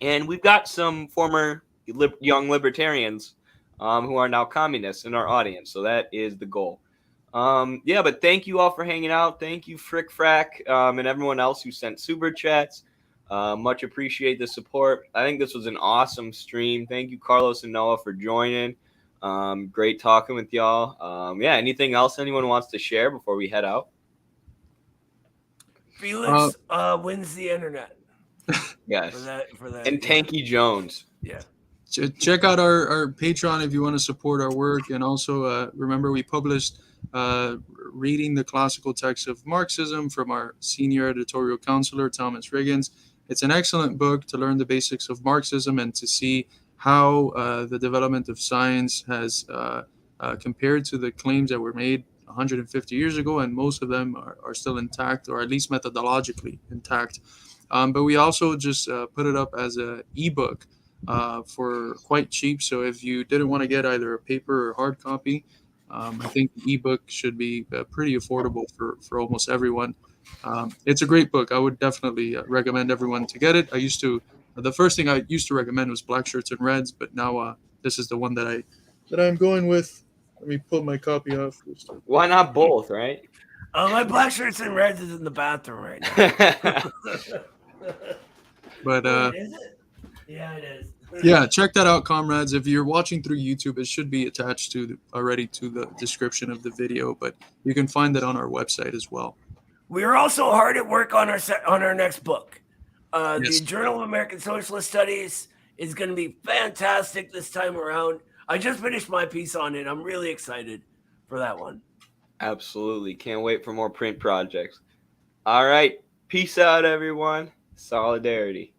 And we've got some former young libertarians who are now communists in our audience. So that is the goal. Yeah, but thank you all for hanging out. Thank you, Frick Frack, and everyone else who sent super chats. Much appreciate the support. I think this was an awesome stream. Thank you, Carlos and Noah, for joining. Great talking with y'all. Yeah, anything else anyone wants to share before we head out? Felix wins the internet. Yes. For that, and Tanky Jones. Yeah. Check out our Patreon if you want to support our work. And also remember, we published Reading the Classical Texts of Marxism from our senior editorial counselor, Thomas Riggins. It's an excellent book to learn the basics of Marxism and to see how the development of science has compared to the claims that were made 150 years ago, and most of them are still intact, or at least methodologically intact. But we also just put it up as an ebook for quite cheap. So if you didn't want to get either a paper or hard copy, I think the ebook should be pretty affordable for almost everyone. It's a great book. I would definitely recommend everyone to get it. The first thing I used to recommend was Black Shirts and Reds, but now this is the one that I'm going with. Let me pull my copy off. Why not both, right? My Black Shirts and Reds is in the bathroom right now. But is it? Yeah, it is. Yeah, check that out, comrades. If you're watching through YouTube, it should be attached already to the description of the video, but you can find it on our website as well. We are also hard at work on our next book. Yes. The Journal of American Socialist Studies is going to be fantastic this time around. I just finished my piece on it. I'm really excited for that one. Absolutely. Can't wait for more print projects. All right. Peace out, everyone. Solidarity.